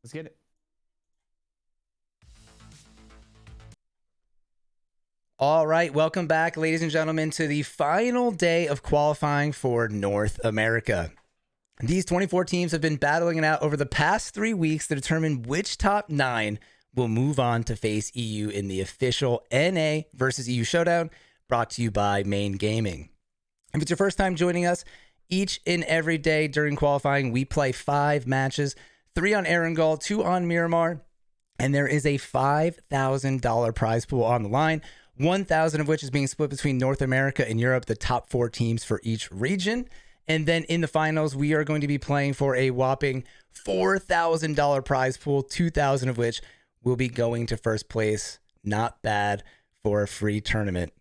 Let's get it. All right, welcome back, ladies and gentlemen, to the final day of qualifying for North America. These 24 teams have been battling it out over the past 3 weeks to determine which top 9 will move on to face EU in the official NA versus EU Showdown, brought to you by Main Gaming. If it's your first time joining us, each and every day during qualifying, we play 5 matches, 3 on Erangel, 2 on Miramar, and there is a $5,000 prize pool on the line. 1,000 of which is being split between North America and Europe, the top 4 teams for each region. And then in the finals, we are going to be playing for a whopping $4,000 prize pool, 2,000 of which will be going to first place. Not bad for a free tournament.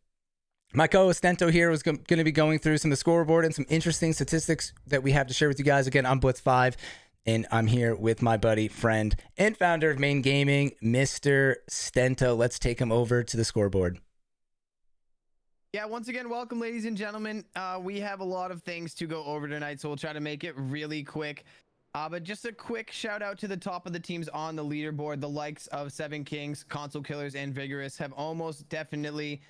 My co-host Stento here was going to be going through some of the scoreboard and some interesting statistics that we have to share with you guys. Again, I'm Blitz5, and I'm here with my buddy, friend, and founder of Main Gaming, Mr. Stento. Let's take him over to the scoreboard. Yeah, once again, welcome, ladies and gentlemen. We have a lot of things to go over tonight, so we'll try to make it really quick. But just a quick shout out to the top of the teams on the leaderboard. The likes of Seven Kings, Console Killers, and Vigorous have almost definitely,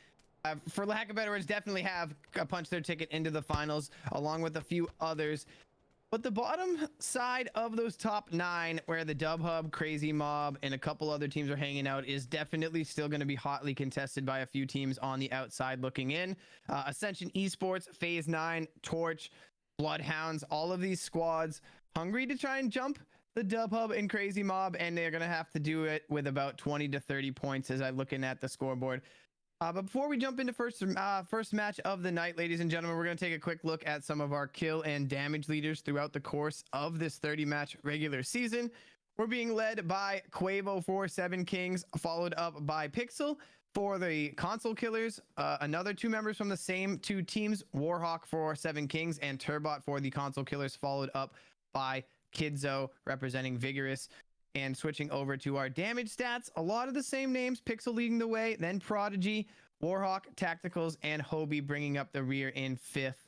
for lack of better words, definitely have punched their ticket into the finals, along with a few others. But the bottom side of those top 9, where the Dub Hub, Crazy Mob, and a couple other teams are hanging out, is definitely still going to be hotly contested by a few teams on the outside looking in. Ascension Esports, Phase 9, Torch, Bloodhounds, all of these squads hungry to try and jump the Dub Hub and Crazy Mob, and they're going to have to do it with about 20 to 30 points as I'm looking at the scoreboard. But before we jump into first match of the night, ladies and gentlemen, we're going to take a quick look at some of our kill and damage leaders throughout the course of this 30-match regular season. We're being led by Quavo for Seven Kings, followed up by Pixel for the Console Killers, another 2 members from the same 2 teams, Warhawk for Seven Kings and Turbot for the Console Killers, followed up by Kidzo representing Vigorous. And switching over to our damage stats, a lot of the same names, Pixel leading the way, then Prodigy, Warhawk, Tacticals, and Hobie bringing up the rear in 5th.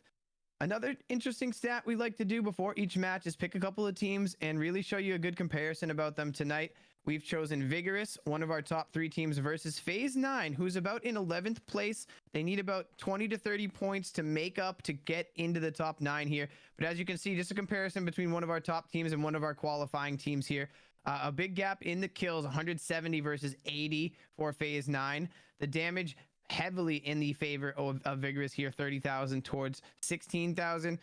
Another interesting stat we like to do before each match is pick a couple of teams and really show you a good comparison about them tonight. We've chosen Vigorous, one of our top 3 teams, versus Phase 9, who's about in 11th place. They need about 20 to 30 points to make up to get into the top 9 here. But as you can see, just a comparison between one of our top teams and one of our qualifying teams here. A big gap in the kills, 170 versus 80 for Phase 9. The damage heavily in the favor of Vigorous here, 30,000 towards 16,000.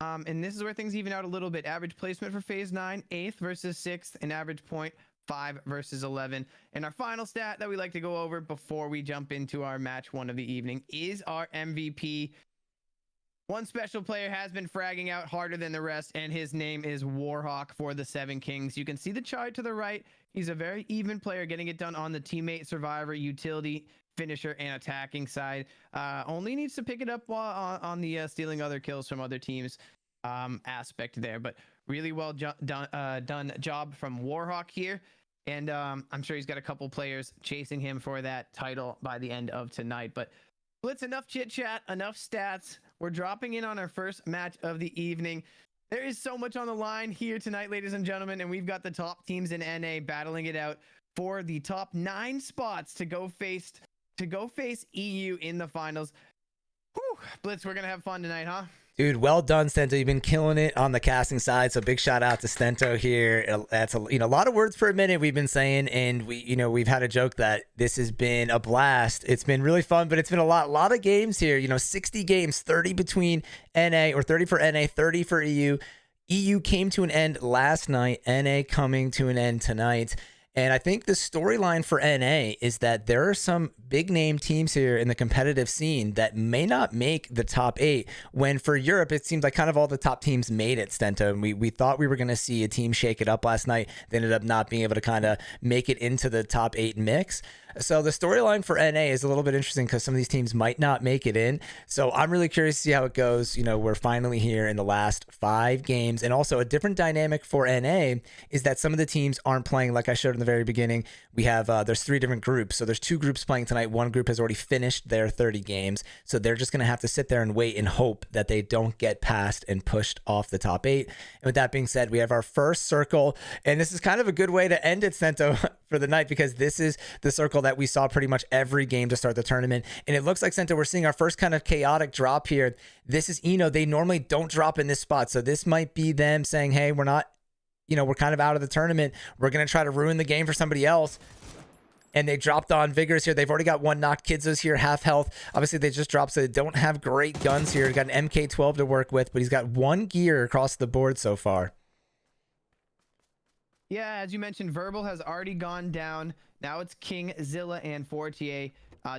And this is where things even out a little bit. Average placement for Phase 9, 8th versus 6th, and average point 5 versus 11. And our final stat that we like to go over before we jump into our match 1 of the evening is our MVP. One special player has been fragging out harder than the rest, and his name is Warhawk for the Seven Kings. You can see the chart to the right. He's a very even player, getting it done on the teammate, survivor, utility, finisher, and attacking side. Only needs to pick it up on the stealing other kills from other teams aspect there. But really well done job from Warhawk here. And I'm sure he's got a couple players chasing him for that title by the end of tonight. But Blitz, enough chit chat, enough stats. We're dropping in on our first match of the evening. There is so much on the line here tonight, ladies and gentlemen, and we've got the top teams in NA battling it out for the top 9 spots to go face EU in the finals. Whew, Blitz, we're gonna have fun tonight, huh? Dude, well done, Stento. You've been killing it on the casting side. So big shout out to Stento here. That's a lot of words per minute we've been saying, and we've had a joke that this has been a blast. It's been really fun, but it's been a lot of games here. 60 games, 30 between NA, or 30 for NA, 30 for EU. EU came to an end last night. NA coming to an end tonight. And I think the storyline for NA is that there are some big name teams here in the competitive scene that may not make the top 8, when for Europe, it seems like kind of all the top teams made it, Stento. And we thought we were going to see a team shake it up last night. They ended up not being able to kind of make it into the top 8 mix. So the storyline for NA is a little bit interesting because some of these teams might not make it in. So I'm really curious to see how it goes. You know, we're finally here in the last 5 games. And also a different dynamic for NA is that some of the teams aren't playing like I showed in the very beginning. We have, there's 3 different groups. So there's 2 groups playing tonight. One group has already finished their 30 games. So they're just going to have to sit there and wait and hope that they don't get passed and pushed off the top 8. And with that being said, we have our first circle. And this is kind of a good way to end it, Sento, for the night, because this is the circle that we saw pretty much every game to start the tournament. And it looks like, Sento, we're seeing our first kind of chaotic drop here. This is Eno. They normally don't drop in this spot. So this might be them saying, hey, we're not, you know, we're kind of out of the tournament. We're going to try to ruin the game for somebody else. And they dropped on Vigorous here. They've already got 1 knocked. Kidzo's here, half health. Obviously, they just dropped, so they don't have great guns here. He's got an MK12 to work with, but he's got 1 gear across the board so far. Yeah, as you mentioned, Verbal has already gone down. Now it's King, Zilla, and Fortier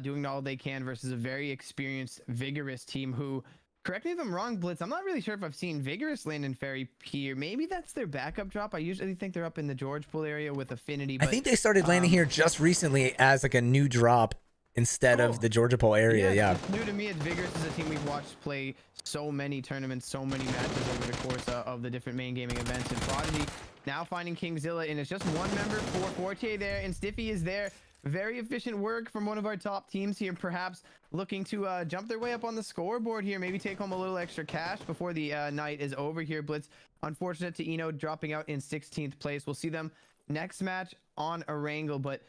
doing all they can versus a very experienced, Vigorous team who, correct me if I'm wrong, Blitz, I'm not really sure if I've seen Vigorous land in Ferry Pier. Maybe that's their backup drop. I usually think they're up in the George Pool area with Affinity. But, I think they started landing here just recently as like a new drop instead of the Georgia Pole area. Yeah. It's new to me. It's Vigorous is a team we've watched play so many tournaments, so many matches over the course of the different main gaming events. And Prodigy now finding Kingzilla, and it's just 1 member for Fortier there, and Stiffy is there. Very efficient work from one of our top teams here, perhaps looking to jump their way up on the scoreboard here, maybe take home a little extra cash before the night is over here. Blitz, unfortunate to Eno dropping out in 16th place. We'll see them next match on Erangel, but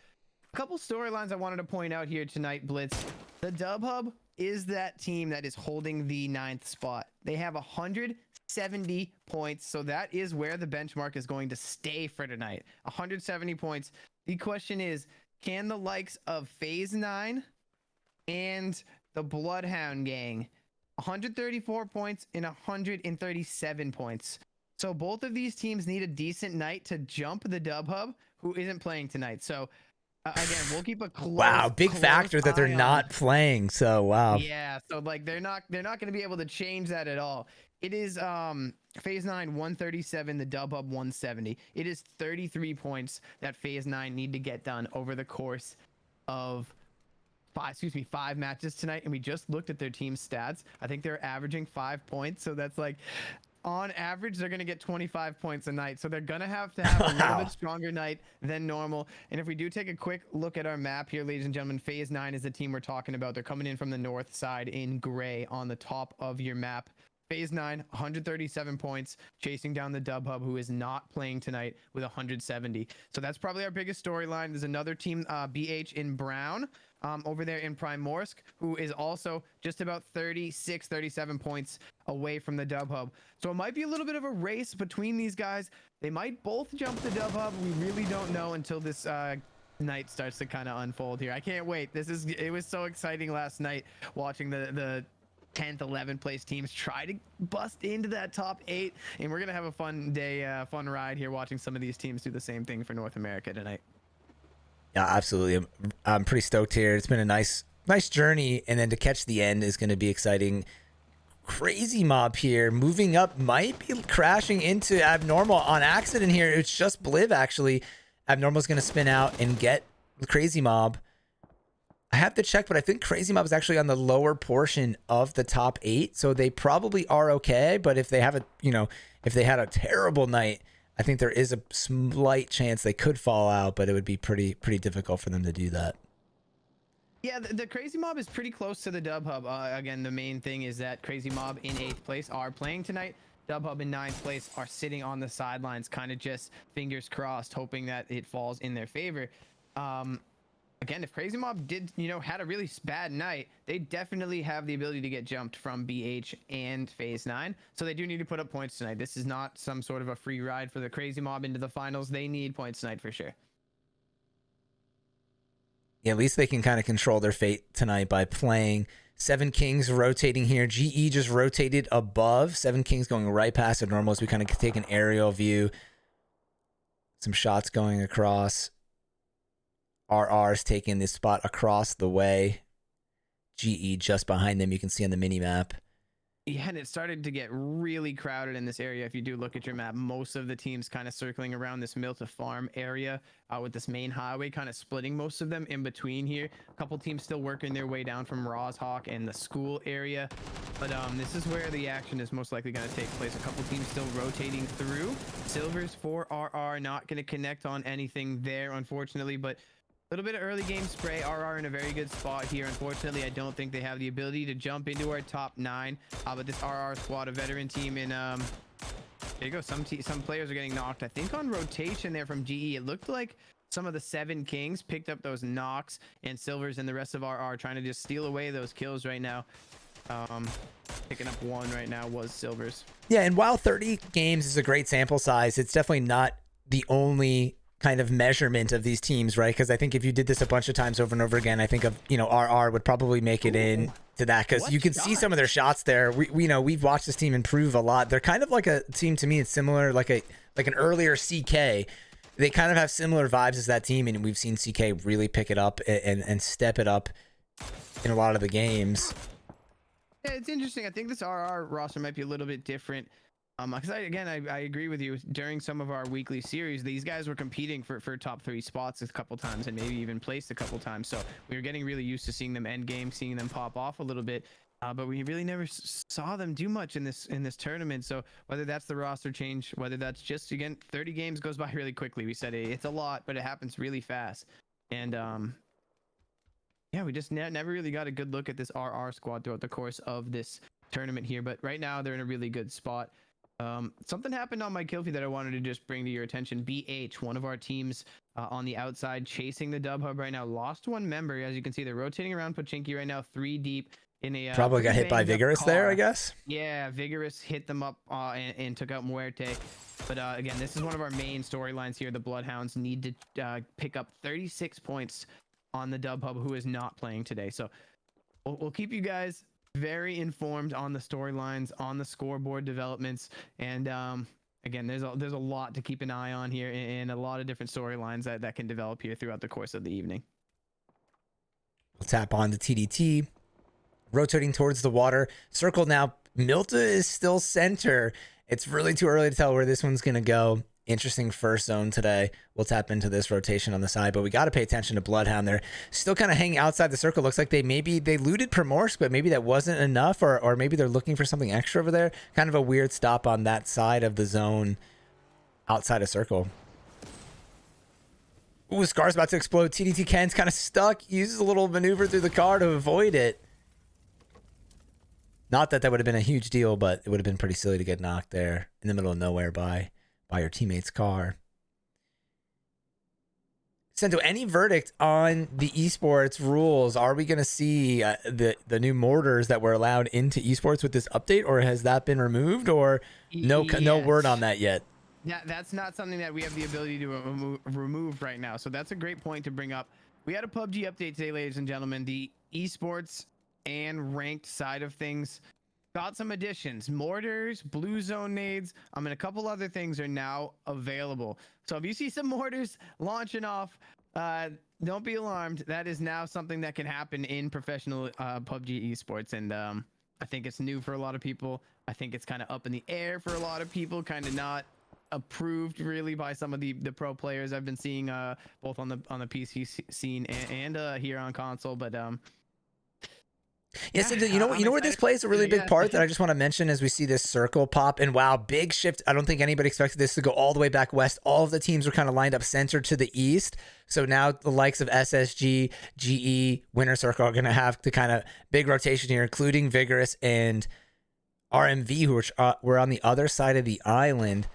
a couple storylines I wanted to point out here tonight, Blitz. The Dub Hub is that team that is holding the 9th spot. They have 170 points, so that is where the benchmark is going to stay for tonight. 170 points. The question is, can the likes of FaZe 9 and the Bloodhound Gang, 134 points and 137 points. So both of these teams need a decent night to jump the Dub Hub, who isn't playing tonight. So again, we'll keep a close big factor that they're not playing. So wow. Yeah, so like they're not going to be able to change that at all. It is FaZe 9 137, the Dub Hub 170. It is 33 points that FaZe 9 need to get done over the course of 5 matches tonight. And we just looked at their team stats. I think they're averaging 5 points. So that's like, on average, they're going to get 25 points a night. So they're going to have a little bit stronger night than normal. And if we do take a quick look at our map here, ladies and gentlemen, FaZe 9 is the team we're talking about. They're coming in from the north side in gray on the top of your map. FaZe 9, 137 points, chasing down the Dub Hub, who is not playing tonight with 170. So that's probably our biggest storyline. There's another team, BH in brown, over there in Primorsk, who is also just about 36, 37 points away from the Dub Hub. So it might be a little bit of a race between these guys. They might both jump the Dub Hub. We really don't know until this night starts to kind of unfold here. I can't wait. It was so exciting last night watching the 10th, 11th place teams try to bust into that top 8, and we're gonna have a fun day, fun ride here watching some of these teams do the same thing for North America tonight. Yeah, absolutely. I'm pretty stoked here. It's been a nice journey, and then to catch the end is going to be exciting. Crazy Mob here moving up, might be crashing into Abnormal on accident here. It's just Bliv actually. Abnormal's going to spin out and get the Crazy Mob. I have to check, but I think Crazy Mob is actually on the lower portion of the top 8, so they probably are okay. But if they have if they had a terrible night, I think there is a slight chance they could fall out, but it would be pretty difficult for them to do that. Yeah, the Crazy Mob is pretty close to the Dub Hub. Again, the main thing is that Crazy Mob in 8th place are playing tonight. Dub Hub in 9th place are sitting on the sidelines, kind of just fingers crossed, hoping that it falls in their favor. Again, if Crazy Mob had a really bad night, they definitely have the ability to get jumped from BH and FaZe 9. So they do need to put up points tonight. This is not some sort of a free ride for the Crazy Mob into the finals. They need points tonight for sure. Yeah, at least they can kind of control their fate tonight by playing. 7 Kings rotating here. GE just rotated above. 7 Kings going right past the normal as we kind of take an aerial view. Some shots going across. RR's taking this spot across the way. GE just behind them, you can see on the mini map. Yeah, and it started to get really crowded in this area. If you do look at your map, most of the teams kind of circling around this mill to farm area with this main highway kind of splitting most of them in between here. A couple teams still working their way down from Roshawk and the school area. But this is where the action is most likely going to take place. A couple teams still rotating through. Silvers for RR not going to connect on anything there, unfortunately, but a little bit of early game spray. RR in a very good spot here. Unfortunately, I don't think they have the ability to jump into our top 9. But this RR squad, a veteran team in there you go. Some players are getting knocked, I think, on rotation there from GE. It looked like some of the 7 Kings picked up those knocks, and Silvers and the rest of RR trying to just steal away those kills right now. Picking up 1 right now was Silvers. Yeah, and while 30 games is a great sample size, it's definitely not the only kind of measurement of these teams, right? Because I think if you did this a bunch of times over and over again, I think of, you know, RR would probably make it in to that, because you can see some of their shots there. We know we've watched this team improve a lot. They're kind of like a team, to me, it's similar, like an earlier CK. They kind of have similar vibes as that team, and we've seen CK really pick it up and step it up in a lot of the games. Yeah, it's interesting. I think this RR roster might be a little bit different. Because I agree with you. During some of our weekly series, these guys were competing for top 3 spots a couple times, and maybe even placed a couple times. So we were getting really used to seeing them end game, seeing them pop off a little bit. But we really never saw them do much in this tournament. So whether that's the roster change, whether that's just, again, 30 games goes by really quickly. We said it's a lot, but it happens really fast. And yeah, we just never really got a good look at this RR squad throughout the course of this tournament here. But right now they're in a really good spot. Something happened on my kill feed that I wanted to just bring to your attention. BH, one of our teams on the outside chasing the dub hub right now, lost 1 member. As you can see, they're rotating around Pochinki right now, 3 deep in a probably got hit by Vigorous there, I guess. Yeah, Vigorous hit them up and took out Muerte. But again, this is one of our main storylines here. The Bloodhounds need to pick up 36 points on the dub hub, who is not playing today. So we'll keep you guys very informed on the storylines, on the scoreboard developments, and again, there's a lot to keep an eye on here, and a lot of different storylines that can develop here throughout the course of the evening. We'll tap on the TDT, rotating towards the water circle now. Milta is still center. It's really too early to tell where this one's gonna go. Interesting first zone today. We'll tap into this rotation on the side, but we got to pay attention to Bloodhound. They're still kind of hanging outside the circle. Looks like they looted Primorsk, but maybe that wasn't enough, or maybe they're looking for something extra over there. Kind of a weird stop on that side of the zone outside of circle. Ooh, Scar's about to explode. TDT Ken's kind of stuck. Uses a little maneuver through the car to avoid it. Not that would have been a huge deal, but it would have been pretty silly to get knocked there in the middle of nowhere by your teammate's car. Sento, any verdict on the esports rules? Are we going to see the new mortars that were allowed into esports with this update, or has that been removed, or no word on that yet? Yeah, that's not something that we have the ability to remove right now. So that's a great point to bring up. We had a PUBG update today, ladies and gentlemen. The esports and ranked side of things got some additions. Mortars, blue zone nades, and a couple other things are now available. So if you see some mortars launching off, don't be alarmed. That is now something that can happen in professional PUBG esports. And I think it's new for a lot of people. I think it's kind of up in the air for a lot of people, kind of not approved really by some of the pro players I've been seeing both on the PC scene and here on console. But yes, yeah, you know where this plays a really big part that I just want to mention as we see this circle pop. And wow, big shift. I don't think anybody expected this to go all the way back west. All of the teams were kind of lined up center to the east. So now the likes of SSG, GE, Winter Circle are going to have to kind of big rotation here, including Vigorous and RMV, who were on the other side of the island.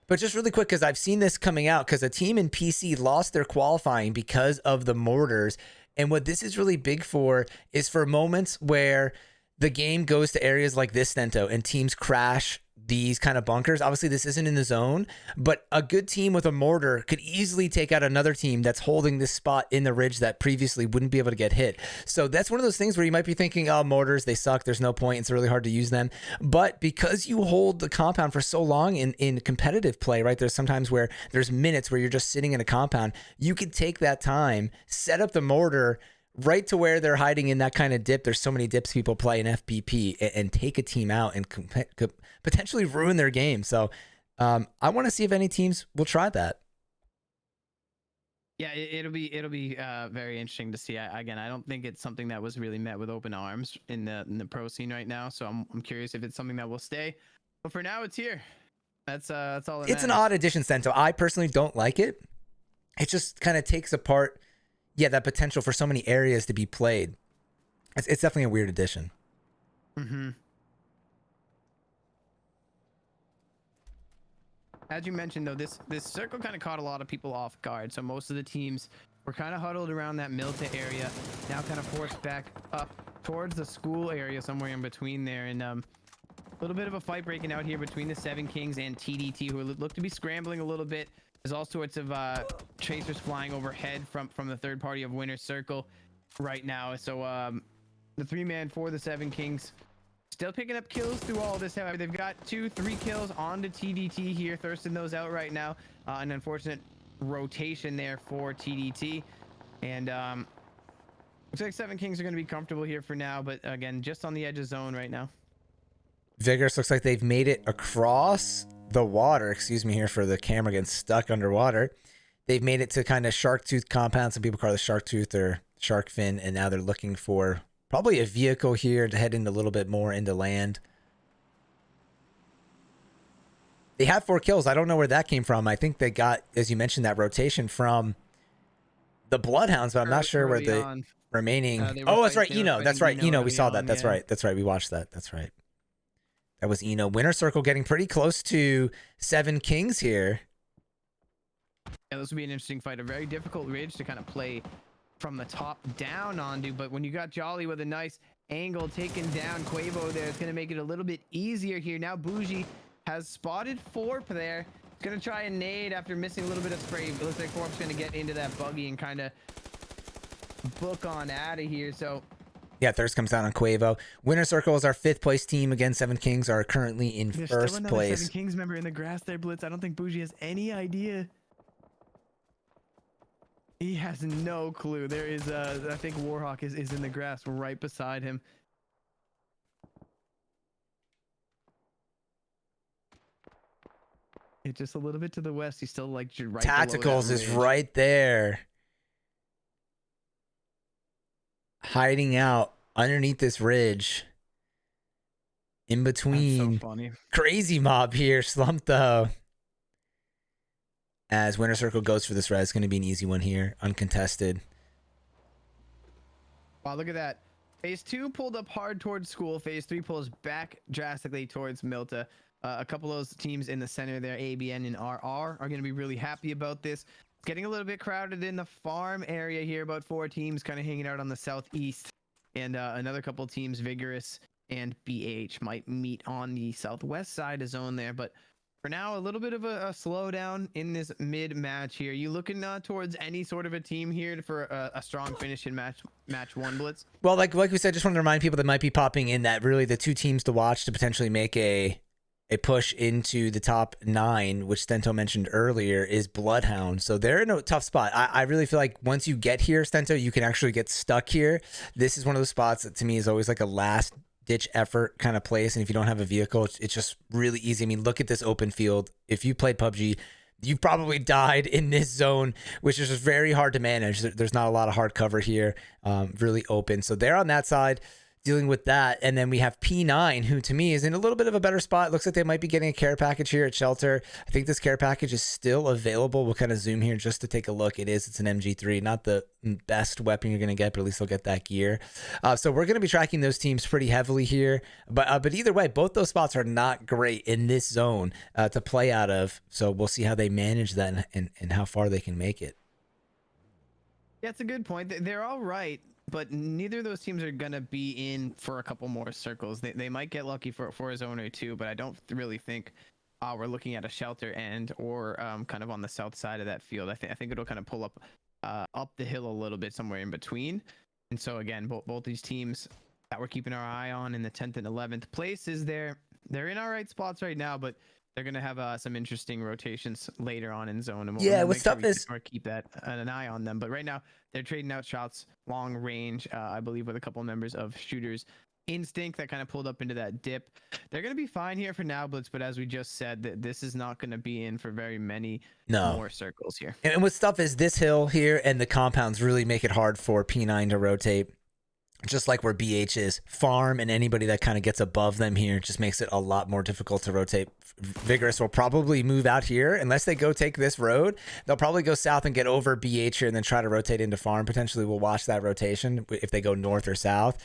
But just really quick, because I've seen this coming out, because a team in PC lost their qualifying because of the mortars. And what this is really big for is for moments where the game goes to areas like this, Stento, and teams crash these kind of bunkers. Obviously, this isn't in the zone, but a good team with a mortar could easily take out another team that's holding this spot in the ridge that previously wouldn't be able to get hit. So that's one of those things where you might be thinking, oh, mortars, they suck. There's no point. It's really hard to use them. But because you hold the compound for so long in competitive play, right, there's sometimes where there's minutes where you're just sitting in a compound. You could take that time, set up the mortar, right to where they're hiding in that kind of dip. There's so many dips people play in FBP and take a team out and could potentially ruin their game. So I want to see if any teams will try that. Yeah, it'll be very interesting to see. Again, I don't think it's something that was really met with open arms in the pro scene right now. So I'm curious if it's something that will stay. But for now, it's here. That's all. It's an odd addition, Sento. I personally don't like it. It just kind of takes apart, that potential for so many areas to be played. It's definitely a weird addition. Mm-hmm. As you mentioned, though, this circle kind of caught a lot of people off guard. So most of the teams were kind of huddled around that Milta area, now kind of forced back up towards the school area, somewhere in between there. And a little bit of a fight breaking out here between the Seven Kings and TDT, who look to be scrambling a little bit. There's all sorts of chasers flying overhead from the third party of Winner's Circle right now. So the 3-man for the Seven Kings still picking up kills through all this. However, they've got 2-3 kills onto TDT here, thirsting those out right now. An unfortunate rotation there for TDT. And looks like Seven Kings are going to be comfortable here for now, but again, just on the edge of zone right now. Vigorous looks like they've made it across the water. Excuse me here for the camera getting stuck underwater. They've made it to kind of shark tooth compound. Some people call it shark tooth or shark fin, and now they're looking for probably a vehicle here to head in a little bit more into land. They have 4 kills. I don't know where that came from. I think they got, as you mentioned, that rotation from the Bloodhounds, but I'm not sure where the remaining... oh, that's right, Eno. That's right, Eno. We saw that. That's right. That's right. We watched that. That's right. That was Eno. Winner Circle getting pretty close to 7 Kings here. Yeah, this would be an interesting fight. A very difficult ridge to kind of play from the top down onto, but when you got Jolly with a nice angle taking down Quavo there, it's going to make it a little bit easier here. Now Bougie has spotted Forp there. It's going to try and nade after missing a little bit of spray. It looks like Forp's going to get into that buggy and kind of book on out of here. So yeah, Thirst comes down on Quavo. Winner Circle is our 5th place team. Again, 7 Kings are currently in There's first still another place. 7 Kings member in the grass there, Blitz. I don't think Bougie has any idea. He has no clue. There is I think Warhawk is in the grass right beside him. It's just a little bit to the west. He's still like right Tacticals is right there. Hiding out underneath this ridge. In between. That's so funny. Crazy mob here. Slumped though. As Winner Circle goes for this res, it's going to be an easy one here. Uncontested. Wow, look at that. Phase 2 pulled up hard towards school. Phase 3 pulls back drastically towards Milta. A couple of those teams in the center there, ABN and RR, are going to be really happy about this. It's getting a little bit crowded in the farm area here. About 4 teams kind of hanging out on the southeast. And another couple teams, Vigorous and BH, might meet on the southwest side of zone there. But for now, a little bit of a slowdown in this mid-match here. You looking towards any sort of a team here for a strong finish in match 1, Blitz? Well, like we said, just want to remind people that might be popping in that really the 2 teams to watch to potentially make a push into the top 9, which Stento mentioned earlier, is Bloodhound. So they're in a tough spot. I really feel like once you get here, Stento, you can actually get stuck here. This is one of those spots that to me is always like a last ditch effort kind of place, and if you don't have a vehicle, it's just really easy. I mean, look at this open field. If you played PUBG, you probably died in this zone, which is just very hard to manage. There's not a lot of hard cover here, really open. So they're on that side dealing with that. And then we have P9, who to me is in a little bit of a better spot. Looks like they might be getting a care package here at Shelter. I think this care package is still available. We'll kind of zoom here just to take a look. It's an MG3, not the best weapon you're going to get, but at least they'll get that gear. So we're going to be tracking those teams pretty heavily here. But either way, both those spots are not great in this zone to play out of. So we'll see how they manage that and how far they can make it. Yeah, it's a good point. They're all right, but neither of those teams are going to be in for a couple more circles. They might get lucky for a zone or 2, but I don't really think we're looking at a Shelter end or kind of on the south side of that field. I think it'll kind of pull up the hill a little bit, somewhere in between. And so again, both these teams that we're keeping our eye on in the 10th and 11th places, they're in all right spots right now, but they're gonna have some interesting rotations later on in zone. And Yeah, we'll what's make sure tough we is keep that an eye on them. But right now they're trading out shots long range, I believe, with a couple members of Shooters Instinct that kind of pulled up into that dip. They're gonna be fine here for now, Blitz. But as we just said, that this is not gonna be in for very many more circles here. And what's tough is this hill here and the compounds really make it hard for P9 to rotate. Just like where BH is, Farm and anybody that kind of gets above them here just makes it a lot more difficult to rotate. Vigorous will probably move out here unless they go take this road. They'll probably go south and get over BH here and then try to rotate into Farm. Potentially we'll watch that rotation if they go north or south.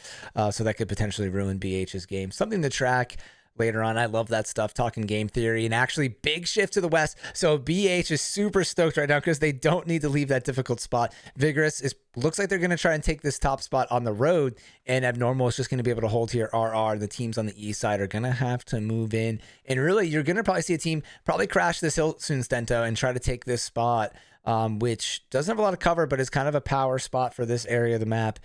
So that could potentially ruin BH's game. Something to track later on. I love that stuff, talking game theory, and actually big shift to the west. So BH is super stoked right now because they don't need to leave that difficult spot. Vigorous looks like they're going to try and take this top spot on the road, and Abnormal is just going to be able to hold here. RR, the teams on the east side are going to have to move in, and really you're going to probably see a team probably crash this hill soon, Stento, and try to take this spot, which doesn't have a lot of cover, but is kind of a power spot for this area of the map.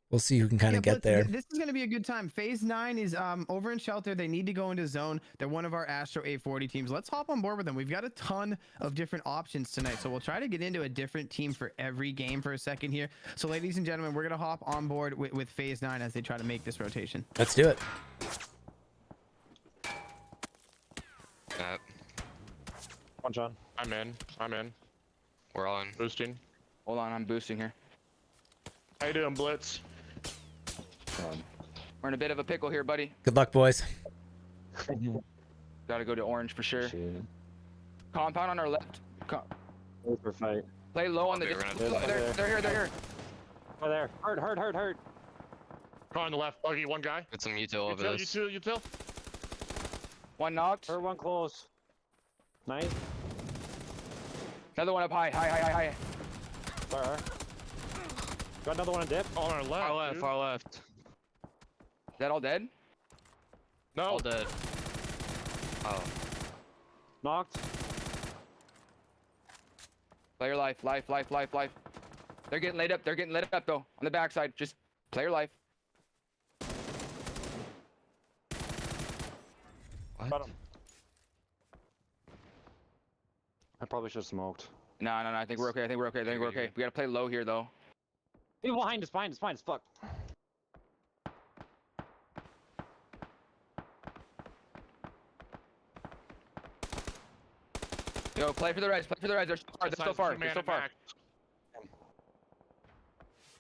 We'll see who can kind of get there. This is going to be a good time. Phase 9 is over in shelter. They need to go into zone. They're one of our Astro A40 teams. Let's hop on board with them. We've got a ton of different options tonight. So we'll try to get into a different team for every game for a second here. So ladies and gentlemen, we're going to hop on board with Phase 9 as they try to make this rotation. Let's do it. Come on, John. I'm in. We're on. Boosting. Hold on, I'm boosting here. How you doing, Blitz? We're in a bit of a pickle here, buddy. Good luck, boys. Gotta go to orange for sure. Compound on our left. For fight. Play low on the They're here. Oh, there. Hurt. Car on the left. Buggy, one guy. Get some util over this. Util. One knocked. Hurt, one close. Nice. Another one up high. Far. Got another one on dip. On our left. Far left. Is that all dead? No. All dead. Oh. Knocked. Player life. They're getting laid up. Though. On the backside. Just player life. Got him. I probably should have smoked. No. I think we're okay. We gotta play low here though. People behind us. Fuck. Yo, play for the res. They're so far.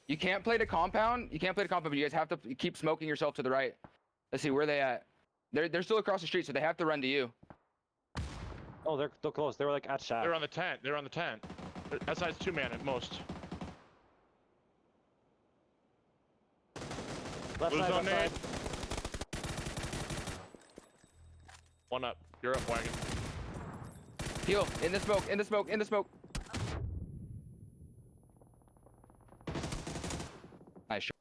You can't play the compound. But you guys have to keep smoking yourself to the right. Let's see, where they at? They're still across the street, so they have to run to you. Oh, they're close. They were like at shaft. They're on the tent. That side's 2-man at most. Left side. One up. You're up, wagon. Heal. In the smoke. Nice shot.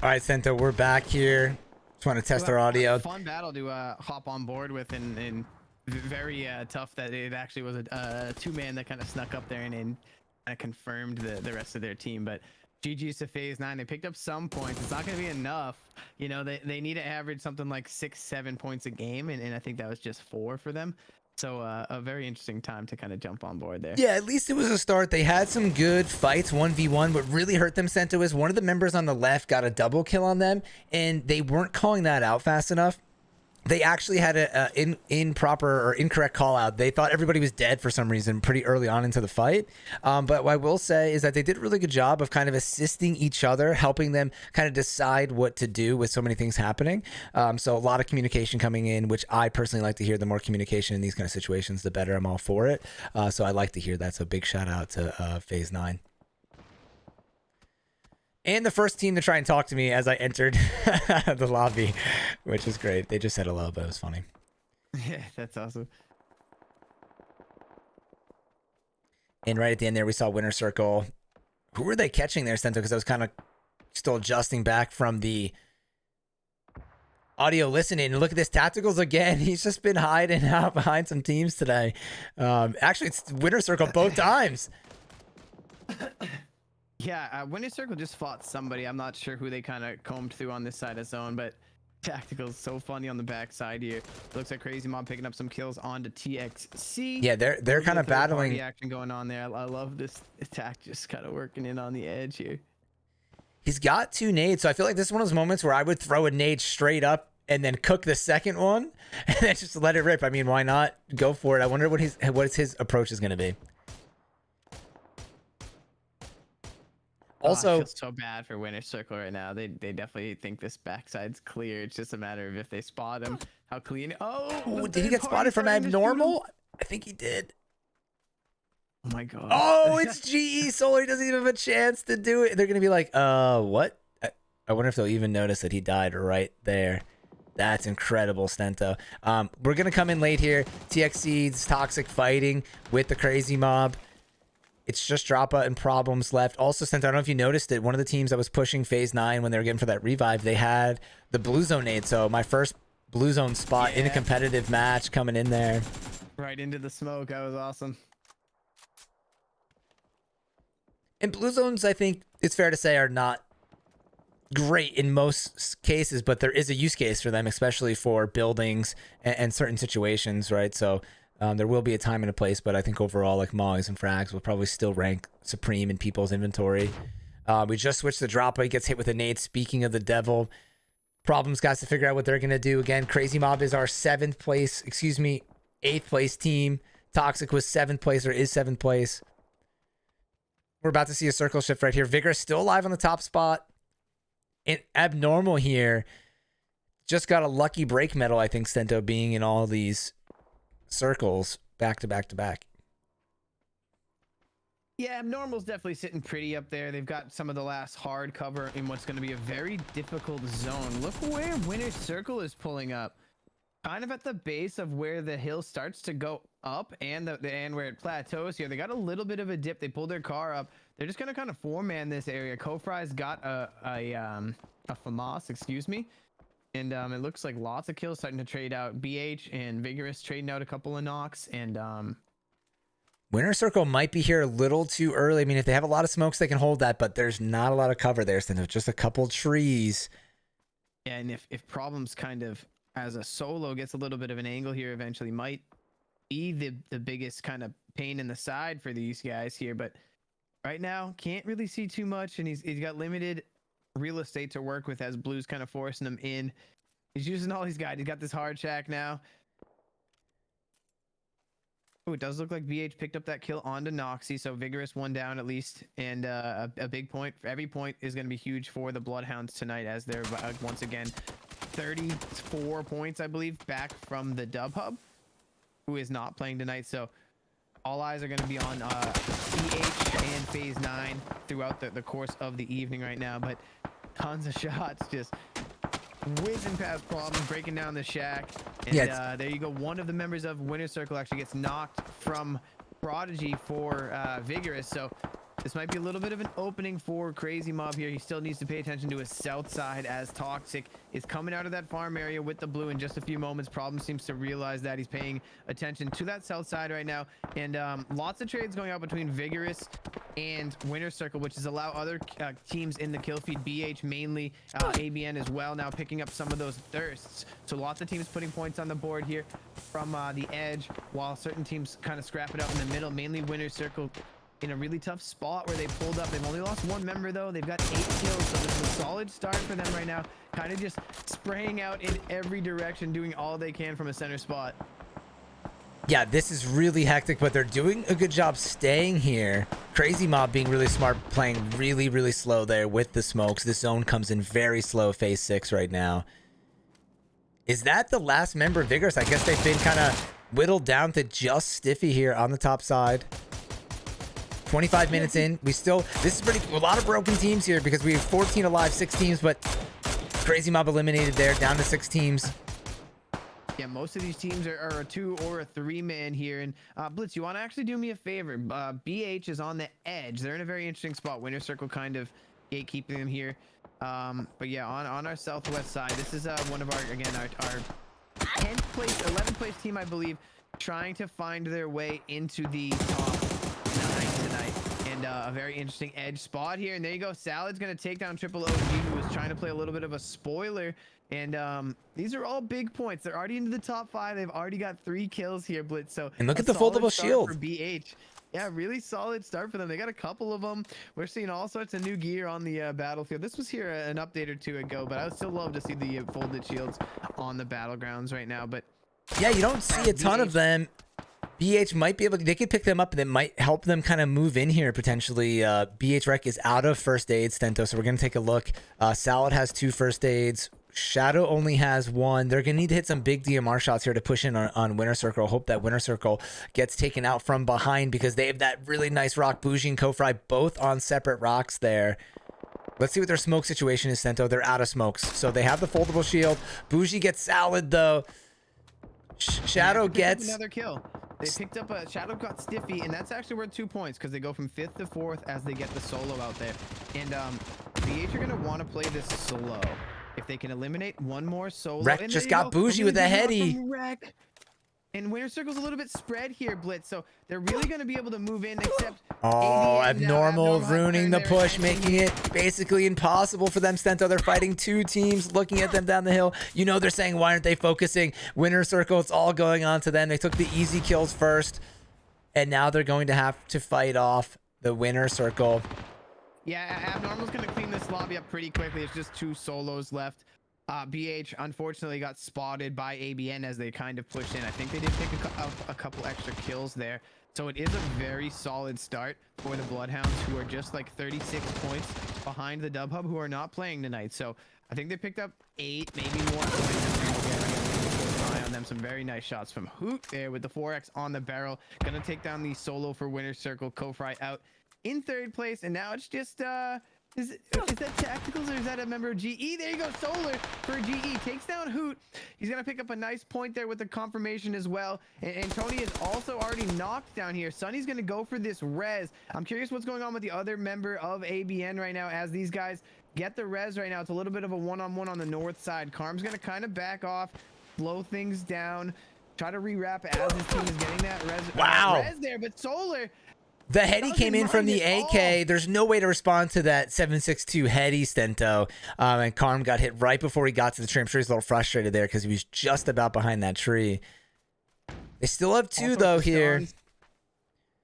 All right, Sento, we're back here. Just want to test our audio. Fun battle to hop on board with, and very tough that it actually was a 2-man that kind of snuck up there and kind of confirmed the rest of their team. But GG's to Phase 9. They picked up some points. It's not going to be enough. You know, they need to average something like 6-7 points a game, and I think that was just 4 for them. So a very interesting time to kind of jump on board there. Yeah, at least it was a start. They had some good fights, 1v1. What really hurt them, Sento, is one of the members on the left got a double kill on them, and they weren't calling that out fast enough. They actually had an improper or incorrect call out. They thought everybody was dead for some reason pretty early on into the fight. But what I will say is that they did a really good job of kind of assisting each other, helping them kind of decide what to do with so many things happening. So a lot of communication coming in, which I personally like to hear. The more communication in these kind of situations, the better. I'm all for it. So I like to hear that. So big shout out to Phase 9. And the first team to try and talk to me as I entered the lobby, which is great. They just said hello, but it was funny. Yeah, that's awesome. And right at the end there, we saw Winner Circle. Who were they catching there, Sento? Because I was kind of still adjusting back from the audio listening. And look at this, Tacticals again. He's just been hiding out behind some teams today. Actually, it's Winner Circle both times. Yeah, Winter Circle just fought somebody. I'm not sure who they kind of combed through on this side of zone, but Tactical's so funny on the backside here. Looks like Crazy Mom picking up some kills onto TXC. Yeah, they're kind of battling. Action going on there. I love this attack just kind of working in on the edge here. He's got 2 nades, so I feel like this is one of those moments where I would throw a nade straight up and then cook the second one and then just let it rip. I mean, why not go for it? I wonder what his approach is going to be. Also, I feel so bad for Winter Circle right now. They definitely think this backside's clear. It's just a matter of if they spot him, how clean. Oh, did he get spotted from abnormal? I think he did. Oh my god. Oh, it's GE Solar. He doesn't even have a chance to do it. They're gonna be like, what? I wonder if they'll even notice that he died right there. That's incredible, Stento. We're gonna come in late here. TXC's Toxic fighting with the Crazy Mob. It's just Droppa and Problems left. Also, Stento, I don't know if you noticed it. One of the teams that was pushing Phase 9 when they were getting for that revive, they had the Blue Zone nade. So my first Blue Zone spot in a competitive match coming in there. Right into the smoke. That was awesome. And Blue Zones, I think it's fair to say, are not great in most cases, but there is a use case for them, especially for buildings and certain situations, right? So there will be a time and a place, but I think overall, like Mollies and Frags will probably still rank supreme in people's inventory. We just switched the Droppa. He gets hit with a nade. Speaking of the devil, Problems got to figure out what they're going to do. Again, Crazy Mob is our 8th place team. Toxic was 7th place or is 7th place. We're about to see a circle shift right here. Vigorous still alive on the top spot. And Abnormal here just got a lucky break medal, I think, Stento, being in all these circles back to back to back. Yeah, Abnormal's definitely sitting pretty up there. They've got some of the last hard cover in what's going to be a very difficult zone. Look where Winter Circle is pulling up. Kind of at the base of where the hill starts to go up and and where it plateaus here. They got a little bit of a dip. They pulled their car up. They're just going to kind of four-man this area. Kofry's got a FAMAS, excuse me. And it looks like lots of kills starting to trade out. BH and Vigorous trading out a couple of knocks. And Winter Circle might be here a little too early. I mean, if they have a lot of smokes, they can hold that, but there's not a lot of cover there. So there's just a couple trees. Yeah, and if Problems kind of as a solo gets a little bit of an angle here, eventually might be the biggest kind of pain in the side for these guys here. But right now, can't really see too much, and he's got limited real estate to work with as Blue's kind of forcing him in. He's using all he's got. He's got this hard shack now. Oh, it does look like BH picked up that kill onto Noxy, so Vigorous one down at least, and a big point. Every point is going to be huge for the Bloodhounds tonight, as they're once again 34 points, I believe, back from the Dub Hub, who is not playing tonight. So all eyes are going to be on CH and Phase 9 throughout the course of the evening right now, but tons of shots just whizzing past Problems, breaking down the shack. And there you go. One of the members of Winter Circle actually gets knocked from Prodigy for Vigorous. So this might be a little bit of an opening for Crazy Mob here. He still needs to pay attention to his south side as Toxic is coming out of that farm area with the blue in just a few moments. Problem seems to realize that he's paying attention to that south side right now. And lots of trades going out between Vigorous and Winter Circle, which is allow other teams in the kill feed, BH mainly, ABN as well, now picking up some of those thirsts. So lots of teams putting points on the board here from the edge, while certain teams kind of scrap it up in the middle, mainly Winter Circle in a really tough spot where they pulled up. They've only lost one member though. They've got 8 kills, so this is a solid start for them right now. Kind of just spraying out in every direction, doing all they can from a center spot. Yeah, this is really hectic, but they're doing a good job staying here. Crazy Mob being really smart, playing really, really slow there with the smokes. This zone comes in very slow, Phase 6 right now. Is that the last member of Vigorous? I guess they've been kind of whittled down to just Stiffy here on the top side. 25 minutes in, this is a lot of broken teams here because we have 14 alive, 6 teams, but Crazy Mob eliminated there, down to 6 teams. Yeah, most of these teams are a 2 or a 3-man here. And Blitz, you want to actually do me a favor? BH is on the edge. They're in a very interesting spot. Winter Circle kind of gatekeeping them here. But yeah, on our southwest side, this is one of our 10th place, 11th place team, I believe, trying to find their way into the top 9 tonight. And a very interesting edge spot here. And there you go. Salad's going to take down Triple OG, who was trying to play a little bit of a spoiler. And these are all big points. They're already into the top 5. They've already got 3 kills here, Blitz. So And look a at the solid foldable start shield for BH. Yeah, really solid start for them. They got a couple of them. We're seeing all sorts of new gear on the battlefield. This was here an update or 2 ago, but I would still love to see the folded shields on the battlegrounds right now. But yeah, you don't see a ton of them. BH might be able to, they could pick them up and it might help them kind of move in here potentially. BH Rec is out of first aid, Stento, so we're going to take a look. Salad has 2 first aids. Shadow only has 1. They're going to need to hit some big DMR shots here to push in on Winner Circle. Hope that Winner Circle gets taken out from behind because they have that really nice rock. Bougie and Kofry both on separate rocks there. Let's see what their smoke situation is, Stento. They're out of smokes. So they have the foldable shield. Bougie gets Salad, though. Shadow gets another kill. They picked up a Shadow got Stiffy, and that's actually worth 2 points because they go from 5th to 4th as they get the solo out there. And BH are going to want to play this slow. If they can eliminate one more solo. Rec just got Bougie with a heady. Rec. And Winner Circle's a little bit spread here, Blitz. So they're really going to be able to move in, except oh, Abnormal ruining the push, attention. making it basically impossible for them, Stento. They're fighting 2 teams, looking at them down the hill. You know they're saying, why aren't they focusing? Winner Circle, it's all going on to them. They took the easy kills first, and now they're going to have to fight off the Winner Circle. Yeah, Abnormal's going to clean this lobby up pretty quickly. It's just 2 solos left. BH unfortunately got spotted by ABN as they kind of pushed in. I think they did pick a couple extra kills there. So it is a very solid start for the Bloodhounds, who are just like 36 points behind the Dub Hub, who are not playing tonight. So I think they picked up 8, maybe more points. Eye on them. Some very nice shots from Hoot there with the 4x on the barrel. Gonna take down the solo for Winner Circle. Kofry out in 3rd place, and now it's just is that Tacticals or is that a member of GE? There you go, Solar for GE takes down Hoot. He's gonna pick up a nice point there with the confirmation as well. And Tony is also already knocked down here. Sunny's gonna go for this res. I'm curious what's going on with the other member of ABN right now as these guys get the res right now. It's a little bit of a one-on-one on the north side. Karm's gonna kind of back off, slow things down, try to rewrap as his team is getting that res. Wow. Res there, but Solar. The heady came in from the AK. There's no way to respond to that 7.62 heady, Stento. And Karm got hit right before he got to the tree. I'm sure he's a little frustrated there because he was just about behind that tree. They still have 2 though here.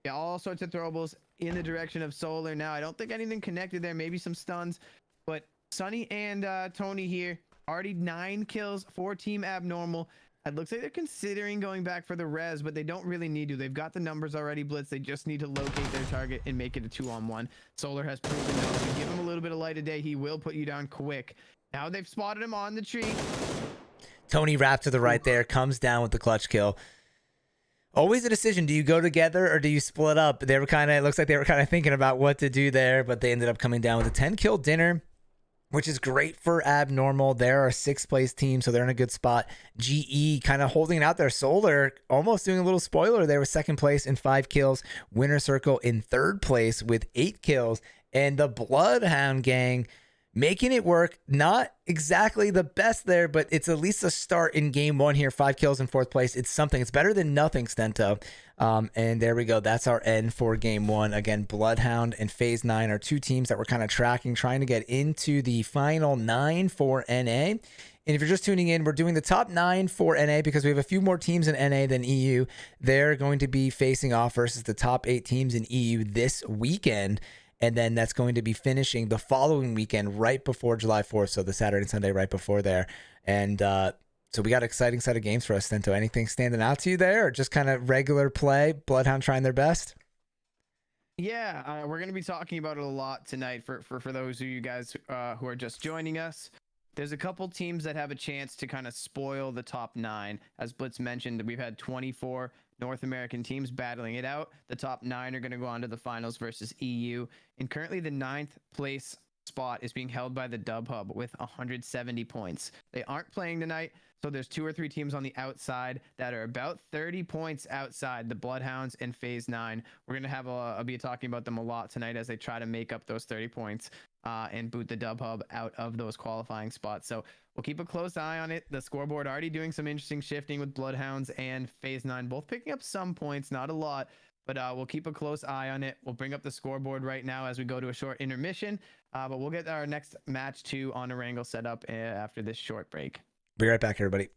Yeah, all sorts of throwables in the direction of Solar now. I don't think anything connected there. Maybe some stuns. But Sunny and Tony here. Already 9 kills for Team Abnormal. It looks like they're considering going back for the res, but they don't really need to. They've got the numbers already, Blitz. They just need to locate their target and make it a 2-on-1. Solar has proven that if you give him a little bit of light of day, he will put you down quick. Now they've spotted him on the tree. Tony wrapped to the right there, comes down with the clutch kill. Always a decision. Do you go together or do you split up? They were kind of, it looks like they were kind of thinking about what to do there, but they ended up coming down with a 10-kill dinner, which is great for Abnormal. They're a 6th place team, so they're in a good spot. GE kind of holding it out there. Solar almost doing a little spoiler. They were 2nd place in 5 kills. Winner Circle in 3rd place with 8 kills. And the Bloodhound gang making it work. Not exactly the best there, but it's at least a start in game 1 here. 5 kills in 4th place. It's something. It's better than nothing, Stento. And there we go. That's our end for game 1. Again, Bloodhound and Phase 9 are 2 teams that we're kind of tracking, trying to get into the final 9 for NA. And if you're just tuning in, we're doing the top 9 for NA because we have a few more teams in NA than EU. They're going to be facing off versus the top 8 teams in EU this weekend. And then that's going to be finishing the following weekend right before July 4th. So the Saturday and Sunday right before there. And so we got an exciting set of games for us, Stento. Anything standing out to you there or just kind of regular play? Bloodhound trying their best? Yeah, we're going to be talking about it a lot tonight for those of you guys who are just joining us. There's a couple teams that have a chance to kind of spoil the top 9. As Blitz mentioned, we've had 24 North American teams battling it out. The top 9 are going to go on to the finals versus EU. And currently the 9th place spot is being held by the Dub Hub with 170 points. They aren't playing tonight, so there's 2 or 3 teams on the outside that are about 30 points outside, the Bloodhounds and Phase 9. We're going to have I'll be talking about them a lot tonight as they try to make up those 30 points and boot the Dub Hub out of those qualifying spots. So we'll keep a close eye on it. The scoreboard already doing some interesting shifting with Bloodhounds and Phase 9, both picking up some points, not a lot. but we'll keep a close eye on it. We'll bring up the scoreboard right now as we go to a short intermission, but we'll get our next match 2 on Erangel set up after this short break. Be right back, everybody.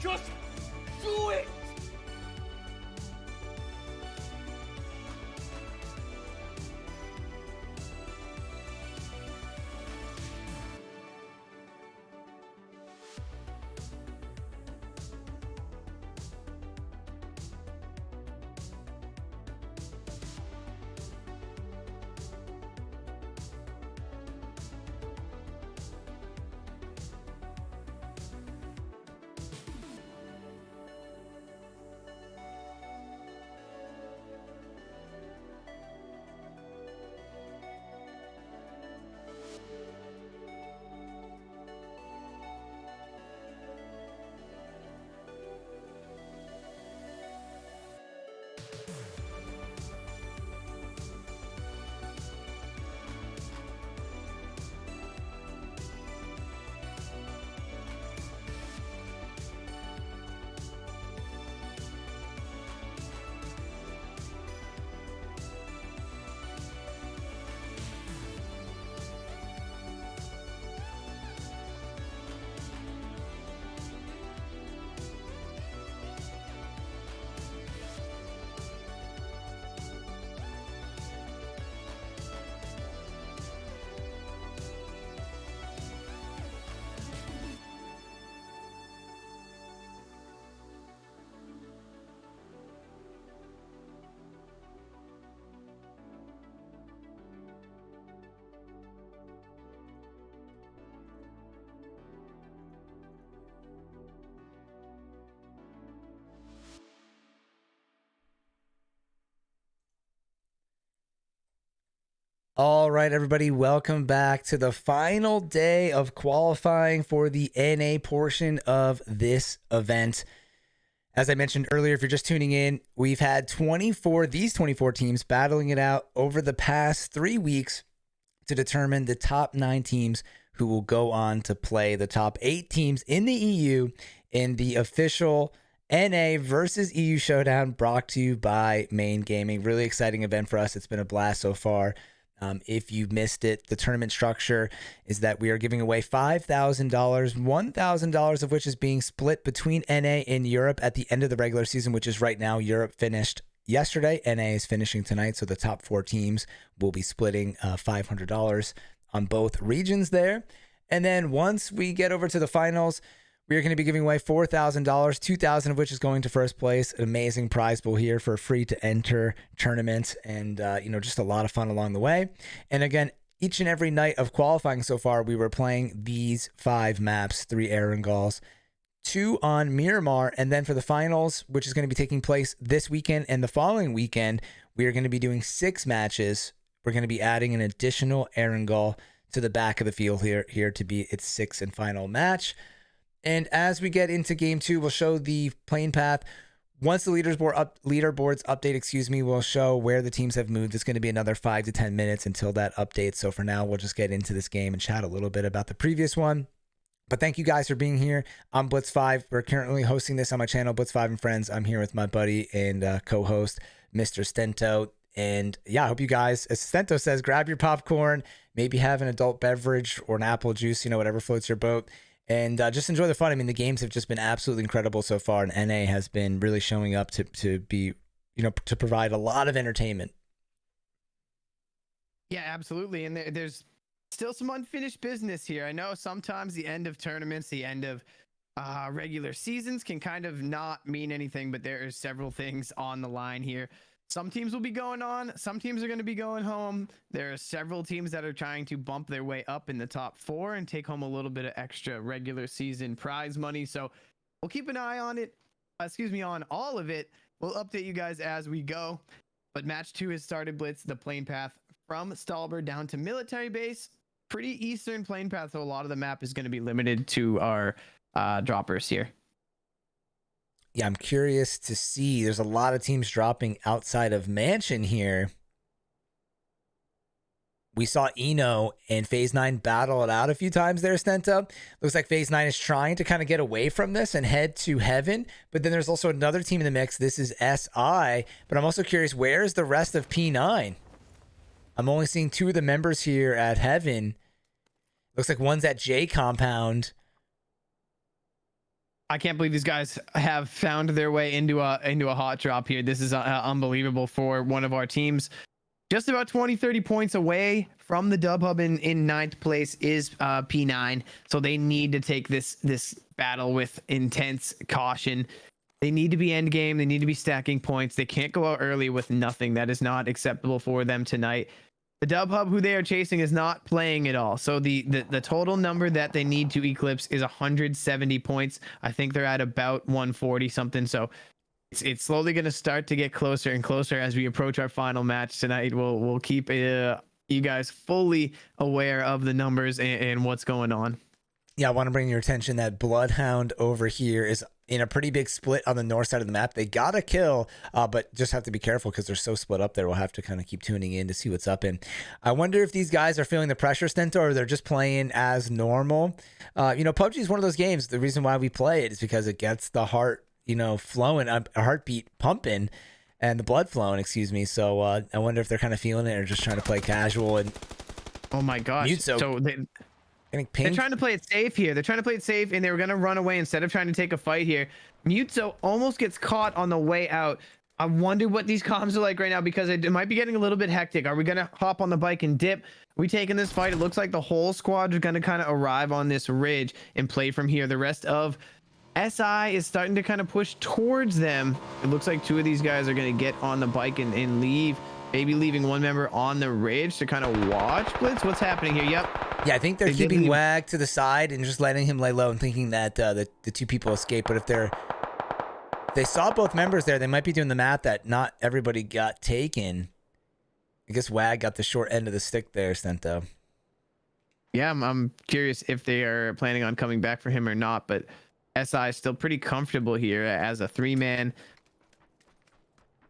Just do it! All right, everybody, welcome back to the final day of qualifying for the NA portion of this event. As I mentioned earlier, if you're just tuning in, we've had these 24 teams battling it out over the past 3 weeks to determine the top 9 teams who will go on to play the top 8 teams in the EU in the official NA versus EU Showdown, brought to you by Main Gaming. Really exciting event for us. It's been a blast so far. If you missed it, the tournament structure is that we are giving away $5,000, $1,000 of which is being split between NA and Europe at the end of the regular season, which is right now. Europe finished yesterday. NA is finishing tonight, so the top 4 teams will be splitting $500 on both regions there. And then once we get over to the finals, we are going to be giving away $4,000, $2,000 of which is going to first place. An amazing prize pool here for a free to enter tournament, and just a lot of fun along the way. And again, each and every night of qualifying so far, we were playing these 5 maps, 3 Erangels, 2 on Miramar, and then for the finals, which is going to be taking place this weekend and the following weekend, we are going to be doing 6 matches. We're going to be adding an additional Erangel to the back of the field here to be its 6th and final match. And as we get into game 2, we'll show the playing path. Once the leaderboards update, we'll show where the teams have moved. It's going to be another 5 to 10 minutes until that update. So for now, we'll just get into this game and chat a little bit about the previous one. But thank you guys for being here. I'm Blitz5. We're currently hosting this on my channel, Blitz5 and Friends. I'm here with my buddy and co-host, Mr. Stento. And yeah, I hope you guys, as Stento says, grab your popcorn, maybe have an adult beverage or an apple juice, whatever floats your boat. And just enjoy the fun. I mean, the games have just been absolutely incredible so far, and NA has been really showing up to be, to provide a lot of entertainment. Yeah, absolutely. And there's still some unfinished business here. I know sometimes the end of tournaments, the end of regular seasons can kind of not mean anything, but there are several things on the line here. Some teams will be going on. Some teams are going to be going home. There are several teams that are trying to bump their way up in the top 4 and take home a little bit of extra regular season prize money. So we'll keep an eye on it. On all of it. We'll update you guys as we go. But match 2 has started, Blitz. The plane path from Stalber down to military base. Pretty eastern plane path, so a lot of the map is going to be limited to our droppers here. Yeah, I'm curious to see. There's a lot of teams dropping outside of Mansion here. We saw Eno and FaZe 9 battle it out a few times there, Stento. Looks like FaZe 9 is trying to kind of get away from this and head to Heaven. But then there's also another team in the mix. This is SI. But I'm also curious, where is the rest of P9? I'm only seeing 2 of the members here at Heaven. Looks like one's at J Compound. I can't believe these guys have found their way into a hot drop here. This is unbelievable for one of our teams. Just about 20-30 points away from the dub hub in 9th place is P9. So they need to take this battle with intense caution. They need to be end game. They need to be stacking points. They can't go out early with nothing. That is not acceptable for them tonight. The dub hub who they are chasing is not playing at all. So the total number that they need to eclipse is 170 points. I think they're at about 140 something. So it's slowly going to start to get closer and closer as we approach our final match tonight. We'll keep you guys fully aware of the numbers and what's going on. Yeah, I want to bring your attention that Bloodhound over here is in a pretty big split on the north side of the map. They got a kill, but just have to be careful because they're so split up there. We'll have to kind of keep tuning in to see what's up. And I wonder if these guys are feeling the pressure, Stento, or they're just playing as normal. PUBG is one of those games. The reason why we play it is because it gets the heart, flowing, a heartbeat pumping, and the blood flowing, So I wonder if they're kind of feeling it or just trying to play casual. And oh my gosh. They're trying to play it safe here. They're trying to play it safe, and they were going to run away instead of trying to take a fight here. Mutso almost gets caught on the way out. I wonder what these comms are like right now because it might be getting a little bit hectic. Are we going to hop on the bike and dip? Are we taking this fight? It looks like the whole squad is going to kind of arrive on this ridge and play from here. The rest of SI is starting to kind of push towards them. It looks like 2 of these guys are going to get on the bike and leave. Maybe leaving one member on the ridge to kind of watch. Blitz, what's happening here? Yep. Yeah, I think they're keeping Wag to the side and just letting him lay low and thinking that the 2 people escape. But if they saw both members there, they might be doing the math that not everybody got taken. I guess WAG got the short end of the stick there, Stento. Yeah, I'm curious if they are planning on coming back for him or not, but SI is still pretty comfortable here as a 3-man.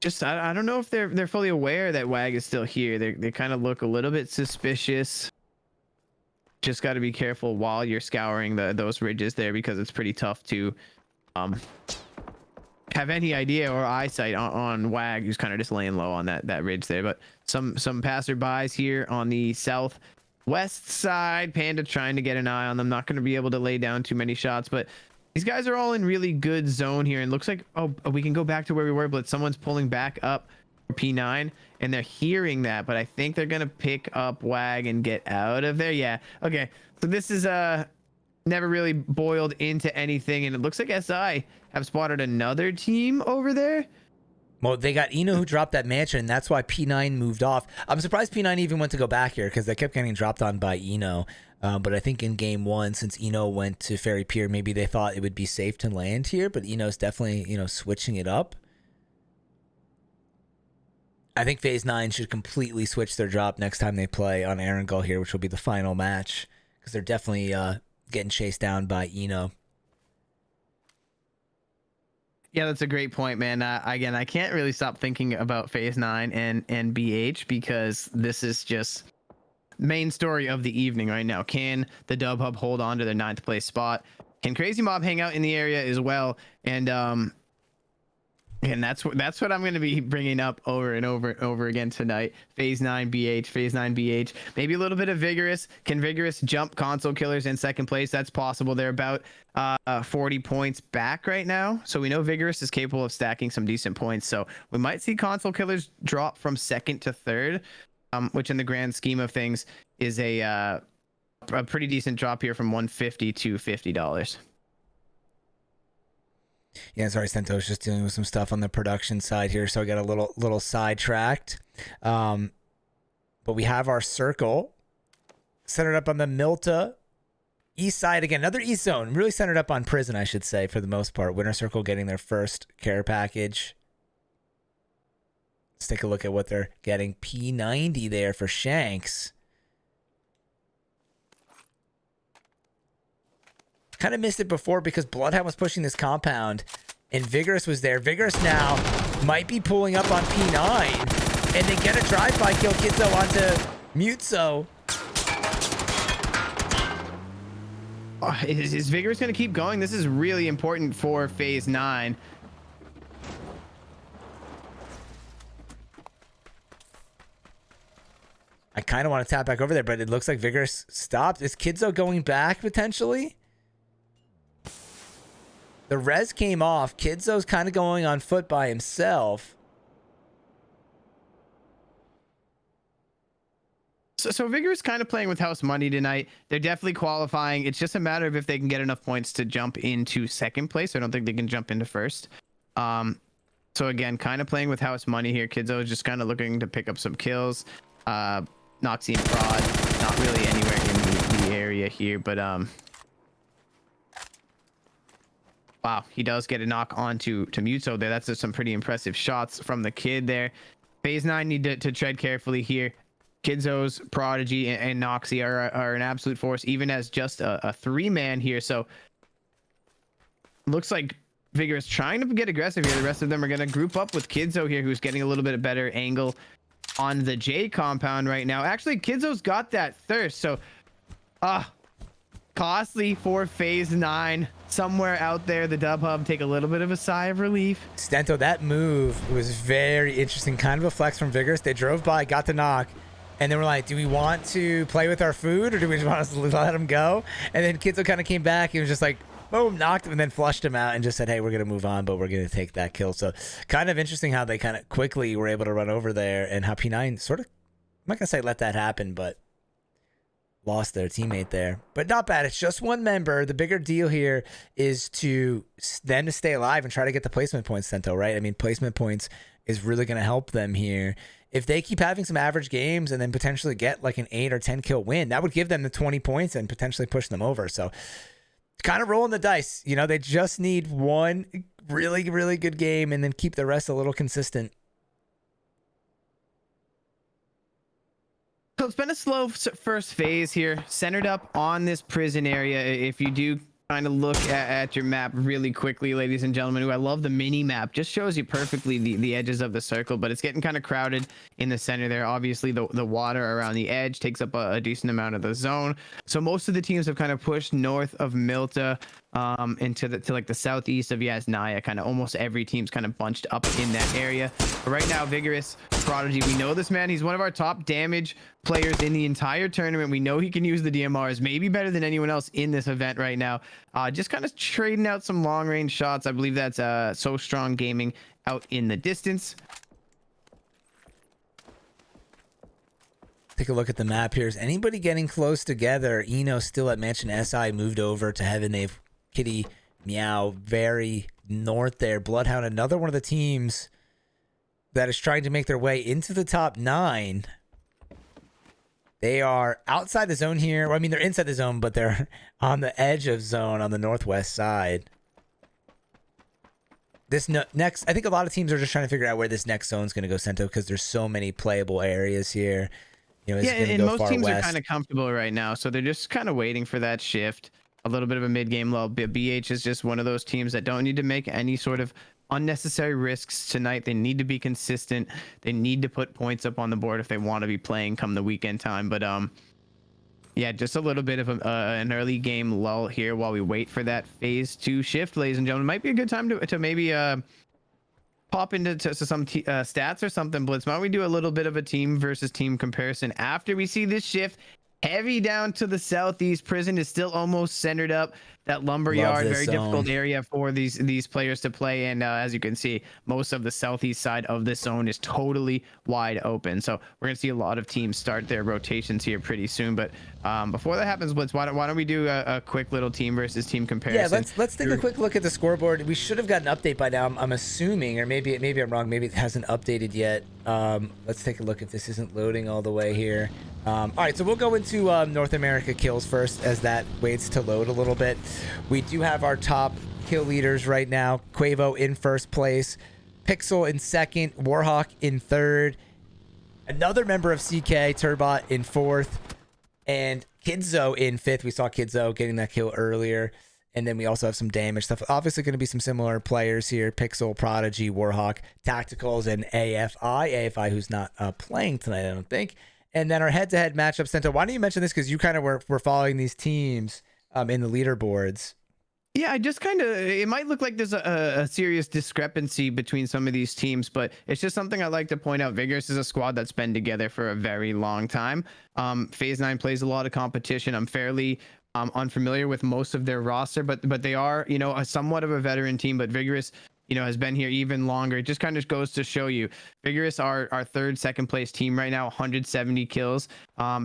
Just I don't know if they're fully aware that WAG is still here. They kind of look a little bit suspicious. Just got to be careful while you're scouring those ridges there, because it's pretty tough to have any idea or eyesight on WAG, who's kind of just laying low on that ridge there. But some passerbys here on the southwest side. Panda trying to get an eye on them. Not going to be able to lay down too many shots, but these guys are all in really good zone here, and looks like, oh, we can go back to where we were, but someone's pulling back up for P9, and they're hearing that, but I think they're gonna pick up WAG and get out of there. Yeah, okay, so this is never really boiled into anything, and it looks like SI have spotted another team over there. Well, they got Eno who dropped that mansion, and that's why P9 moved off. I'm surprised P9 even went to go back here, because they kept getting dropped on by Eno. But I think in game 1, since Eno went to Ferry Pier, maybe they thought it would be safe to land here, but Eno's definitely, switching it up. I think Phase 9 should completely switch their drop next time they play on Erangel here, which will be the final match, because they're definitely getting chased down by Eno. Yeah, that's a great point, man. Again, I can't really stop thinking about Phase 9 and BH, because this is just main story of the evening right now. Can the Dub Hub hold on to their 9th place spot? Can Crazy Mob hang out in the area as well? And that's what I'm going to be bringing up over and over again tonight. Phase 9 BH, Phase 9 BH. Maybe a little bit of Vigorous. Can Vigorous jump Console Killers in 2nd place? That's possible. They're about 40 points back right now, so we know Vigorous is capable of stacking some decent points. So we might see Console Killers drop from 2nd to 3rd. Which in the grand scheme of things is a pretty decent drop here from $150 to $50. Yeah, sorry, Stento was just dealing with some stuff on the production side here, so I got a little sidetracked. But we have our circle centered up on the Milta east side again, another east zone, really centered up on prison, I should say, for the most part. Winter Circle getting their first care package. Let's take a look at what they're getting. P90 there for Shanks. Kind of missed it before because Bloodhound was pushing this compound and Vigorous was there. Vigorous now might be pulling up on P9 and they get a drive-by kill. Kidzo onto Mutso. Is Vigorous going to keep going? This is really important for Phase 9. I kind of want to tap back over there, but it looks like Vigorous stopped. Is Kidzo going back potentially? The res came off. Kidzo's kind of going on foot by himself. So Vigorous kind of playing with house money tonight. They're definitely qualifying. It's just a matter of if they can get enough points to jump into 2nd place. I don't think they can jump into 1st. So again, kind of playing with house money here. Kidzo is just kind of looking to pick up some kills. Noxie and Prod, not really anywhere in the area here, but wow, he does get a knock onto Mutso there. That's just some pretty impressive shots from the kid there. Phase 9 need to tread carefully here. Kidzo's Prodigy and Noxie are an absolute force, even as just a 3-man here. So looks like Vigorous trying to get aggressive here. The rest of them are going to group up with Kidzo here, who's getting a little bit of better angle on the J compound right now. Actually, Kidzo's got that thirst, so costly for Phase 9. Somewhere out there, the Dub Hub take a little bit of a sigh of relief. Stento, that move was very interesting. Kind of a flex from Vigorous. They drove by, got the knock, and then we're like, do we want to play with our food or do we just want to let him go? And then Kidzo kind of came back. He was just like, boom, knocked him and then flushed him out and just said, hey, we're going to move on, but we're going to take that kill. So kind of interesting how they kind of quickly were able to run over there and how P9 sort of, I'm not going to say let that happen, but lost their teammate there. But not bad. It's just one member. The bigger deal here is to them to stay alive and try to get the placement points, Stento, right? I mean, placement points is really going to help them here. If they keep having some average games and then potentially get like an 8 or 10 kill win, that would give them the 20 points and potentially push them over. So kind of rolling the dice. You know, they just need one really, really good game and then keep the rest a little consistent. it's been a slow first phase here, centered up on this prison area. If you do kind of look at your map really quickly, ladies and gentlemen, I love the mini map, just shows you perfectly the edges of the circle, but it's getting kind of crowded in the center there. Obviously the water around the edge takes up a decent amount of the zone, so most of the teams have kind of pushed north of Milta into like the southeast of Yasnaya. Kind of almost every team's kind of bunched up in that area. But right now, Vigorous, Prodigy, we know this man, he's one of our top damage players in the entire tournament. We know he can use the DMRs, maybe better than anyone else in this event right now. Just kind of trading out some long range shots. I believe that's So Strong Gaming out in the distance. Take a look at the map here. Is anybody getting close together? Eno still at Mansion SI, moved over to Heaven. They've Kitty Meow very north there. Bloodhound, another one of the teams that is trying to make their way into the top 9. They are outside the zone here. Well, I mean, they're inside the zone, but they're on the edge of zone on the northwest side. This next, I think a lot of teams are just trying to figure out where this next zone is going to go, Sento, because there's so many playable areas here. You know, yeah, and most teams west. are kind of comfortable right now, so they're just kind of waiting for that shift. A little bit of a mid-game lull. BH is just one of those teams that don't need to make any sort of unnecessary risks tonight. They need to be consistent. They need to put points up on the board if they want to be playing come the weekend time. But yeah, just a little bit of an early game lull here while we wait for that phase 2 shift, ladies and gentlemen. Might be a good time to maybe pop into some stats or something, Blitz. Why don't we do a little bit of a team versus team comparison after we see this shift? Heavy down to the southeast. Prison is still almost centered up. That lumberyard, very difficult area for these players to play in. As you can see, most of the southeast side of this zone is totally wide open. So we're gonna see a lot of teams start their rotations here pretty soon. But before that happens, Blitz, why don't we do a quick little team versus team comparison? Yeah, let's take a quick look at the scoreboard. We should have got an update by now. I'm assuming, or maybe I'm wrong. Maybe it hasn't updated yet. Let's take a look if this isn't loading all the way here. All right, so we'll go into North America kills first as that waits to load a little bit. We do have our top kill leaders right now. Quavo in first place, Pixel in second, Warhawk in third, another member of CK, Turbot in fourth, and Kidzo in fifth. We saw Kidzo getting that kill earlier. And then we also have some damage stuff. Obviously going to be some similar players here. Pixel, Prodigy, Warhawk, Tacticals, and AFI. AFI who's not playing tonight, I don't think. And then our head-to-head matchup, Sento. Why don't you mention this? Because you kind of were following these teams in the leaderboards. Yeah, I just kind of, it might look like there's a serious discrepancy between some of these teams, but it's just something I like to point out. Vigorous is a squad that's been together for a very long time. Phase 9 plays a lot of competition. I'm fairly unfamiliar with most of their roster, but they are, you know, somewhat of a veteran team. But Vigorous, you know, has been here even longer. It just kind of goes to show you, Vigorous are our second place team right now, 170 kills.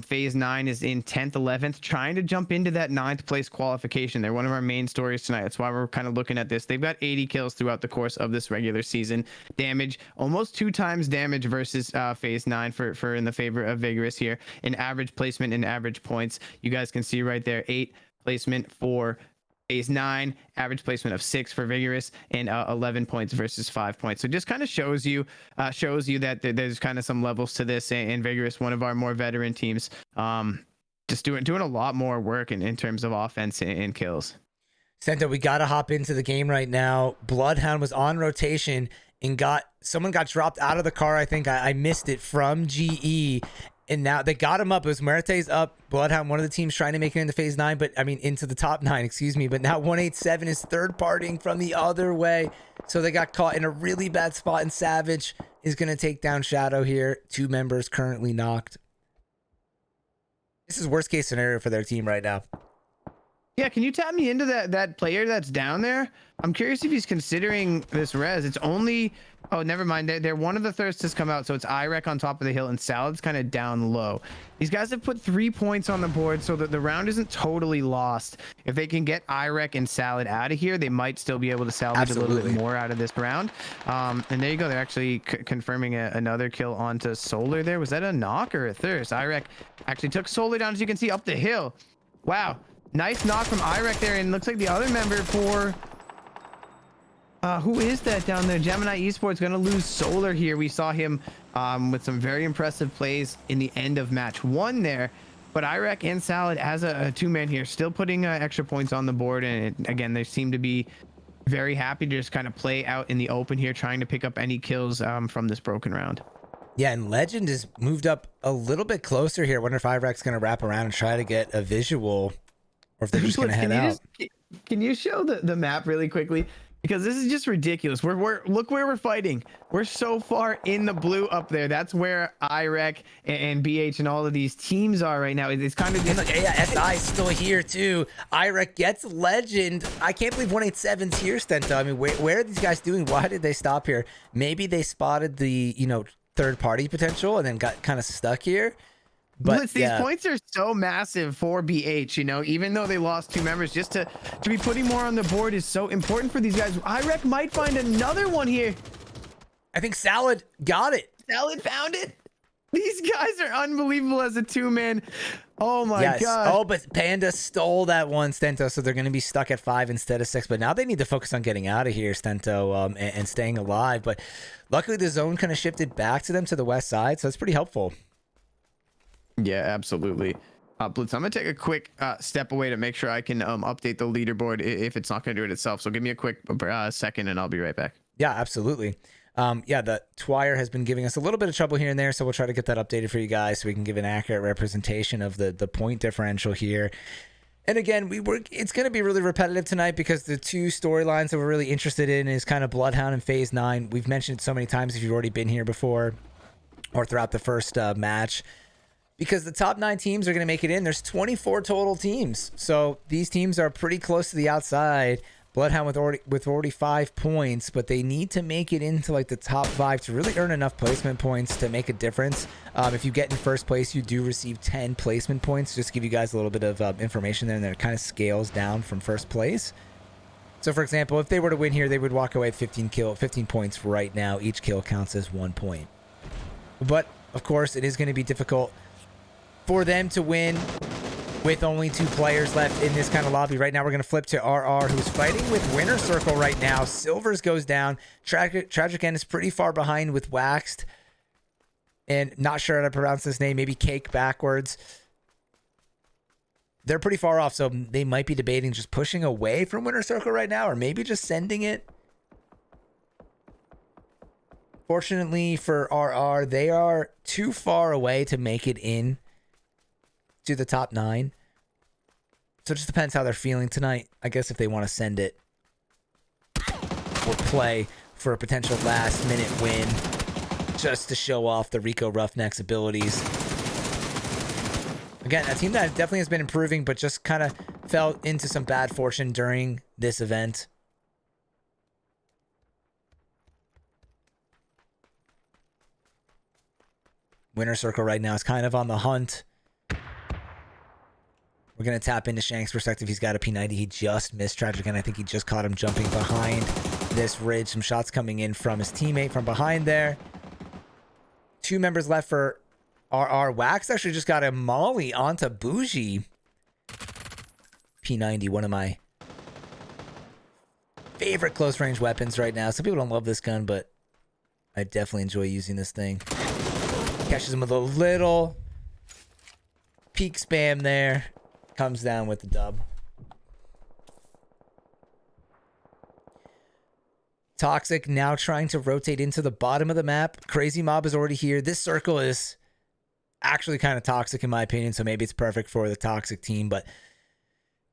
Phase 9 is in 10th, 11th, trying to jump into that 9th place qualification. They're one of our main stories tonight. That's why we're kind of looking at this. They've got 80 kills throughout the course of this regular season. Damage, almost 2 times damage versus Phase 9 for in the favor of Vigorous here. In average placement and average points, you guys can see right there, 8 placement for Phase 9, average placement of 6 for Vigorous, and 11 points versus 5 points. So just kind of shows you that there's kind of some levels to this. And Vigorous, one of our more veteran teams, just doing a lot more work in terms of offense and kills. Sento, we got to hop into the game right now. Bloodhound was on rotation and someone got dropped out of the car. I think I missed it from GE. And now they got him up. It was Muerte's up. Bloodhound, one of the teams trying to make it into phase 9, into the top 9, excuse me. But now 187 is third partying from the other way. So they got caught in a really bad spot, and Savage is going to take down Shadow here. 2 members currently knocked. This is worst case scenario for their team right now. Yeah, can you tap me into that player that's down there? I'm curious if he's considering this res. It's only, oh, never mind. They're one of the thirsts has come out, so it's Irek on top of the hill and Salad's kind of down low. These guys have put 3 points on the board so that the round isn't totally lost. If they can get Irek and Salad out of here, they might still be able to salvage a little bit more out of this round. And there you go. They're actually confirming another kill onto Solar there. Was that a knock or a thirst? Irek actually took Solar down, as you can see, up the hill. Wow. Nice knock from Irek there, and looks like the other member for who is that down there? Gemini Esports gonna lose Solar here. We saw him with some very impressive plays in the end of match 1 there. But Irek and Salad as a two-man here, still putting extra points on the board. And again, they seem to be very happy to just kind of play out in the open here, trying to pick up any kills from this broken round. Yeah, and Legend has moved up a little bit closer here. I wonder if Irek's going to wrap around and try to get a visual, or if they're just going to head out. Can you show the map really quickly? Because this is just ridiculous. We're look where we're fighting. We're so far in the blue up there. That's where IREC and BH and all of these teams are right now. It's kind of And look, yeah, SI is still here too. IREC gets Legend. I can't believe 187's here, Stento. I mean, where are these guys doing? Why did they stop here? Maybe they spotted the, third party potential and then got kind of stuck here. But Blitz, these points are so massive for BH, even though they lost 2 members, just to be putting more on the board is so important for these guys. IREC might find another one here. I think Salad got it. Salad found it. These guys are unbelievable as a 2-man. Oh my god. Oh, but Panda stole that one, Stento, so they're going to be stuck at 5 instead of 6. But now they need to focus on getting out of here, Stento, and staying alive. But luckily the zone kind of shifted back to them to the west side, so that's pretty helpful. Yeah, absolutely. Blitz, I'm gonna take a quick step away to make sure I can update the leaderboard if it's not gonna do it itself. So give me a quick second and I'll be right back. Yeah, absolutely. Yeah, the Twire has been giving us a little bit of trouble here and there, so we'll try to get that updated for you guys so we can give an accurate representation of the point differential here. And again, it's going to be really repetitive tonight because the 2 storylines that we're really interested in is kind of Bloodhound and Phase 9. We've mentioned it so many times if you've already been here before or throughout the first match. Because the top 9 teams are going to make it in. There's 24 total teams. So these teams are pretty close to the outside. Bloodhound with already 5 points, but they need to make it into like the top 5 to really earn enough placement points to make a difference. If you get in first place, you do receive 10 placement points. Just to give you guys a little bit of information there, and then it kind of scales down from first place. So for example, if they were to win here, they would walk away with 15 points right now. Each kill counts as 1 point. But of course, it is going to be difficult for them to win with only 2 players left in this kind of lobby. Right now, we're going to flip to RR, who's fighting with Winner Circle right now. Silvers goes down. Tragic End is pretty far behind with Waxed. And not sure how to pronounce this name. Maybe Cake backwards. They're pretty far off, so they might be debating just pushing away from Winner Circle right now, or maybe just sending it. Fortunately for RR, they are too far away to make it in to the top 9. So it just depends how they're feeling tonight. I guess if they want to send it or play for a potential last minute win just to show off the Rico Roughnecks abilities. Again, a team that definitely has been improving, but just kind of fell into some bad fortune during this event. Winner Circle right now is kind of on the hunt. We're going to tap into Shank's perspective. He's got a P90. He just missed Tragic, and I think he just caught him jumping behind this ridge. Some shots coming in from his teammate from behind there. 2 members left for RR. Wax actually just got a molly onto Bougie. P90, one of my favorite close range weapons right now. Some people don't love this gun, but I definitely enjoy using this thing. Catches him with a little peek spam there. Comes down with the dub. Toxic now trying to rotate into the bottom of the map. Crazy Mob is already here. This circle is actually kind of toxic in my opinion, so maybe it's perfect for the Toxic team, but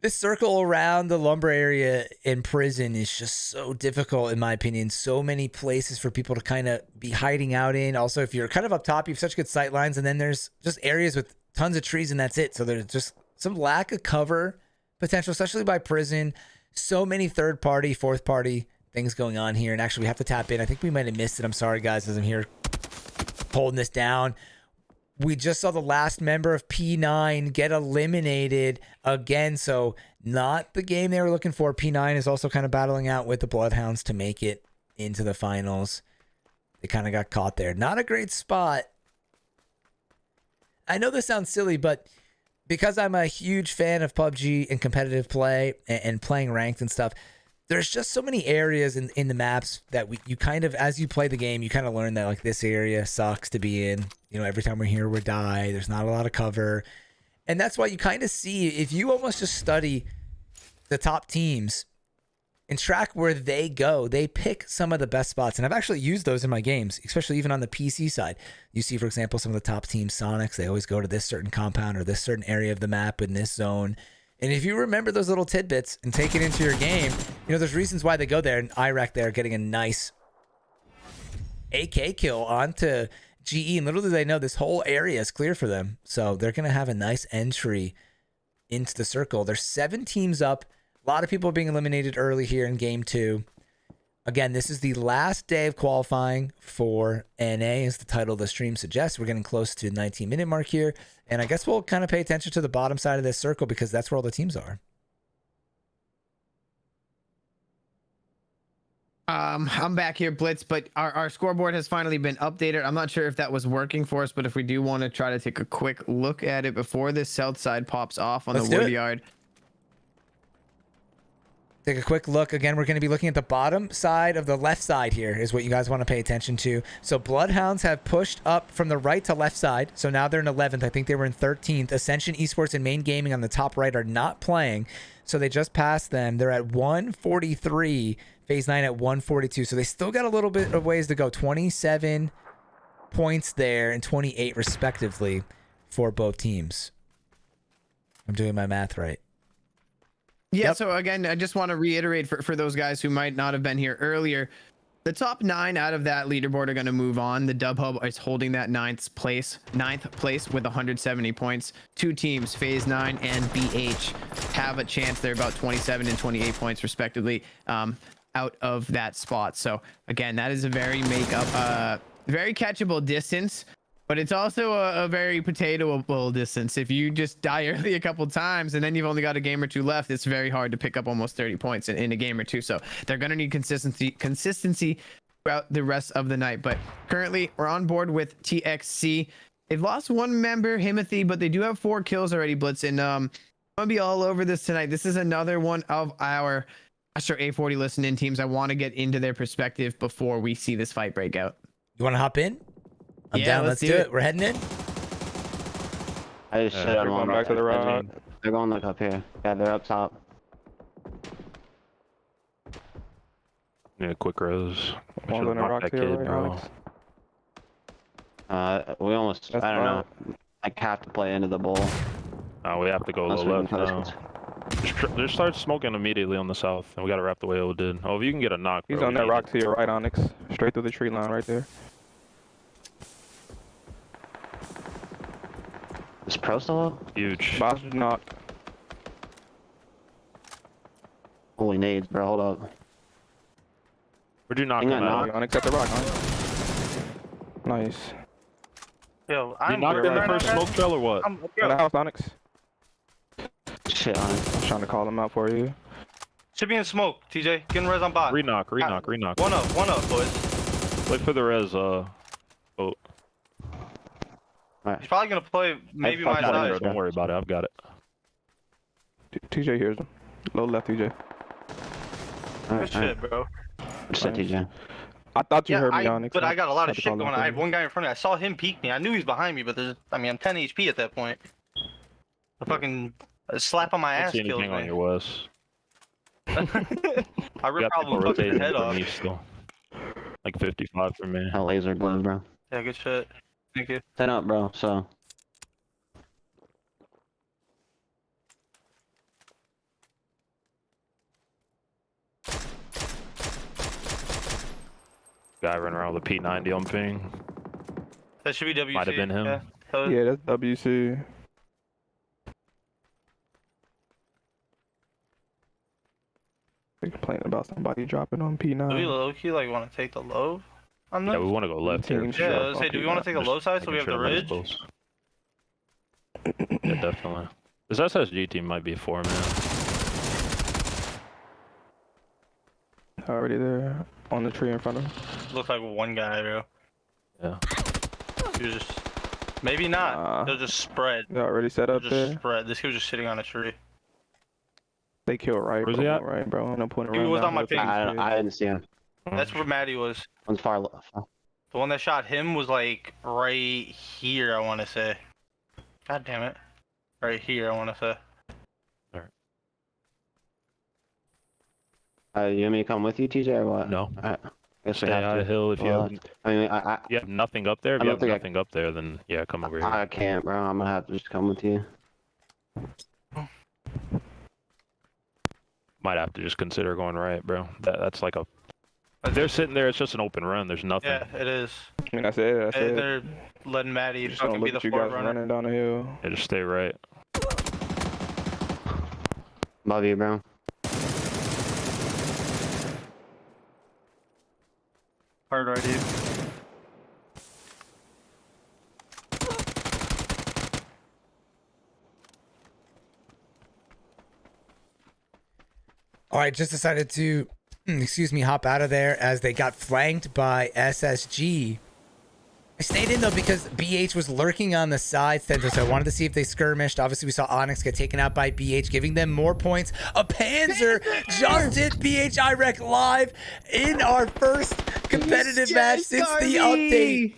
this circle around the lumber area in prison is just so difficult in my opinion. So many places for people to kind of be hiding out in. Also, if you're kind of up top, you have such good sight lines, and then there's just areas with tons of trees and that's it. So there's just some lack of cover potential, especially by prison. So many third party, fourth party things going on here. And actually we have to tap in. I think we might have missed it. I'm sorry guys, as I'm here holding this down. We just saw the last member of P9 get eliminated again. So not the game they were looking for. P9 is also kind of battling out with the Bloodhounds to make it into the finals. They kind of got caught there. Not a great spot. I know this sounds silly, but because I'm a huge fan of PUBG and competitive play and playing ranked and stuff, there's just so many areas in the maps that you kind of, as you play the game, you kind of learn that like this area sucks to be in. You know, every time we're here, we die. There's not a lot of cover. And that's why you kind of see, if you almost just study the top teams and track where they go, they pick some of the best spots. And I've actually used those in my games, especially even on the PC side. You see, for example, some of the top team Sonics, they always go to this certain compound or this certain area of the map in this zone. And if you remember those little tidbits and take it into your game, you know, there's reasons why they go there. And Iraq there getting a nice AK kill onto GE. And little do they know this whole area is clear for them. So they're going to have a nice entry into the circle. There's 7 teams up. A lot of people being eliminated early here in game 2. Again, this is the last day of qualifying for NA, as the title of the stream suggests. We're getting close to the 19-minute mark here. And I guess we'll kind of pay attention to the bottom side of this circle because that's where all the teams are. I'm back here, Blitz, but our scoreboard has finally been updated. I'm not sure if that was working for us, but if we do want to try to take a quick look at it before this south side pops off on the wood yard. Take a quick look. Again, we're going to be looking at the bottom side of the left side here is what you guys want to pay attention to. So Bloodhounds have pushed up from the right to left side. So now they're in 11th. I think they were in 13th. Ascension Esports and Main Gaming on the top right are not playing. So they just passed them. They're at 143. Phase 9 at 142. So they still got a little bit of ways to go. 27 points there and 28 respectively for both teams. I'm doing my math right. Yeah, Yep. so again, I just want to reiterate for those guys who might not have been here earlier, the top 9 out of that leaderboard are going to move on. The Dub Hub is holding that ninth place with 170 points. 2 teams, Phase 9 and BH, have a chance. They're about 27 and 28 points respectively out of that spot. So again, that is a very very catchable distance. But it's also a very potatoable distance. If you just die early a couple times and then you've only got a game or 2 left, it's very hard to pick up almost 30 points in a game or 2. So they're going to need consistency throughout the rest of the night. But currently, we're on board with TXC. They've lost 1 member, Himothy, but they do have 4 kills already, Blitz. And I'm going to be all over this tonight. This is another one of our Astro A40 listening teams. I want to get into their perspective before we see this fight break out. You want to hop in? I'm Yeah, down. Let's do it. We're heading in. I just shit on one. Back to the rock. They're going like up here. Yeah, they're up top. Yeah, quick rose. One's on the rock here, right, Alex? We almost, That's I don't know. Like have to play into the bowl. We have to go Unless low we can left now. Just start smoking immediately on the south, and we got to wrap the way it did. Oh, if you can get a knock, He's bro, on that rock to your right, Onyx. Straight through the tree line right there. Is Pro still up? Huge. Boss knock. Holy nades, bro. Hold up. Where'd you knock Hang him on, out? Onyx at the rock, Onyx. Nice. Yo, You knocked in the first smoke trail or what? I'm, In the house, Onyx. Shit on it. I'm trying to call him out for you. should be in smoke, TJ. Getting res on bot. Re-knock. One up, boys. Wait for the res, oh. He's probably gonna play maybe fucked my up, side. bro. Don't worry about it, I've got it. TJ hears him. Low left, TJ. Good shit, bro. Shit, TJ. I thought you Yeah, heard me, Onyx. but I got a lot of Had to shit call going him on. I for had you. one guy in front of me. I saw him peek me. I knew he was behind me, but I'm 10 HP at that point. A fucking slap on my I don't ass see kills anything on me. your west. I You ripped got probably people fucking his rotating head from off. me still. Like 55 for me. That laser glove, bro. Yeah, good shit. Thank you. 10 up, bro. So. Guy running around with a P90 on ping. That should be WC. Might have been him. Yeah, that was- Yeah, that's WC. They complaining about somebody dropping on Do we P9. low key like want to take the low on Yeah, them? we want to go left here. Team for Yeah, sure. let's say, do we want to take the Just low side so we have making the sure ridge? everybody's close. Yeah, definitely. This SSG team might be 4 man. Already there. On the tree in front of him. Looks like one guy, bro. Yeah. He was just maybe not. Nah. They'll just spread. They're already set They'll up just there. spread. This kid was just sitting on a tree. They kill right, Where's bro. he at? Right, bro. No point He around. was that on my whole ping. thing. I didn't see him. That's where Maddie was. On far left. The one that shot him was like right here, I want to say. God damn it. Right here, I want to say. You want me to come with you, TJ, or what? No. I guess we Stay have high to. hill if you Well, have. I mean, You have nothing up there. If I you don't have think I- nothing up there, then yeah, come over here. I can't, bro. I'm gonna have to just come with you. Might have to just consider going right, bro. That's like a. If they're sitting there, it's just an open run. There's nothing. Yeah, it is. I mean, that's it. That's it. They're letting Maddie Just gonna fucking be look the at you guys forerunner. running down the hill. Yeah, just stay right. Love you, bro. Hard right, dude. All right, just decided to, excuse me, hop out of there as they got flanked by SSG. I stayed in though because BH was lurking on the side, so I wanted to see if they skirmished. Obviously, we saw Onyx get taken out by BH, giving them more points. A Panzer just hit BH IREC live in our first competitive match since the update.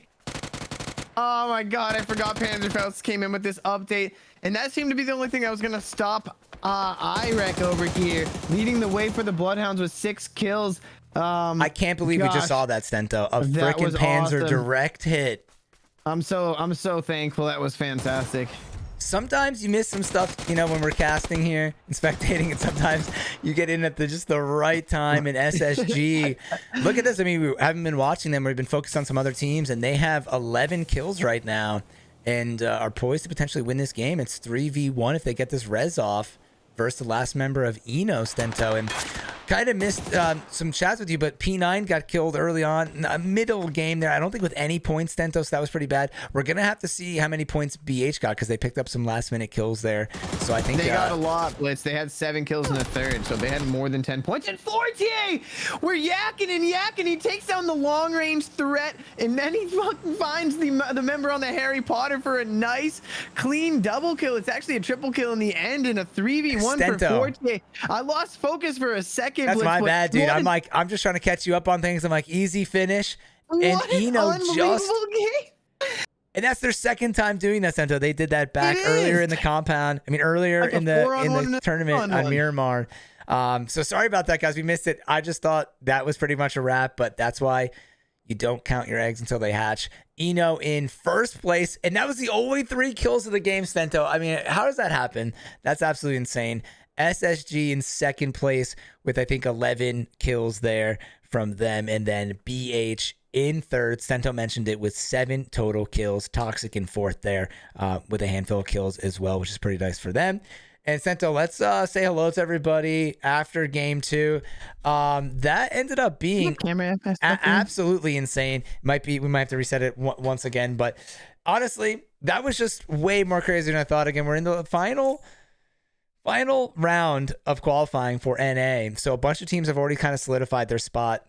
Oh my god, I forgot Panzerfaust came in with this update, and that seemed to be the only thing that was gonna stop IREC over here, leading the way for the Bloodhounds with 6 kills. I can't believe we just saw that, Stento. A That freaking was Panzer awesome. direct hit. I'm so thankful. That was fantastic. Sometimes you miss some stuff, you know, when we're casting here and spectating, and sometimes you get in at just the right time in SSG. Look at this. I mean, we haven't been watching them. We've been focused on some other teams, and they have 11 kills right now and are poised to potentially win this game. It's 3v1 if they get this res off versus the last member of Eno, Stento. And kind of missed some chats with you, but P9 got killed early on, middle game there. I don't think with any points, Stento, so that was pretty bad. We're going to have to see how many points BH got because they picked up some last-minute kills there. So I think they got a lot, Blitz. They had 7 kills in the third, so they had more than 10 points. And Fortier, we're yakking and yakking. He takes down the long-range threat, and then he fucking finds the member on the Harry Potter for a nice, clean double kill. It's actually a triple kill in the end in a 3v1 for Fortier. I lost focus for a second. That's Blitz, my but bad, dude. I'm just trying to catch you up on things. I'm like, easy finish. And Eno just... game. And that's their second time doing that, Stento. They did that back earlier in the compound. I mean, earlier Like in the tournament on Miramar. So sorry about that, guys. We missed it. I just thought that was pretty much a wrap, but that's why you don't count your eggs until they hatch. Eno in first place, and that was the only 3 kills of the game, Stento. I mean, how does that happen? That's absolutely insane. SSG in second place with, I think, 11 kills there from them. And then BH in third. Stento mentioned it with 7 total kills. Toxic in fourth there with a handful of kills as well, which is pretty nice for them. And Stento, let's say hello to everybody after game 2. That ended up being absolutely insane. We might have to reset it once again, but honestly, that was just way more crazy than I thought. Again, we're in the final round of qualifying for NA. So a bunch of teams have already kind of solidified their spot.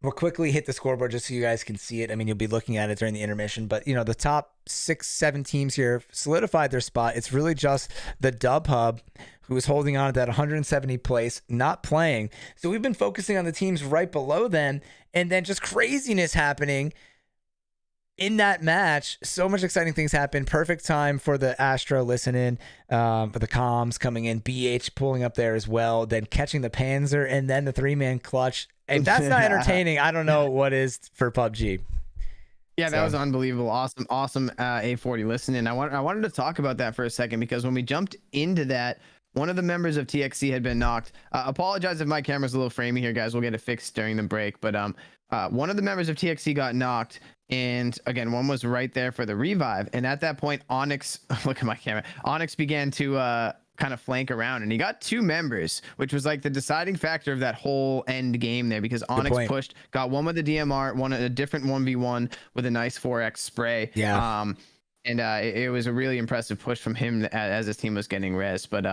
We'll quickly hit the scoreboard just so you guys can see it. I mean, you'll be looking at it during the intermission, but you know, the top 6-7 teams here solidified their spot. It's really just the Dub Hub who is holding on to that 170 place, not playing. So we've been focusing on the teams right below them, and then just craziness happening in that match. So much exciting things happen. Perfect time for the Astro listening, for the comms coming in, BH pulling up there as well, then catching the Panzer, and then the 3-man clutch. If that's not entertaining, I don't know what is for PUBG. Yeah, that was unbelievable. Awesome A40 listening. I wanted to talk about that for a second because when we jumped into that, one of the members of TXC had been knocked. Apologize if my camera's a little framey here, guys. We'll get it fixed during the break. But one of the members of TXC got knocked. And again, one was right there for the revive. And at that point, Onyx, look at my camera. Onyx began to kind of flank around, and he got 2 members, which was like the deciding factor of that whole end game there, because Onyx pushed, got one with the DMR, one a different 1v1 with a nice 4x spray. Yeah. And it was a really impressive push from him as his team was getting res. But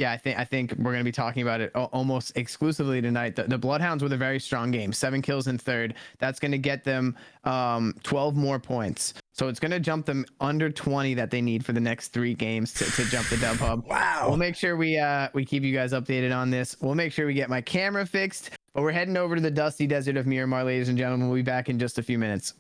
yeah, I think we're gonna be talking about it almost exclusively tonight. The Bloodhounds with a very strong game, 7 kills in third. That's gonna get them 12 more points. So it's gonna jump them under 20 that they need for the next 3 games to jump the Dub Hub. Wow. We'll make sure we keep you guys updated on this. We'll make sure we get my camera fixed. But we're heading over to the dusty desert of Miramar, ladies and gentlemen. We'll be back in just a few minutes.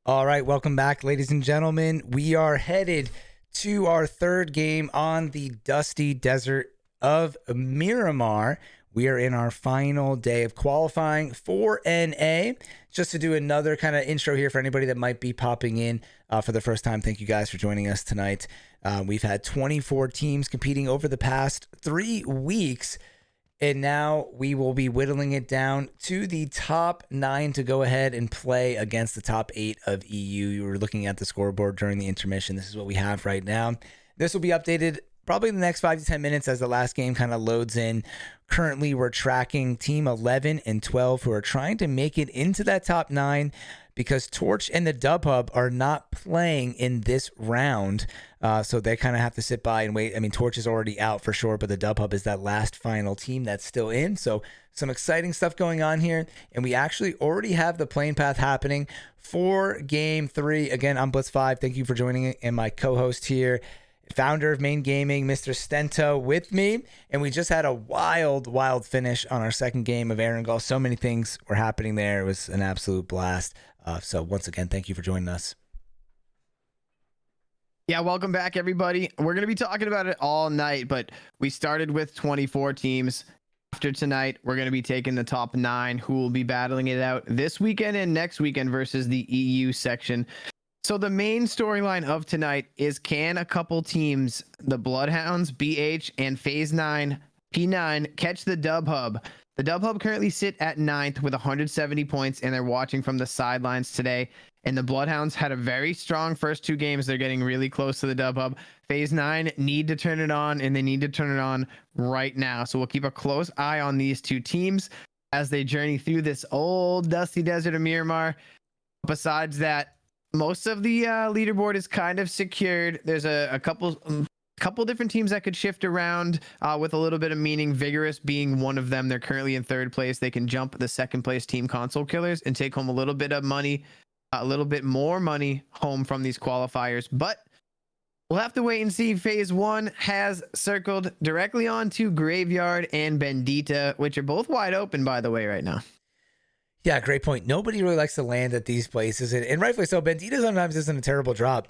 All right, welcome back, ladies and gentlemen. We are headed to our third game on the dusty desert of Miramar. We are in our final day of qualifying for NA. Just to do another kind of intro here for anybody that might be popping in for the first time, thank you guys for joining us tonight. We've had 24 teams competing over the past 3 weeks, and now we will be whittling it down to the top 9 to go ahead and play against the top 8 of EU. You were looking at the scoreboard during the intermission. This is what we have right now. This will be updated probably in the next 5 to 10 minutes as the last game kind of loads in. Currently, we're tracking Team 11 and 12 who are trying to make it into that top 9 because Torch and the Dub Hub are not playing in this round. So they kind of have to sit by and wait. I mean, Torch is already out for sure, but the Dub Hub is that last final team that's still in. So some exciting stuff going on here. And we actually already have the plane path happening for Game 3. Again, I'm Blitz5. Thank you for joining, and my co-host here, founder of Main Gaming, Mr. Stento, with me. And we just had a wild finish on our second game of Erangel. So many things were happening there. It was an absolute blast. So once again, thank you for joining us. Yeah, welcome back, everybody. We're going to be talking about it all night, but we started with 24 teams. After tonight, we're going to be taking the top 9 who will be battling it out this weekend and next weekend versus the EU section. So the main storyline of tonight is, can a couple teams, the Bloodhounds, BH, and Phase 9, P9, catch the Dub Hub? The Dub Hub currently sit at 9th with 170 points, and they're watching from the sidelines today. And the Bloodhounds had a very strong first 2 games. They're getting really close to the Dub Hub. Phase 9 need to turn it on, and they need to turn it on right now. So we'll keep a close eye on these 2 teams as they journey through this old dusty desert of Miramar. Besides that, most of the leaderboard is kind of secured. There's a couple different teams that could shift around with a little bit of meaning. Vigorous being one of them. They're currently in 3rd place. They can jump the 2nd place team Console Killers and take home a little bit of money, a little bit more money home from these qualifiers. But we'll have to wait and see. Phase 1 has circled directly onto Graveyard and Bendita, which are both wide open, by the way, right now. Yeah, great point. Nobody really likes to land at these places, and rightfully so. Bendita sometimes isn't a terrible drop.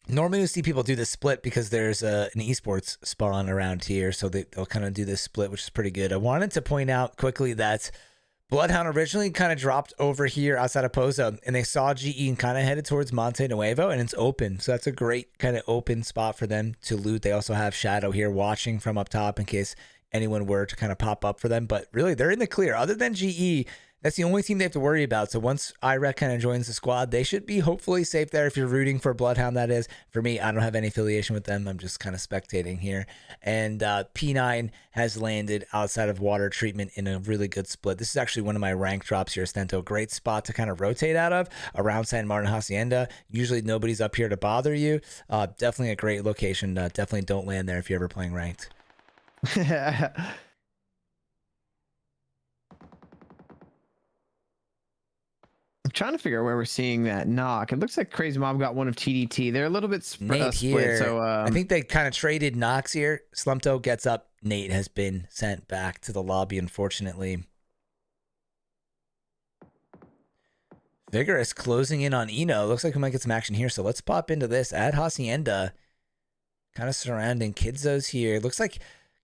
Normally you see people do this split because there's an esports spawn around here, so they'll kind of do this split, which is pretty good. I wanted to point out quickly that Bloodhound originally kind of dropped over here outside of Poza, and they saw GE and kind of headed towards Monte Nuevo, and it's open. So that's a great kind of open spot for them to loot. They also have Shadow here watching from up top in case anyone were to kind of pop up for them. But really, they're in the clear. Other than GE, that's the only team they have to worry about. So once IREC kind of joins the squad, they should be hopefully safe there if you're rooting for Bloodhound, that is. For me, I don't have any affiliation with them. I'm just kind of spectating here. And P9 has landed outside of water treatment in a really good split. This is actually one of my rank drops here, Stento. Great spot to kind of rotate out of around San Martin Hacienda. Usually nobody's up here to bother you. Definitely a great location. Definitely don't land there if you're ever playing ranked. I'm trying to figure out where we're seeing that knock. It looks like Crazy Mob got one of TDT. They're a little bit split. So I think they kind of traded knocks here. Slumpto gets up. Nate has been sent back to the lobby, unfortunately. Vigorous closing in on Eno. Looks like we might get some action here. So let's pop into this at Hacienda. Kind of surrounding Kidzo's here. Looks like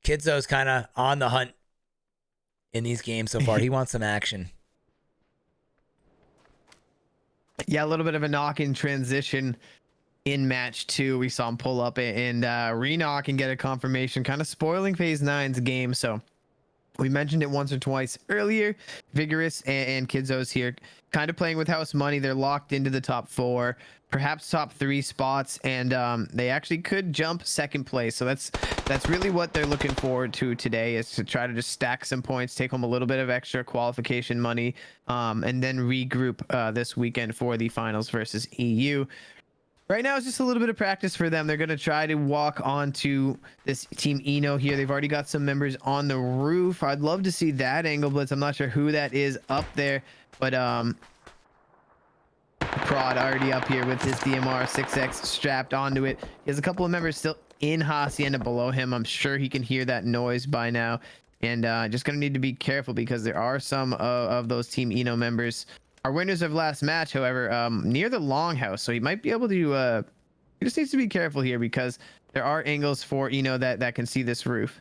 Kidzo's kind of on the hunt in these games so far. He wants some action. Yeah, a little bit of a knock in transition in match 2. We saw him pull up and re-knock and get a confirmation, kind of spoiling Phase 9's game. So we mentioned it once or twice earlier. Vigorous and Kidzo's here kind of playing with house money. They're locked into the top 4, perhaps top 3 spots, and they actually could jump 2nd place. So that's really what they're looking forward to today, is to try to just stack some points, take home a little bit of extra qualification money, and then regroup this weekend for the finals versus EU. Right now, it's just a little bit of practice for them. They're going to try to walk onto this Team Eno here. They've already got some members on the roof. I'd love to see that angle blitz. I'm not sure who that is up there, but Prod already up here with his DMR 6X strapped onto it. He has a couple of members still in Hacienda below him. I'm sure he can hear that noise by now. And just going to need to be careful because there are some of those Team Eno members our winners of last match, however, near the longhouse, so he might be able to. He just needs to be careful here because there are angles for that can see this roof.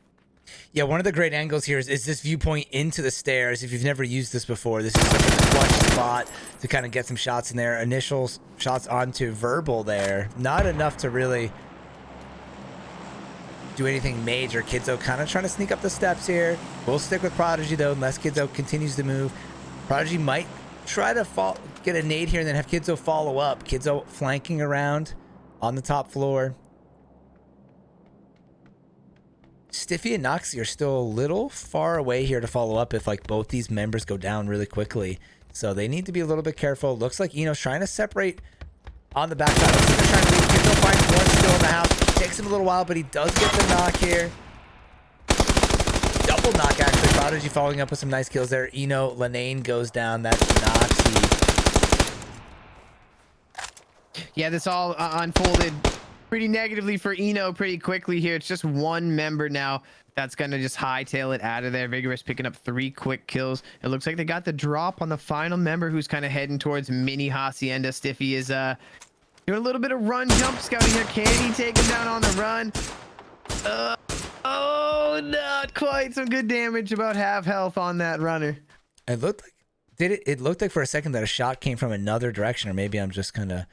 Yeah, one of the great angles here is this viewpoint into the stairs. If you've never used this before, this is such a clutch spot to kind of get some shots in there. Initial shots onto Verbal there. Not enough to really do anything major. Kidzo kind of trying to sneak up the steps here. We'll stick with Prodigy, though, unless Kidzo continues to move. Prodigy might try to get a nade here and then have Kidzo follow up. Kidzo flanking around on the top floor. Stiffy and Noxy are still a little far away here to follow up if like both these members go down really quickly. So they need to be a little bit careful. Looks like Eno's trying to separate on the backside. Looks like they're trying to leave. Kidzo finds one still in the house. Takes him a little while, but he does get the knock here. Double knock, actually. Prodigy following up with some nice kills there. Eno, Lanane goes down. That's Noxy. Yeah, this all unfolded pretty negatively for Eno pretty quickly here. It's just one member now that's going to just hightail it out of there. Vigorous picking up 3 quick kills. It looks like they got the drop on the final member who's kind of heading towards mini Hacienda. Stiffy is doing a little bit of run jump scouting here. Can he take him down on the run? Oh, not quite. Some good damage, about half health on that runner. It looked like it looked like for a second that a shot came from another direction, or maybe I'm just kind of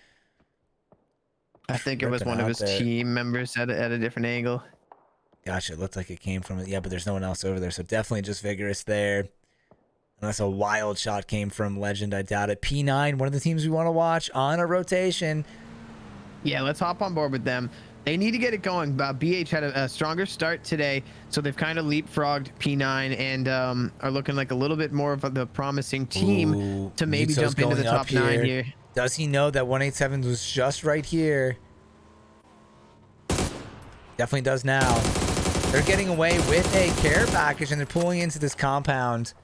I think it was one of his team members at a different angle. Gosh, it looked like it came from it. Yeah, but there's no one else over there. So definitely just Vigorous there. Unless a wild shot came from Legend, I doubt it. P9, one of the teams we want to watch on a rotation. Yeah, let's hop on board with them. They need to get it going. BH had a stronger start today, so they've kind of leapfrogged P9 and are looking like a little bit more of the promising team to maybe Mitsu's jump into the going top 9 here. Does he know that 187 was just right here? Definitely does now. They're getting away with a care package and they're pulling into this compound.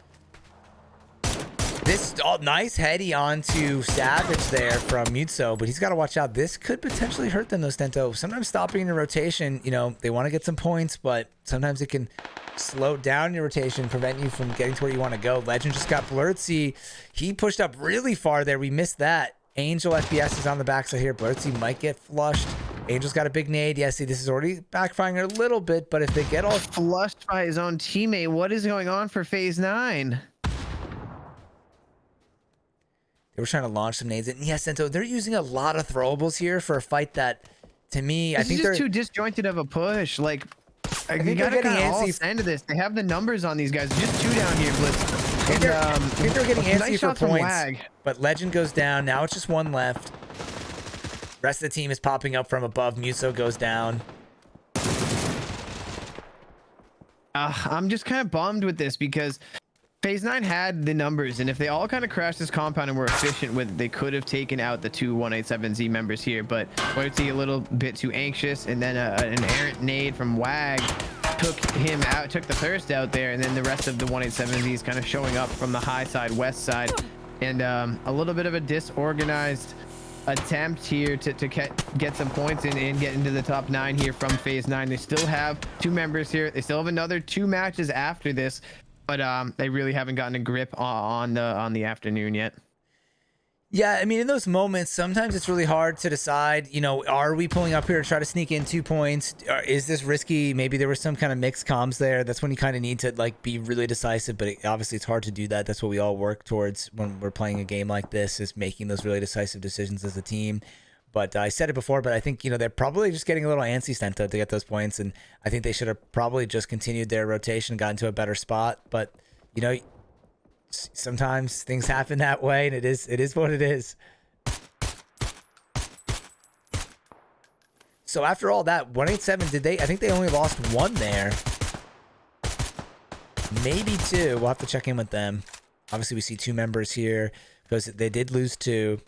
This nice heady onto Savage there from Mutso, but he's got to watch out. This could potentially hurt them, though, Stento. Sometimes stopping in a rotation, they want to get some points, but sometimes it can slow down your rotation, prevent you from getting to where you want to go. Legend just got Blurtsy. He pushed up really far there. We missed that. Angel FPS is on the backside here. Blurtsy might get flushed. Angel's got a big nade. Yeah, see, this is already backfiring a little bit, but if they get all flushed by his own teammate, what is going on for phase 9? They were trying to launch some nades. And yes, Sento, they're using a lot of throwables here for a fight that, to me, I think they're too disjointed of a push. Like, you gotta get antsy into this. They have the numbers on these guys. Just 2 down here, Blitz. I think they're getting antsy nice for points. Wag. But Legend goes down. Now it's just 1 left. Rest of the team is popping up from above. Muso goes down. I'm just kind of bummed with this because phase 9 had the numbers, and if they all kind of crashed this compound and were efficient with it, they could have taken out the 2 187Z members here. But Blurtsy a little bit too anxious, and then an errant nade from Wag took him out, took the thirst out there, and then the rest of the 187Zs kind of showing up from the high side, west side, and a little bit of a disorganized attempt here to get some points and get into the top 9 here from phase 9. They still have 2 members here. They still have another 2 matches after this, but they really haven't gotten a grip on the afternoon yet. Yeah, I mean, in those moments, sometimes it's really hard to decide, are we pulling up here to try to sneak in 2 points? Is this risky? Maybe there was some kind of mixed comms there. That's when you kind of need to be really decisive, but obviously it's hard to do that. That's what we all work towards when we're playing a game like this, is making those really decisive decisions as a team. But I said it before, but I think, they're probably just getting a little antsy Stento to get those points, and I think they should have probably just continued their rotation, gotten to a better spot. But, sometimes things happen that way, and it is what it is. So after all that, 187, I think they only lost 1 there. Maybe 2. We'll have to check in with them. Obviously, we see 2 members here because they did lose 2.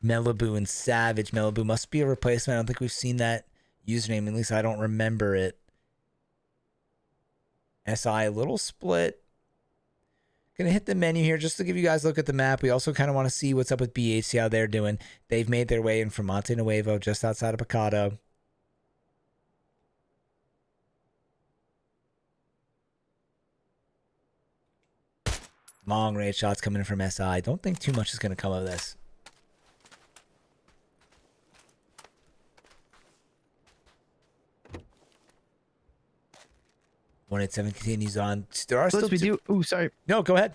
Malibu and Savage. Malibu must be a replacement. I don't think we've seen that username. At least I don't remember it. SI, a little split. Gonna hit the menu here just to give you guys a look at the map. We also kind of want to see what's up with BH, see how they're doing. They've made their way in from Monte Nuevo, just outside of Picado. Long range shots coming in from SI. Don't think too much is going to come of this. One at 7 continues on. There are still we do. Oh, sorry. No, go ahead.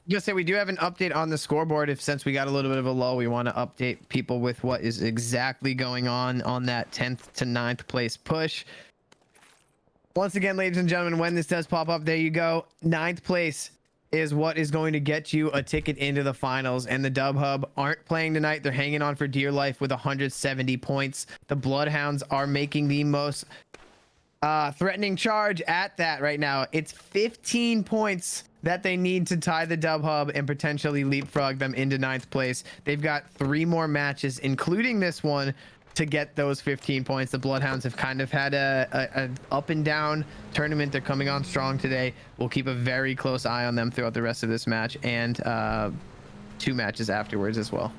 Just say we do have an update on the scoreboard. If since we got a little bit of a lull, we want to update people with what is exactly going on that 10th to 9th place push. Once again, ladies and gentlemen, when this does pop up, there you go. 9th place is what is going to get you a ticket into the finals. And the Dub Hub aren't playing tonight. They're hanging on for dear life with 170 points. The Bloodhounds are making the most threatening charge at that right now. It's 15 points that they need to tie the Dub Hub and potentially leapfrog them into 9th place. They've got 3 more matches, including this one, to get those 15 points. The Bloodhounds have kind of had a up and down tournament. They're coming on strong today. We'll keep a very close eye on them throughout the rest of this match and 2 matches afterwards as well.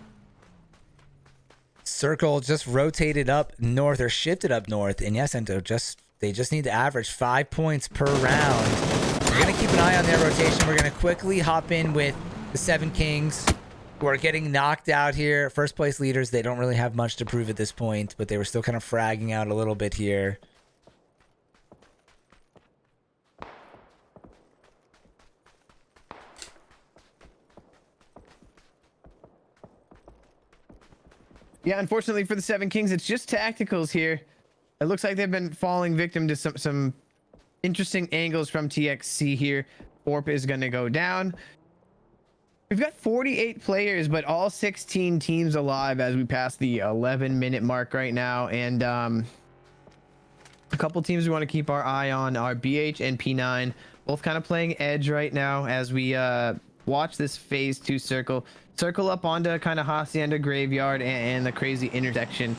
Circle just rotated up north or shifted up north, and yes, Ento, they just need to average 5 points per round. We're gonna keep an eye on their rotation. We're gonna quickly hop in with the 7 Kings, who are getting knocked out here. First place leaders, they don't really have much to prove at this point, but they were still kind of fragging out a little bit here. Yeah, unfortunately for the 7 Kings, it's just tacticals here. It looks like they've been falling victim to some interesting angles from TXC here. Orp is going to go down. We've got 48 players, but all 16 teams alive as we pass the 11-minute mark right now. And a couple teams we want to keep our eye on are BH and P9, both kind of playing edge right now as we watch this phase 2 circle up onto kind of Hacienda Graveyard and the crazy intersection.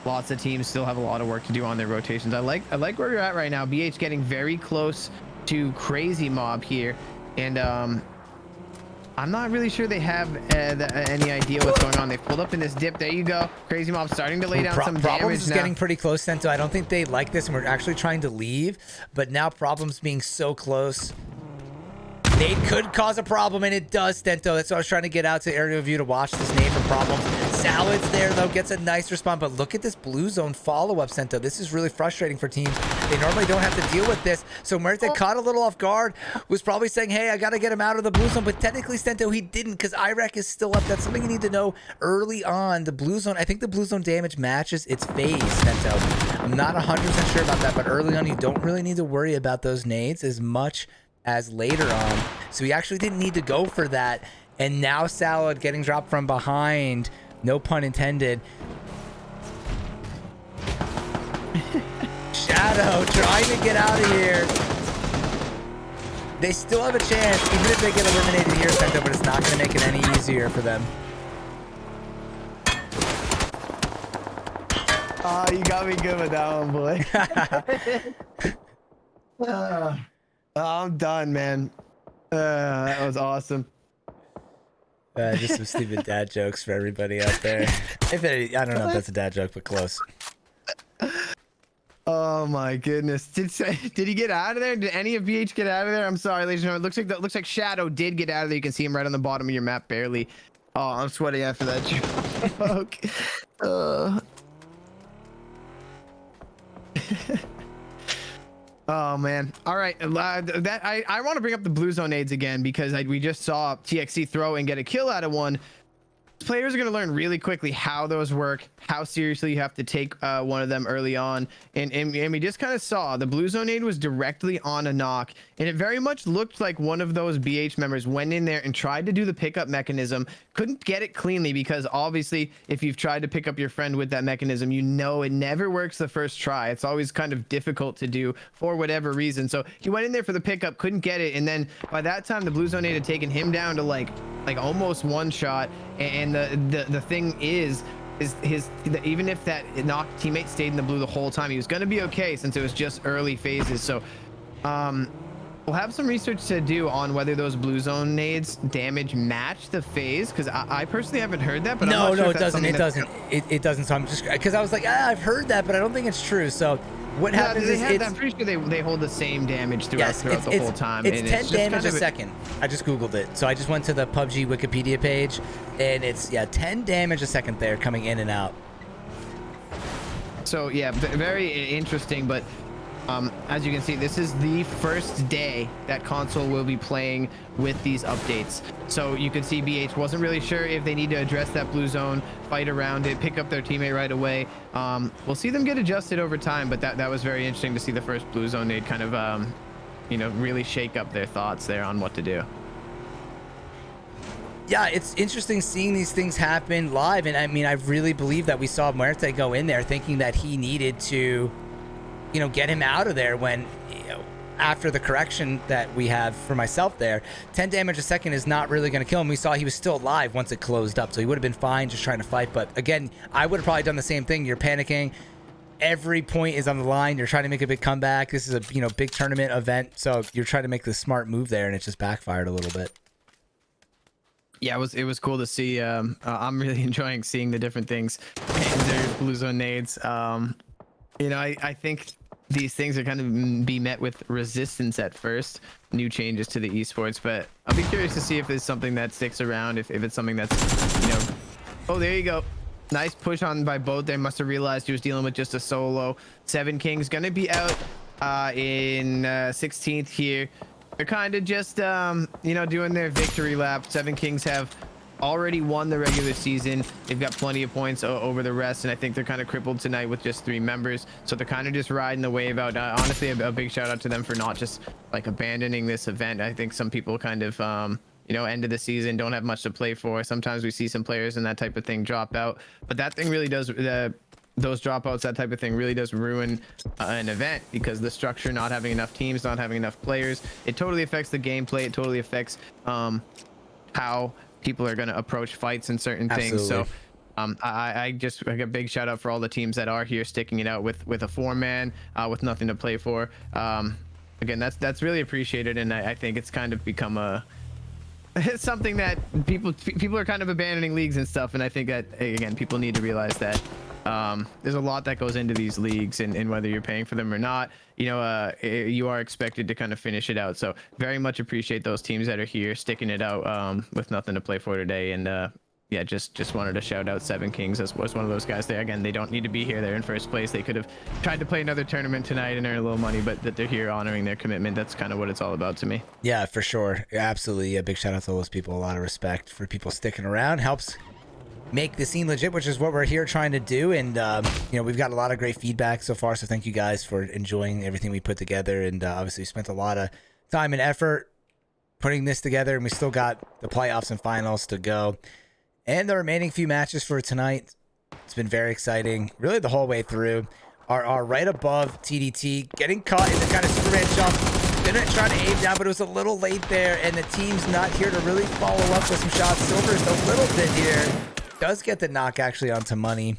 Lots of teams still have a lot of work to do on their rotations. I like where you're at right now. BH getting very close to Crazy Mob here, and I'm not really sure they have any idea what's going on. They've pulled up in this dip. There you go. Crazy Mob starting to lay down some Problems damage is now. getting pretty close, Sento. I don't think they like this, and we're actually trying to leave, but now Problems being so close. Nade could cause a problem, and it does, Stento. That's why I was trying to get out to aerial view to watch this nade for Problems. Salad's there, though, gets a nice respawn, but look at this blue zone follow-up, Stento. This is really frustrating for teams. They normally don't have to deal with this, so Muerte caught a little off guard, was probably saying, hey, I got to get him out of the blue zone, but technically, Stento, he didn't, because Iraq is still up. That's something you need to know early on. The blue zone, I think the blue zone damage matches its phase, Stento. I'm not 100% sure about that, but early on, you don't really need to worry about those nades as much as later on. So he actually didn't need to go for that. And now Salad getting dropped from behind. No pun intended. Shadow trying to get out of here. They still have a chance, even if they get eliminated here, Sento, but it's not going to make it any easier for them. Oh, you got me good with that one, boy. I'm done, man. That was awesome. Just some stupid dad jokes for everybody out there. I don't know if that's a dad joke, but close. Oh my goodness! Did he get out of there? Did any of BH get out of there? I'm sorry, ladies and gentlemen. It looks like Shadow did get out of there. You can see him right on the bottom of your map, barely. Oh, I'm sweating after that joke. Oh man! All right, that I want to bring up the blue zone nades again because we just saw TXC throw and get a kill out of one. Players are going to learn really quickly how those work, how seriously you have to take one of them early on, and we just kind of saw the blue zone nade was directly on a knock, and it very much looked like one of those BH members went in there and tried to do the pickup mechanism, couldn't get it cleanly because obviously if you've tried to pick up your friend with that mechanism, you know it never works the first try. It's always kind of difficult to do for whatever reason. So he went in there for the pickup, couldn't get it, and then by that time the blue zone nade had taken him down to like almost one shot. And the thing is even if that knocked teammate stayed in the blue the whole time, he was going to be okay since it was just early phases. So we'll have some research to do on whether those blue zone nades damage match the phase, because I personally haven't heard that, but no, it doesn't. It doesn't. So I'm just, because I was like, I've heard that, but I don't think it's true. So what Yeah, happens is I'm pretty sure they hold the same damage throughout, yes, throughout the whole time. It's and 10 just damage kind a of second. I just Googled it. So I just went to the PUBG Wikipedia page, and it's, 10 damage a second there coming in and out. So yeah, very interesting. But as you can see, this is the first day that console will be playing with these updates. So you can see BH wasn't really sure if they need to address that blue zone, fight around it, pick up their teammate right away. We'll see them get adjusted over time, but that was very interesting to see the first blue zone nade kind of really shake up their thoughts there on what to do. Yeah, it's interesting seeing these things happen live. And I mean, I really believe that we saw Muerte go in there thinking that he needed to, get him out of there when, after the correction that we have for myself there, 10 damage a second is not really going to kill him. We saw he was still alive once it closed up. So he would have been fine just trying to fight. But again, I would have probably done the same thing. You're panicking. Every point is on the line. You're trying to make a big comeback. This is a, big tournament event. So you're trying to make the smart move there, and it just backfired a little bit. Yeah, it was cool to see. I'm really enjoying seeing the different things. There's blue zone nades. I think these things are kind of be met with resistance at first. New changes to the esports, but I'll be curious to see if it's something that sticks around. If it's something that's, oh, there you go. Nice push on by both. They must have realized he was dealing with just a solo. 7 Kings gonna be out in 16th here. They're kind of just, doing their victory lap. 7 Kings have already won the regular season. They've got plenty of points over the rest, and I think they're kind of crippled tonight with just 3 members. So they're kind of just riding the wave out. Honestly, a big shout out to them for not just like abandoning this event. I think some people kind of, end of the season, don't have much to play for. Sometimes we see some players and that type of thing drop out, but that thing really does, those dropouts, that type of thing really does ruin an event, because the structure, not having enough teams, not having enough players, it totally affects the gameplay. It totally affects how people are going to approach fights and certain things. So I just like a big shout out for all the teams that are here sticking it out with a 4-man with nothing to play for. Again, that's really appreciated, and I think it's kind of become it's something that people are kind of abandoning leagues and stuff, and I think that, again, people need to realize that there's a lot that goes into these leagues, and whether you're paying for them or not, you are expected to kind of finish it out. So very much appreciate those teams that are here sticking it out with nothing to play for today. And just wanted to shout out 7 Kings as was one of those guys there. Again, they don't need to be here. They're in first place. They could have tried to play another tournament tonight and earn a little money, but that they're here honoring their commitment. That's kind of what it's all about to me. Yeah, for sure. Absolutely. A big shout out to those people. A lot of respect for people sticking around. Helps make the scene legit, which is what we're here trying to do. And we've got a lot of great feedback so far, so thank you guys for enjoying everything we put together. And obviously we spent a lot of time and effort putting this together, and we still got the playoffs and finals to go, and the remaining few matches for tonight. It's been very exciting, really, the whole way through. Are right above TDT, getting caught in the kind of Superman jump. Gonna try to aim down, but it was a little late there, and the team's not here to really follow up with some shots. Silver's a little bit here. Does get the knock actually onto Money.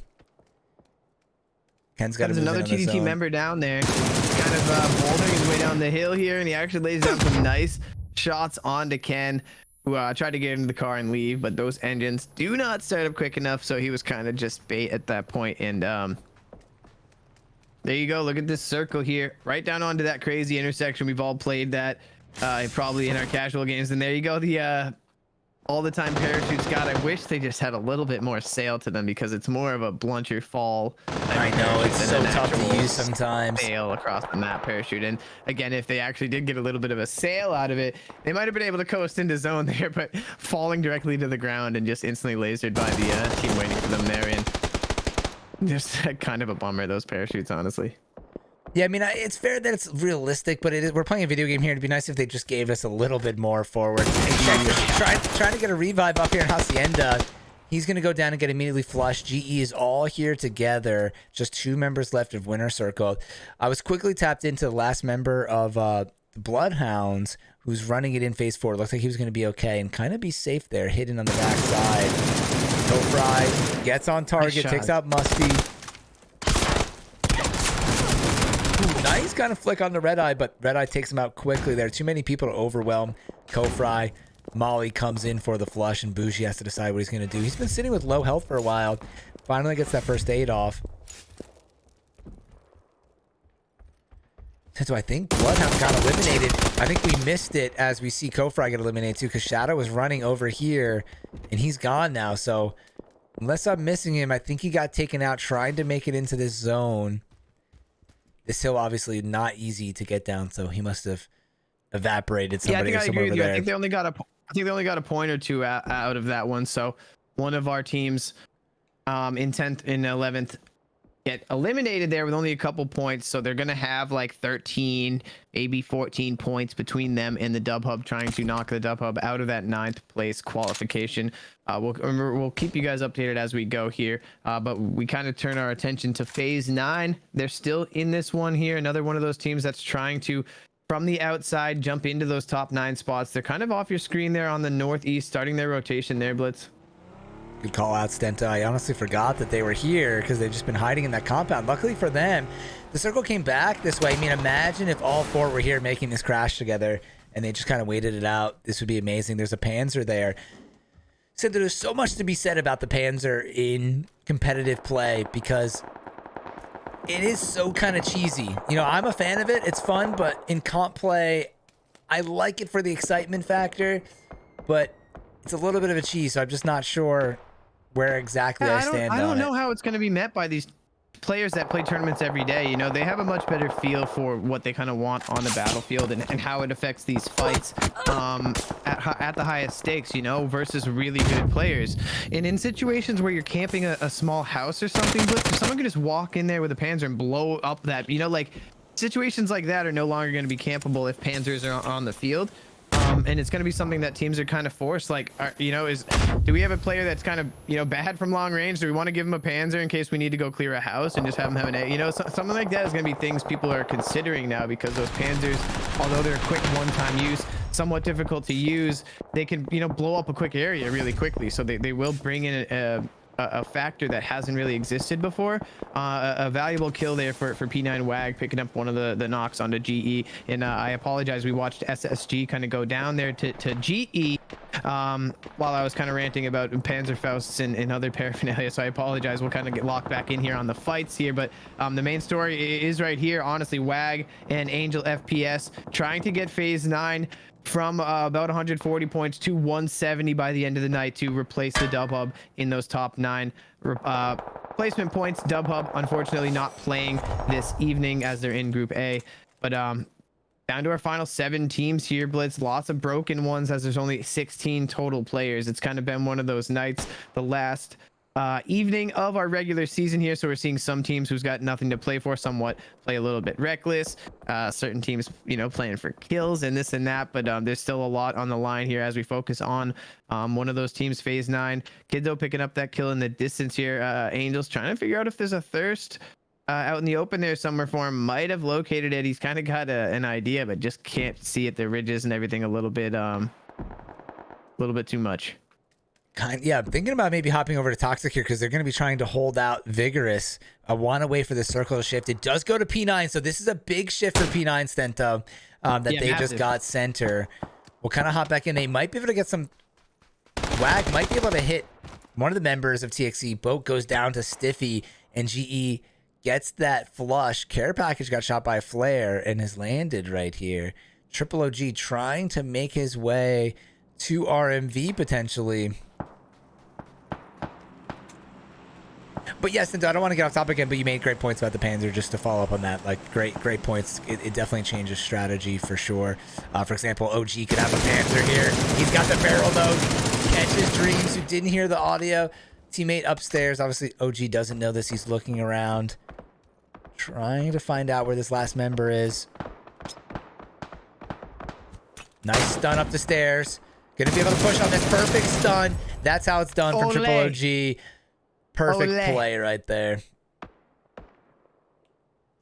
Ken's got another TDT member down there, kind of bouldering his way down the hill here, and he actually lays down some nice shots onto Ken, who tried to get into the car and leave, but those engines do not start up quick enough, so he was kind of just bait at that point. And there you go. Look at this circle here, right down onto that crazy intersection. We've all played that probably in our casual games. And there you go, the all the time parachutes. God, I wish they just had a little bit more sail to them, because it's more of a blunter fall. I know, it's so tough to use sometimes. Sail across the map parachute. And again, if they actually did get a little bit of a sail out of it, they might have been able to coast into zone there, but falling directly to the ground and just instantly lasered by the team waiting for them there. And just kind of a bummer, those parachutes, honestly. Yeah, I mean, it's fair that it's realistic, but we're playing a video game here. It'd be nice if they just gave us a little bit more forward. Trying to get a revive up here in Hacienda. He's going to go down and get immediately flushed. GE is all here together. Just 2 members left of Winner Circle. I was quickly tapped into the last member of the Bloodhounds, who's running it in phase 4. Looks like he was going to be okay and kind of be safe there, hidden on the backside. Go Fry gets on target, takes out Musty. Nice kind of flick on the Red Eye, but Red Eye takes him out quickly there. Too many people to overwhelm Kofry. Molly comes in for the flush, and Bougie has to decide what he's going to do. He's been sitting with low health for a while. Finally gets that first aid off. So I think Bloodhound got eliminated. I think we missed it as we see Kofry get eliminated too, because Shadow was running over here and he's gone now. So unless I'm missing him, I think he got taken out trying to make it into this zone. This hill obviously not easy to get down, so he must have evaporated somebody. Yeah, I think I agree with you. There. I think they only got a point or two out of that one. So one of our teams in 10th and 11th get eliminated there with only a couple points, so they're gonna have like 13, maybe 14 points between them and the Dub Hub, trying to knock the Dub Hub out of that 9th place qualification. We'll keep you guys updated as we go here, but we kind of turn our attention to phase 9. They're still in this one here, another one of those teams that's trying to, from the outside, jump into those top 9 spots. They're kind of off your screen there on the northeast, starting their rotation there, Blitz. Good call out, Stenta. I honestly forgot that they were here because they've just been hiding in that compound. Luckily for them, the circle came back this way. I mean, imagine if all 4 were here making this crash together and they just kind of waited it out. This would be amazing. There's a Panzer there. So there's so much to be said about the Panzer in competitive play because it is so kind of cheesy. You know, I'm a fan of it. It's fun, but in comp play, I like it for the excitement factor, but it's a little bit of a cheese, so I'm just not sure where exactly I stand on it. I don't know how it's going to be met by these players that play tournaments every day. You know, they have a much better feel for what they kind of want on the battlefield and how it affects these fights at the highest stakes, you know, versus really good players. And in situations where you're camping a small house or something, Blitz, if someone could just walk in there with a Panzer and blow up that, you know, like situations like that are no longer going to be campable if Panzers are on the field. And it's going to be something that teams are kind of forced. Like, you know, do we have a player that's kind of, you know, bad from long range? Do we want to give him a Panzer in case we need to go clear a house and just have him have an, you know, something like that is going to be things people are considering now, because those Panzers, although they're quick one-time use, somewhat difficult to use, they can, you know, blow up a quick area really quickly. So they will bring in a factor that hasn't really existed before. A valuable kill there for P9 Wag, picking up one of the knocks onto GE. And I apologize, we watched SSG kind of go down there to GE while I was kind of ranting about Panzerfausts and other paraphernalia, so I apologize. We'll kind of get locked back in here on the fights here, but the main story is right here. Honestly, Wag and Angel FPS trying to get phase 9 from about 140 points to 170 by the end of the night to replace the Dub Hub in those top 9 placement points. Dub Hub unfortunately not playing this evening as they're in Group A, but down to our final 7 teams here, Blitz. Lots of broken ones as there's only 16 total players. It's kind of been one of those nights, the last evening of our regular season here, so we're seeing some teams who's got nothing to play for somewhat play a little bit reckless, certain teams, you know, playing for kills and this and that, but there's still a lot on the line here as we focus on one of those teams, phase 9. Kiddo picking up that kill in the distance here. Angels trying to figure out if there's a thirst out in the open there somewhere for him. Might have located it. He's kind of got an idea, but just can't see it, the ridges and everything a little bit too much. Yeah, I'm thinking about maybe hopping over to Toxic here because they're going to be trying to hold out Vigorous. I want to wait for the circle to shift. It does go to P9, so this is a big shift for P9, Stento, that they massive. just got center. We'll kind of hop back in. They might be able to get some... Wag might be able to hit one of the members of TXC. Boat goes down to Stiffy, and GE gets that flush. Care Package got shot by a flare and has landed right here. Triple OG trying to make his way to RMV potentially. But yes, and I don't want to get off topic again, but you made great points about the Panzer, just to follow up on that. Like, great points. It definitely changes strategy for sure. For example, OG could have a Panzer here. He's got the barrel node. Catches Dreams, who didn't hear the audio. Teammate upstairs. Obviously, OG doesn't know this. He's looking around, trying to find out where this last member is. Nice stun up the stairs. Gonna be able to push on this. Perfect stun. That's how it's done from Triple OG. Perfect play right there.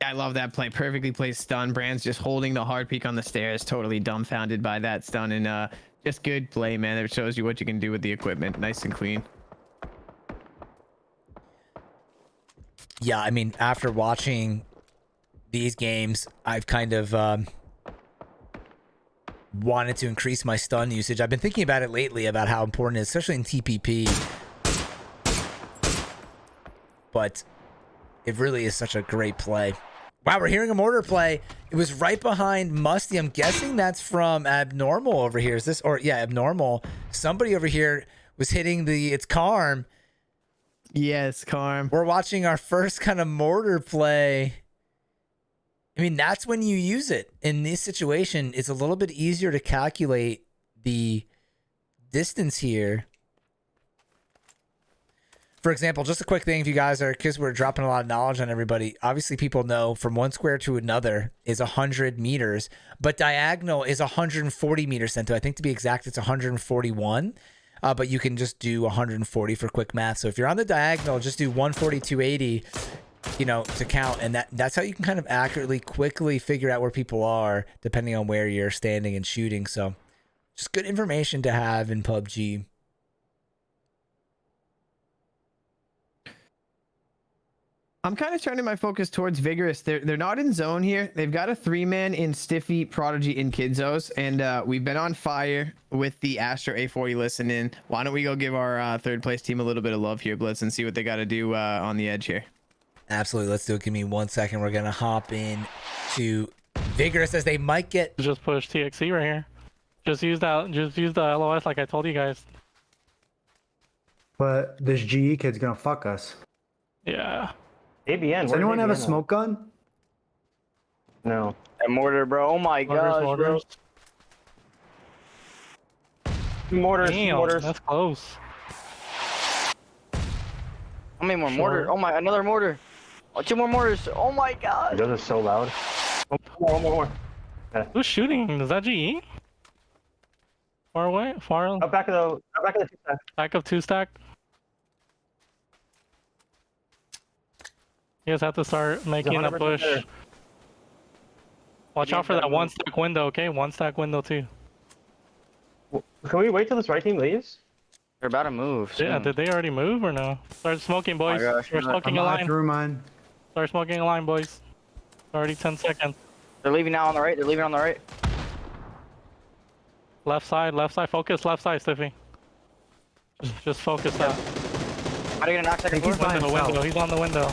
I love that play. Perfectly placed stun. Brand's just holding the hard peak on the stairs, totally dumbfounded by that stun, and just good play, man. It shows you what you can do with the equipment. Nice and clean. Yeah, I mean, after watching these games, I've kind of wanted to increase my stun usage. I've been thinking about it lately, about how important it is, especially in TPP. But it really is such a great play. Wow, we're hearing a mortar play. It was right behind Musty. I'm guessing that's from Abnormal over here. Is this, or yeah, Abnormal. Somebody over here was hitting it's Carm. Yes, Carm. We're watching our first kind of mortar play. I mean, that's when you use it. In this situation, it's a little bit easier to calculate the distance here. For example, just a quick thing, if you guys are, because we're dropping a lot of knowledge on everybody, obviously people know from one square to another is 100 meters, but diagonal is 140 meters, Sento. I think to be exact, it's 141, but you can just do 140 for quick math. So if you're on the diagonal, just do 140, 280, you know, to count, and that's how you can kind of accurately, quickly figure out where people are, depending on where you're standing and shooting. So just good information to have in PUBG. I'm kind of turning my focus towards Vigorous. They're not in zone here. They've got a 3-man in Stiffy, Prodigy, and Kidzos, and we've been on fire with the Astro A40 listening. Why don't we go give our third place team a little bit of love here, Blitz, and see what they got to do on the edge here. Absolutely, let's do it. Give me 1 second. We're gonna hop in to Vigorous as they might get. Just push TXC right here. Just use that. Just use the LOS like I told you guys. But this GE kid's gonna fuck us. Yeah. ABN. Does anyone have a smoke gun? No. That mortar, bro. Oh my gosh, bro. Mortars. Damn, Mortars. that's close. How many more mortar? Oh my, another mortar. Oh, 2 more mortars. Oh my god. Those are so loud. One more. Who's shooting? Is that GE? Far away? Far? Up back of the 2-stack. Back of 2-stack? You guys have to start making a 100% push. there. Watch out for that 1-stack window, okay? 1-stack window too. Can we wait till this right team leaves? They're about to move. Soon. Yeah, did they already move or no? Start smoking, boys. Oh my gosh, Start smoking a I'm line. through mine. Start smoking a line, boys. Already 10 seconds. They're leaving now on the right. They're leaving on the right. Left side, focus left side, Stiffy. Just focus that. How do you gonna knock second He's floor? by himself. Window. He's on the window.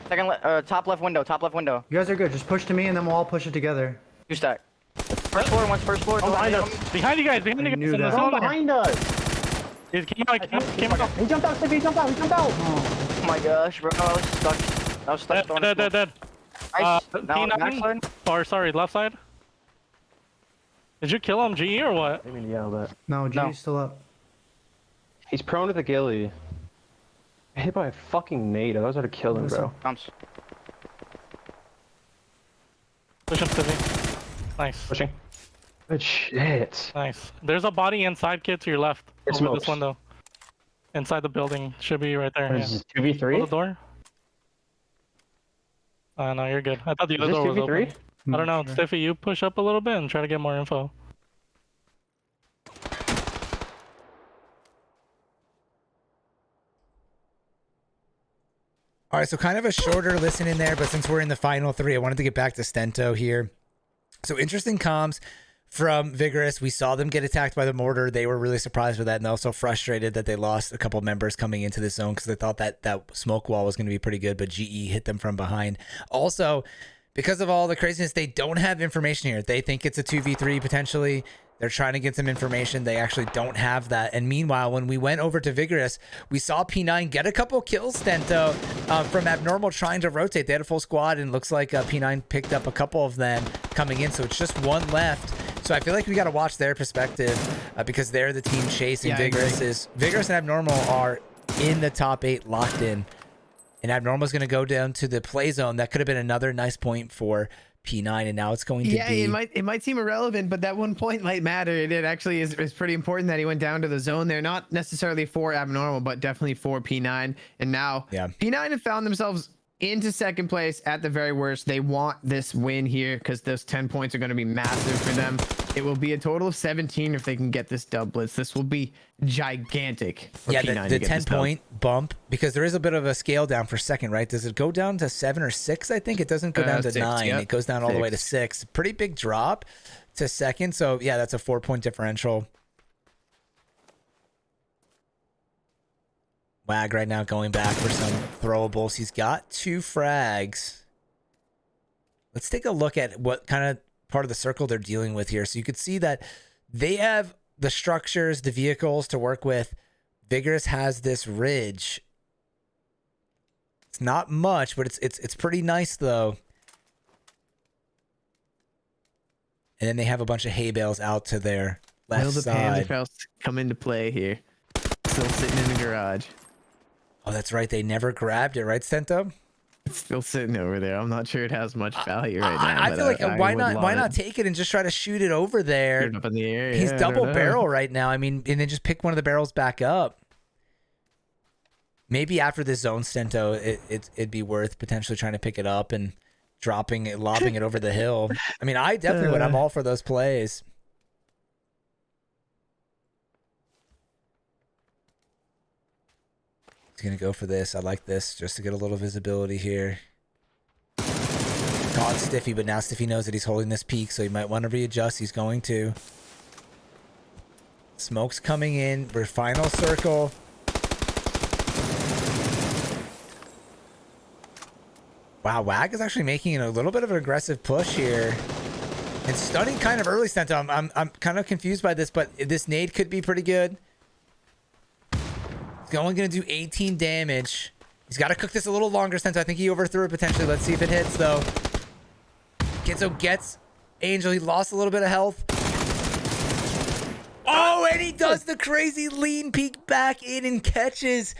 Second, top left window. Top left window. You guys are good. Just push to me and then we'll all push it together. 2-stack. First floor. One's first floor. Oh, behind us. Behind you guys, I knew that. zone. Behind us. He came out. He jumped out, Stevie. He jumped out. Oh my gosh, bro. I was stuck. I was stuck. Dead. Nice. Now P9? backside. Or sorry, left side. Did you kill him, GE, or what? I mean, yeah, but No, G's still up. he's prone to the ghillie. Hit by a fucking nade. I was about to kill him, bro. Comes. Push him, Stiffy. Nice. Pushing. Good shit. Nice. There's a body inside, kid, to your left. It Over smokes. this window. Inside the building. Should be right there. Is Yeah. this 2v3? Close the door. No, you're good. I thought the Is other this door was 2v3? open. I don't know. Stiffy, you push up a little bit and try to get more info. All right, so kind of a shorter listen in there, but since we're in the final 3, I wanted to get back to Stento here. So interesting comms from Vigorous. We saw them get attacked by the mortar. They were really surprised with that and also frustrated that they lost a couple members coming into the zone because they thought that smoke wall was going to be pretty good, but GE hit them from behind. Also, because of all the craziness, they don't have information here. They think it's a 2v3 potentially. They're trying to get some information. They actually don't have that. And meanwhile, when we went over to Vigorous, we saw P9 get a couple kills, Stento, from Abnormal trying to rotate. They had a full squad, and it looks like P9 picked up a couple of them coming in. So it's just one left. So I feel like we got to watch their perspective because they're the team chasing. Vigorous and Abnormal are in the top 8 locked in. And Abnormal's going to go down to the play zone. That could have been another nice point for P9, and now it's going to be... Yeah, it might seem irrelevant, but that 1 point might matter. It actually is pretty important that he went down to the zone there. Not necessarily for Abnormal, but definitely for P9. And now P9 have found themselves into second place at the very worst. They want this win here because those 10 points are going to be massive for them. It will be a total of 17 if they can get this dub, Blitz. This will be gigantic for P9 the 10-point bump, because there is a bit of a scale down for second, right? Does it go down to 7 or 6? I think it doesn't go down to 6, 9. yep. It goes down all the way to 6. Pretty big drop to second. So yeah, that's a 4-point differential. Wag right now going back for some throwables. He's got 2 frags. Let's take a look at what kind of part of the circle they're dealing with here. So you could see that they have the structures, the vehicles to work with. Vigorous has this ridge. It's not much, but it's pretty nice though. And then they have a bunch of hay bales out to their left Will the side. Panther come into play here? Still sitting in the garage. Oh, that's right. They never grabbed it, right, Stento? It's still sitting over there. I'm not sure it has much value right now. I but feel like why would not? love Why it. not take it and just try to shoot it over there? Shoot it up in the air. He's Yeah, I don't double know. barrel right now. I mean, and then just pick one of the barrels back up. Maybe after this zone Stento, it'd be worth potentially trying to pick it up and dropping it, lobbing it over the hill. I mean, I definitely would. I'm all for those plays. He's gonna go for this. I like this just to get a little visibility here. Caught Stiffy, but now Stiffy knows that he's holding this peak, so he might want to readjust. He's going to. Smoke's coming in. We're final circle. Wow, Wag is actually making a little bit of an aggressive push here. And stunning kind of early Stento. I'm kind of confused by this, but this nade could be pretty good. He's only going to do 18 damage. He's got to cook this a little longer Stento. I think he overthrew it potentially. Let's see if it hits, though. Kenzo gets Angel. He lost a little bit of health. Oh, and he does the crazy lean peek back in and catches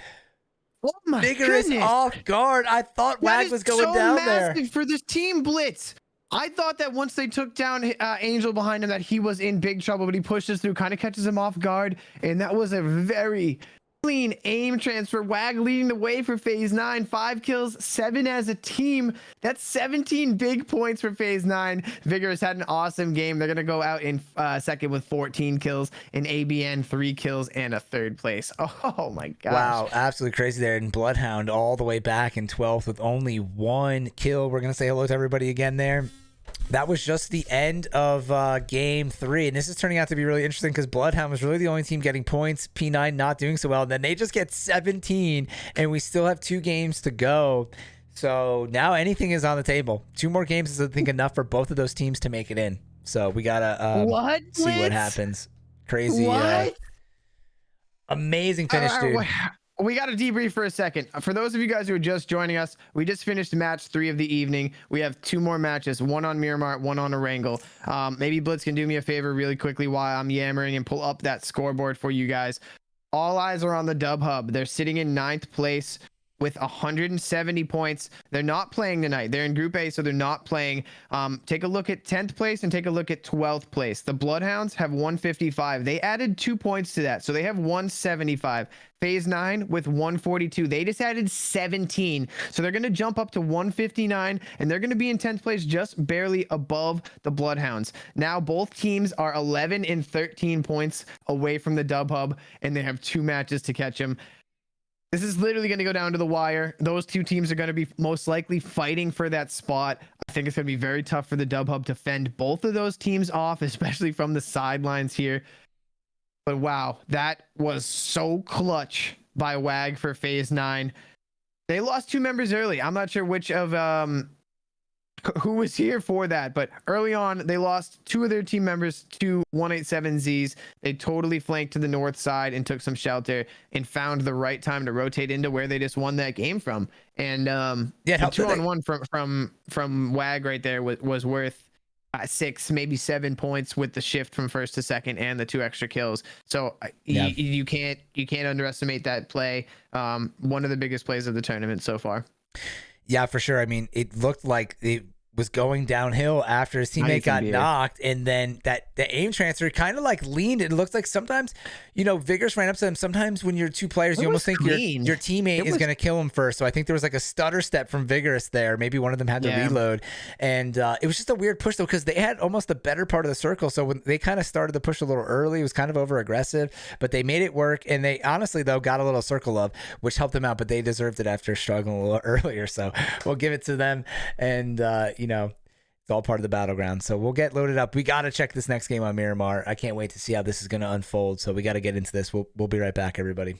Oh my Vigorous goodness. off guard. I thought Wag was going so down massive there. for this team blitz. I thought that once they took down Angel behind him that he was in big trouble, but he pushes through, kind of catches him off guard, and that was a very clean aim transfer. Wag leading the way for phase 9. 5 kills, 7 as a team. That's 17 big points for phase 9. Vigorous had an awesome game. They're going to go out in second with 14 kills, and ABN 3 kills and a 3rd place. Oh my gosh. Wow, absolutely crazy there. And Bloodhound all the way back in 12th with only 1 kill. We're going to say hello to everybody again there. That was just the end of game 3, and this is turning out to be really interesting because Bloodhound was really the only team getting points. P9 not doing so well, and then they just get 17, and we still have 2 games to go. So now anything is on the table. 2 more games is, I think, enough for both of those teams to make it in. So we gotta see what happens. Crazy, amazing finish, dude. We got to debrief for a second. For those of you guys who are just joining us, we just finished match 3 of the evening. We have 2 more matches, 1 on Miramar, 1 on Erangel. Maybe Blitz can do me a favor really quickly while I'm yammering and pull up that scoreboard for you guys. All eyes are on the Dub Hub. They're sitting in 9th place with 170 points. They're not playing tonight. They're in Group A, so they're not playing. Take a look at 10th place and take a look at 12th place. The Bloodhounds have 155. They added 2 points to that, so they have 175. Phase 9 with 142. They just added 17. So they're going to jump up to 159, and they're going to be in 10th place just barely above the Bloodhounds. Now both teams are 11 and 13 points away from the Dub Hub, and they have 2 matches to catch them. This is literally going to go down to the wire. Those 2 teams are going to be most likely fighting for that spot. I think it's going to be very tough for the Dub Hub to fend both of those teams off, especially from the sidelines here. But wow, that was so clutch by Wag for phase 9. They lost 2 members early. I'm not sure which of who was here for that, but early on they lost 2 of their team members to 187Zs. They totally flanked to the north side and took some shelter and found the right time to rotate into where they just won that game from. And the 2-on-1 from Wag right there was worth 6, maybe 7 points with the shift from first to second and the 2 extra kills. So you can't underestimate that play. One of the biggest plays of the tournament so far. Yeah, for sure. I mean, it looked like it was going downhill after his teammate got knocked, and then the aim transfer kind of like leaned. It looks like sometimes, Vigorous ran up to them. Sometimes when you're 2 players, you almost think your teammate is going to kill him first. So I think there was like a stutter step from Vigorous there. Maybe one of them had to reload, and it was just a weird push though because they had almost the better part of the circle. So when they kind of started the push a little early, it was kind of over aggressive, but they made it work. And they honestly though got a little circle love, which helped them out. But they deserved it after struggling a little earlier. So we'll give it to them. And it's all part of the battleground. So we'll get loaded up. We got to check this next game on Miramar. I can't wait to see how this is going to unfold. So we got to get into this. We'll be right back, everybody.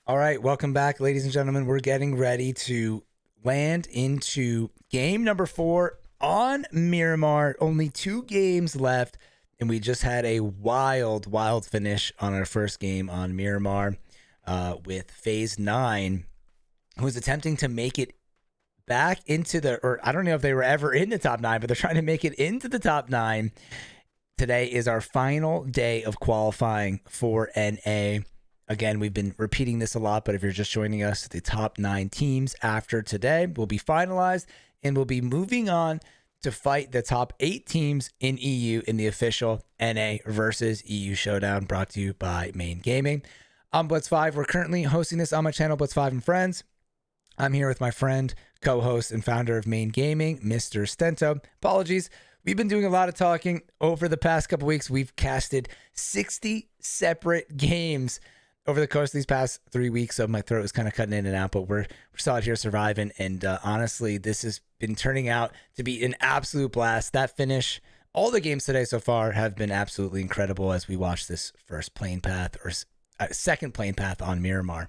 All right, welcome back, ladies and gentlemen. We're getting ready to land into game number 4 on Miramar. Only 2 games left, and we just had a wild finish on our first game on Miramar with Phase 9, who was attempting to make it back into the, or I don't know if they were ever in the top 9, but they're trying to make it into the top 9. Today is our final day of qualifying for NA. Again, we've been repeating this a lot, but if you're just joining us, the top 9 teams after today will be finalized, and we'll be moving on to fight the top 8 teams in EU in the official NA versus EU Showdown, brought to you by Main Gaming. I'm Blitz5. We're currently hosting this on my channel, Blitz5 and Friends. I'm here with my friend, co-host, and founder of Main Gaming, Mr. Stento. Apologies. We've been doing a lot of talking over the past couple weeks. We've casted 60 separate games over the course of these past 3 weeks, so my throat is kind of cutting in and out, but we're still out here surviving. And honestly, this has been turning out to be an absolute blast. That finish, all the games today so far have been absolutely incredible as we watch this first plane path, or second plane path on Miramar.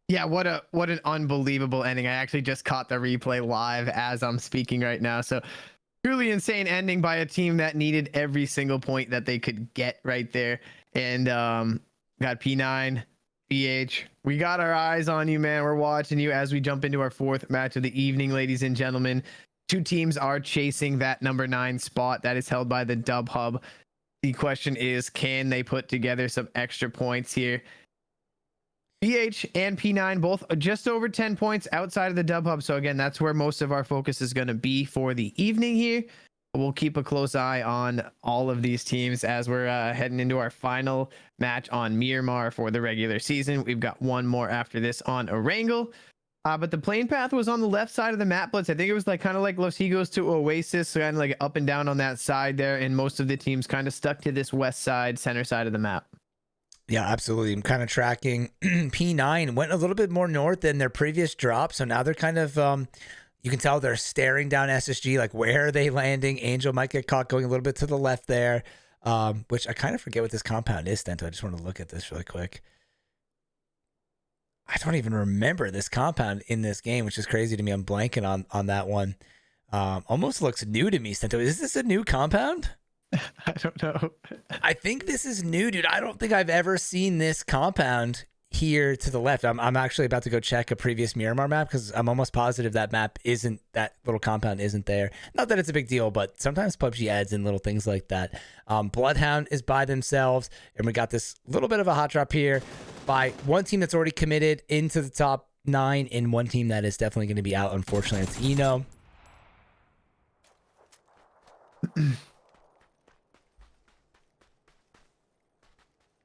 Yeah, what an unbelievable ending. I actually just caught the replay live as I'm speaking right now. So truly insane ending by a team that needed every single point that they could get right there. And got P9, BH. We got our eyes on you, man. We're watching you as we jump into our 4th match of the evening, ladies and gentlemen. 2 teams are chasing that number 9 spot that is held by the Dub Hub. The question is, can they put together some extra points here? BH and P9 both just over 10 points outside of the Dub Hub. So again, that's where most of our focus is going to be for the evening here. We'll keep a close eye on all of these teams as we're heading into our final match on Miramar for the regular season. We've got one more after this on Erangel. But the plane path was on the left side of the map, Blitz. I think it was like kind of like Los Higos to Oasis, so kind of like up and down on that side there. And most of the teams kind of stuck to this west side, center side of the map. Yeah, absolutely. I'm kind of tracking P9 went a little bit more north than their previous drop. So now they're kind of, you can tell they're staring down SSG, like where are they landing? Angel might get caught going a little bit to the left there, which I kind of forget what this compound is, Stento. I just want to look at this really quick. I don't even remember this compound in this game, which is crazy to me. I'm blanking on that one. Almost looks new to me, Stento. Is this a new compound? I don't know. I think this is new, dude. I don't think I've ever seen this compound here to the left. I'm actually about to go check a previous Miramar map because I'm almost positive that that little compound isn't there. Not that it's a big deal, but sometimes PUBG adds in little things like that. Bloodhound is by themselves, and we got this little bit of a hot drop here by one team that's already committed into the top 9 and one team that is definitely going to be out. Unfortunately, it's Eno.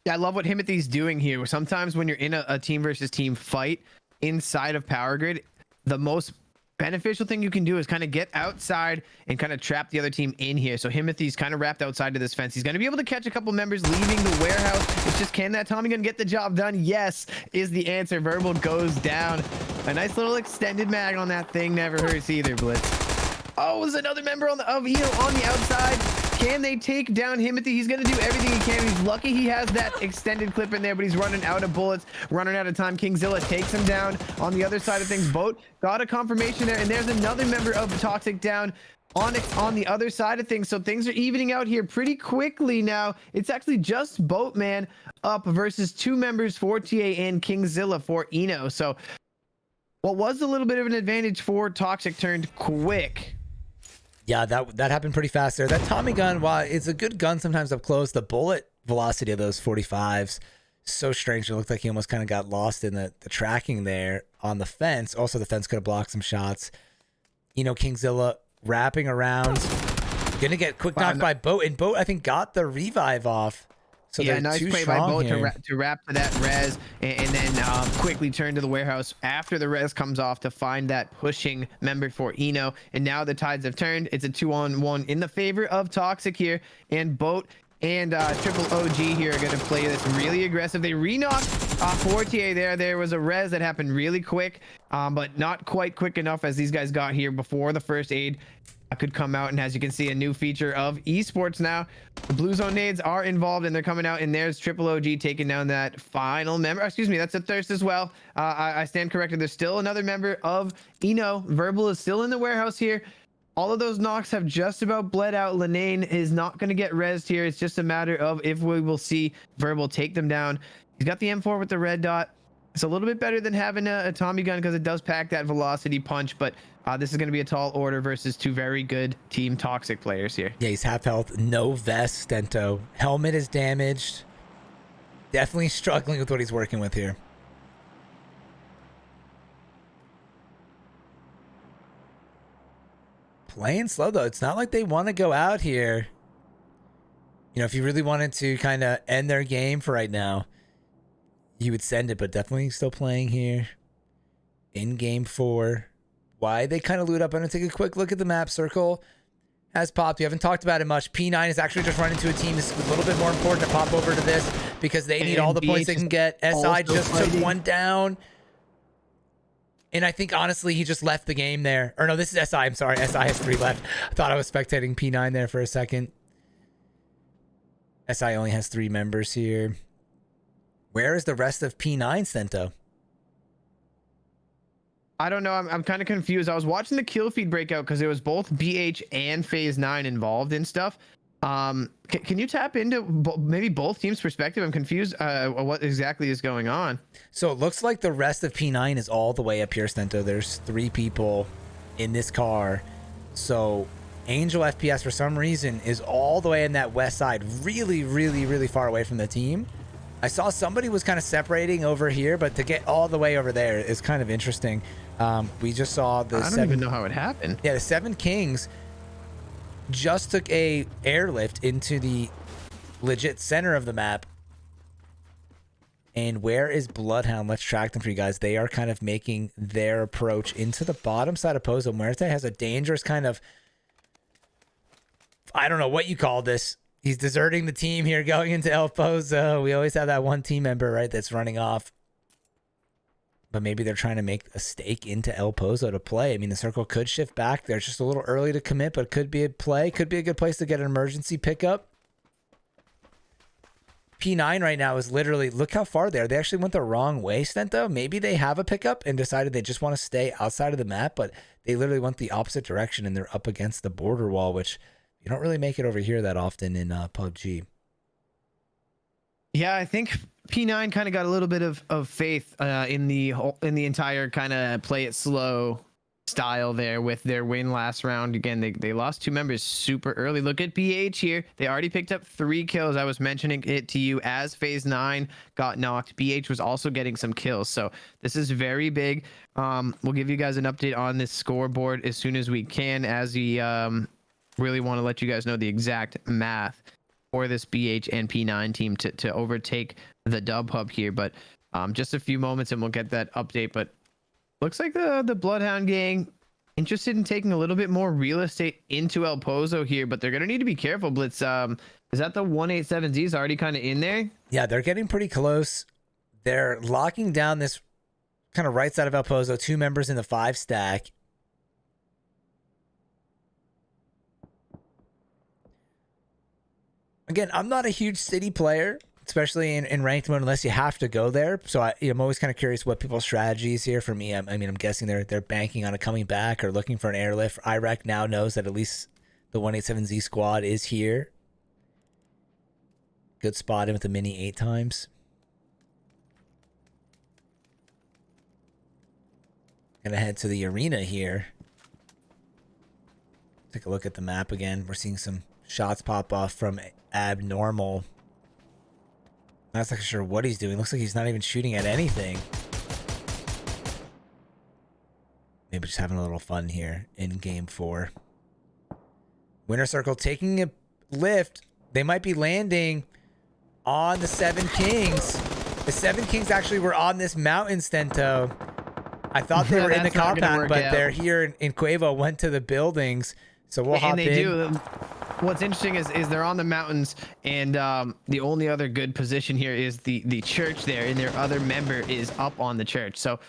Yeah, I love what Himothy's doing here. Sometimes when you're in a team versus team fight inside of Power Grid, the most beneficial thing you can do is kind of get outside and kind of trap the other team in here. So Himothy's kind of wrapped outside of this fence. He's going to be able to catch a couple members leaving the warehouse. It's just, can that Tommy gun get the job done? Yes, is the answer. Verbal goes down. A nice little extended mag on that thing never hurts either, Blitz. Oh, there's another member of Eno on the outside. Can they take down Himothy? He's going to do everything he can. He's lucky he has that extended clip in there, but he's running out of bullets, running out of time. Kingzilla takes him down on the other side of things. Boat got a confirmation there, and there's another member of Toxic down on the other side of things. So things are evening out here pretty quickly now. It's actually just Boatman up versus 2 members for TA and Kingzilla for Eno. So what was a little bit of an advantage for Toxic turned quick. Yeah, that happened pretty fast there. That Tommy gun, while it's a good gun sometimes up close, the bullet velocity of those 45s, so strange. It looked like he almost kind of got lost in the tracking there on the fence. Also, the fence could have blocked some shots. Kingzilla wrapping around. Gonna get quick knocked by Boat. And Boat, I think, got the revive off. So yeah, nice play by Boat to wrap to that res and then quickly turn to the warehouse after the res comes off to find that pushing member for Eno. And now the tides have turned. It's a 2-on-1 in the favor of Toxic here. And Boat and Triple OG here are going to play this really aggressive. They re-knock Fortier there was a res that happened really quick, but not quite quick enough as these guys got here before the first aid could come out. And as you can see, a new feature of esports now. The blue zone nades are involved and they're coming out, and there's Triple OG taking down that final member. Excuse me, that's a Thirst as well. I stand corrected. There's still another member of Eno. Verbal is still in the warehouse here. All of those knocks have just about bled out. Lenane is not going to get rezzed here. It's just a matter of if we will see Verbal take them down. He's got the M4 with the red dot. It's a little bit better than having a Tommy gun because it does pack that velocity punch, but this is going to be a tall order versus two very good Team Toxic players here. Yeah, he's half health, no vest, Stento. Helmet is damaged. Definitely struggling with what he's working with here. Playing slow, though. It's not like they want to go out here. You know, if you really wanted to kind of end their game for right now, you would send it, but definitely still playing here in game 4. Why they kind of loot up. I'm going to take a quick look at the map. Circle has popped. We haven't talked about it much. P9 is actually just running into a team. This is a little bit more important to pop over to this because they need all the points they can get. SI just took one down. And I think, honestly, he just left the game there. Or no, this is SI. I'm sorry. SI has 3 left. I thought I was spectating P9 there for a second. SI only has 3 members here. Where is the rest of P9, Stento? I don't know. I'm kind of confused. I was watching the kill feed breakout because it was both BH and Phase 9 involved in stuff. Can you tap into maybe both teams' perspective? I'm confused what exactly is going on. So it looks like the rest of P9 is all the way up here, Stento. There's 3 people in this car. So Angel FPS, for some reason, is all the way in that west side. Really, really, really far away from the team. I saw somebody was kind of separating over here, but to get all the way over there is kind of interesting. We just saw the I don't even know how it happened. Yeah, the 7 Kings just took a airlift into the legit center of the map. And where is Bloodhound? Let's track them for you guys. They are kind of making their approach into the bottom side of Pozo. Muerte has a dangerous kind of, I don't know what you call this. He's deserting the team here going into El Pozo. We always have that one team member, right, that's running off. But maybe they're trying to make a stake into El Pozo to play. I mean, the circle could shift back. They're just a little early to commit, but it could be a play. Could be a good place to get an emergency pickup. P9 right now is literally, look how far they are. They actually went the wrong way, Stento. Maybe they have a pickup and decided they just want to stay outside of the map, but they literally went the opposite direction and they're up against the border wall, which you don't really make it over here that often in PUBG. Yeah, I think P9 kind of got a little bit of faith in the entire kind of play it slow style there with their win last round. Again, they lost 2 members super early. Look at BH here. They already picked up 3 kills. I was mentioning it to you as Phase 9 got knocked. BH was also getting some kills. So this is very big. We'll give you guys an update on this scoreboard as soon as we can, as we really want to let you guys know the exact math for this BH and P9 team to overtake the dub hub here. But just a few moments and we'll get that update. But looks like the Bloodhound gang interested in taking a little bit more real estate into El Pozo here, but they're going to need to be careful. Blitz, is that the 187Z's already kind of in there? Yeah, they're getting pretty close. They're locking down this kind of right side of El Pozo, 2 members in the 5 stack. Again, I'm not a huge city player, especially in ranked mode, unless you have to go there. So I'm always kind of curious what people's strategies here. For me, I'm guessing they're banking on it coming back or looking for an airlift. Iraq now knows that at least the 187Z squad is here. Good spot in with the mini 8 times. Gonna head to the arena here. Take a look at the map again. We're seeing some shots pop off from Abnormal. Not actually sure what he's doing. Looks like he's not even shooting at anything. Maybe just having a little fun here in game 4. Winner Circle taking a lift. They might be landing on the 7 Kings. The 7 Kings actually were on this mountain, Stento. I thought they were in the compound, but they're here in Cuevo, went to the buildings. So we'll hop in. what's interesting is they're on the mountains, and the only other good position here is the church there, and their other member is up on the church. So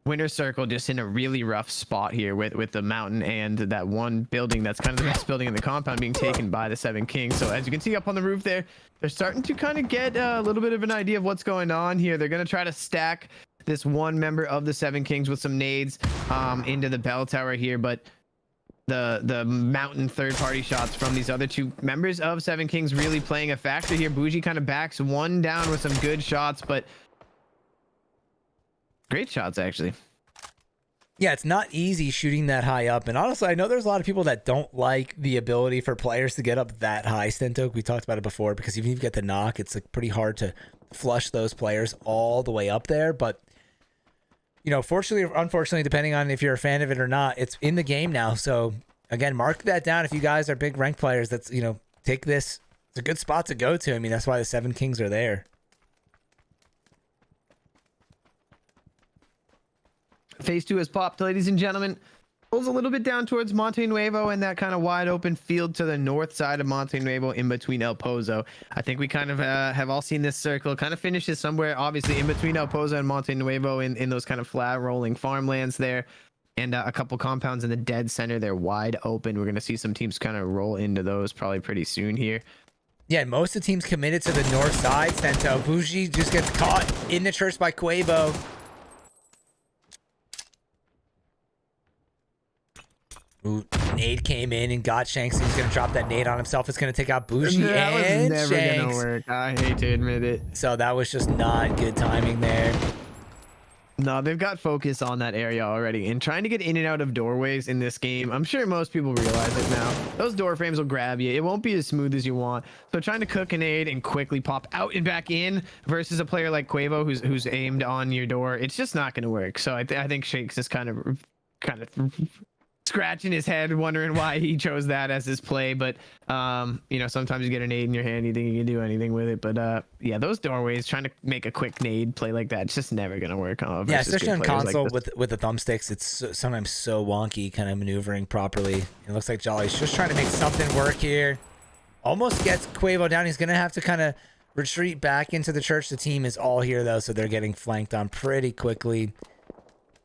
Winter Circle just in a really rough spot here with the mountain and that one building that's kind of the best building in the compound being taken by the Seven Kings. So as you can see up on the roof there, they're starting to kind of get a little bit of an idea of what's going on here. They're going to try to stack this one member of the Seven Kings with some nades into the bell tower here, but the mountain third party shots from these other two members of Seven Kings really playing a factor here. Bougie kind of backs one down with some good shots, but great shots actually. Yeah, it's not easy shooting that high up, and honestly I know there's a lot of people that don't like the ability for players to get up that high, Stentok. We talked about it before, because even if you get the knock, it's like pretty hard to flush those players all the way up there. But you know, fortunately or unfortunately, depending on if you're a fan of it or not, it's in the game now. So again, mark that down if you guys are big ranked players. That's, you know, take this. It's a good spot to go to. I mean, that's why the Seven Kings are there. Phase 2 has popped, ladies and gentlemen. Pulls a little bit down towards Monte Nuevo and that kind of wide open field to the north side of Monte Nuevo in between El Pozo. I think we kind of have all seen this circle. Kind of finishes somewhere, obviously, in between El Pozo and Monte Nuevo in those kind of flat rolling farmlands there. And a couple compounds in the dead center. They're wide open. We're going to see some teams kind of roll into those probably pretty soon here. Yeah, most of the teams committed to the north side. Sento Bougie just gets caught in the church by Quavo. Ooh, nade came in and got Shanks. He's going to drop that nade on himself. It's going to take out Bougie That and was never Shanks. gonna work. I hate to admit it. So that was just not good timing there. No, they've got focus on that area already, and trying to get in and out of doorways in this game, I'm sure most people realize it now. Those door frames will grab you. It won't be as smooth as you want. So trying to cook an aid and quickly pop out and back in versus a player like Quavo who's aimed on your door, it's just not going to work. So I think Shakes is kind of scratching his head wondering why he chose that as his play. But you know, sometimes you get a nade in your hand, you think you can do anything with it. But yeah, those doorways, trying to make a quick nade play like that, it's just never gonna work. Yeah, especially on console with the thumbsticks, it's sometimes so wonky kind of maneuvering properly. It looks like Jolly's just trying to make something work here. Almost gets Quavo down. He's gonna have to kind of retreat back into the church. The team is all here though, so they're getting flanked on pretty quickly.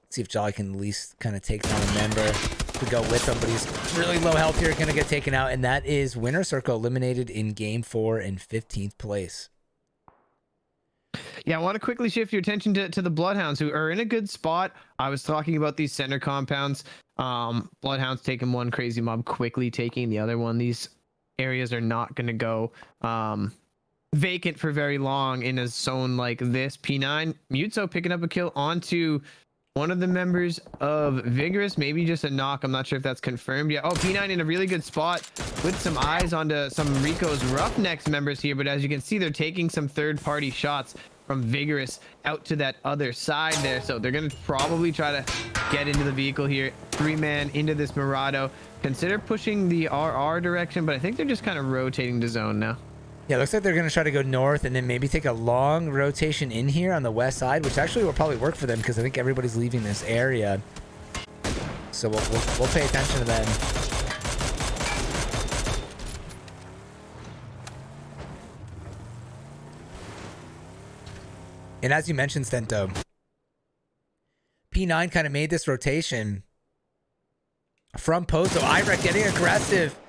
Let's see if Jolly can at least kind of take down a member to go with him, but he's really low health here, gonna get taken out, and that is Winter Circle eliminated in game 4 in 15th place. Yeah, I want to quickly shift your attention to the Bloodhounds, who are in a good spot. I was talking about these center compounds. Bloodhounds taking one crazy mob, quickly taking the other one. These areas are not going to go vacant for very long in a zone like this. P9 Mutso picking up a kill onto one of the members of Vigorous, maybe just a knock. I'm not sure if that's confirmed yet. Oh, P9 in a really good spot with some eyes onto some Rico's Roughnecks members here. But as you can see, they're taking some third-party shots from Vigorous out to that other side there. So they're going to probably try to get into the vehicle here. 3-man into this Murado. Consider pushing the RR direction, but I think they're just kind of rotating the zone now. Yeah, looks like they're going to try to go north and then maybe take a long rotation in here on the west side, which actually will probably work for them because I think everybody's leaving this area. So we'll pay attention to them. And as you mentioned, Stento, P9 kind of made this rotation from Pozo. Irek getting aggressive.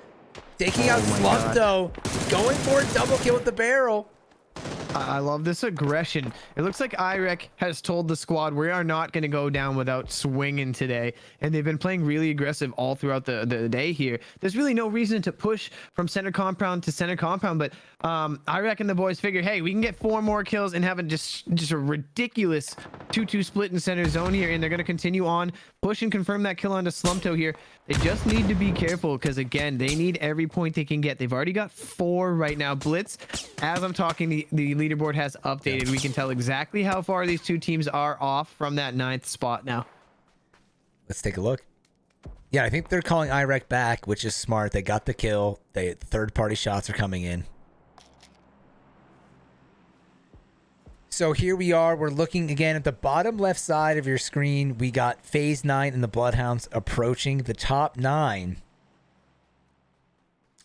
Taking out Slump, though. Going for a double kill with the barrel. I love this aggression. It looks like Irek has told the squad, we are not going to go down without swinging today. And they've been playing really aggressive all throughout the day here. There's really no reason to push from center compound to center compound. But Irek and the boys figure, hey, we can get 4 more kills and have just a ridiculous 2-2 split in center zone here. And they're going to continue on, push and confirm that kill onto Slumpto here. They just need to be careful because, again, they need every point they can get. They've already got 4 right now. Blitz, as I'm talking, the leaderboard has updated. We can tell exactly how far these two teams are off from that 9th spot now. Let's take a look. Yeah, I think they're calling Irek back, which is smart. They got the kill. Third-party shots are coming in. So here we are. We're looking again at the bottom left side of your screen. We got Phase 9 and the Bloodhounds approaching the top 9.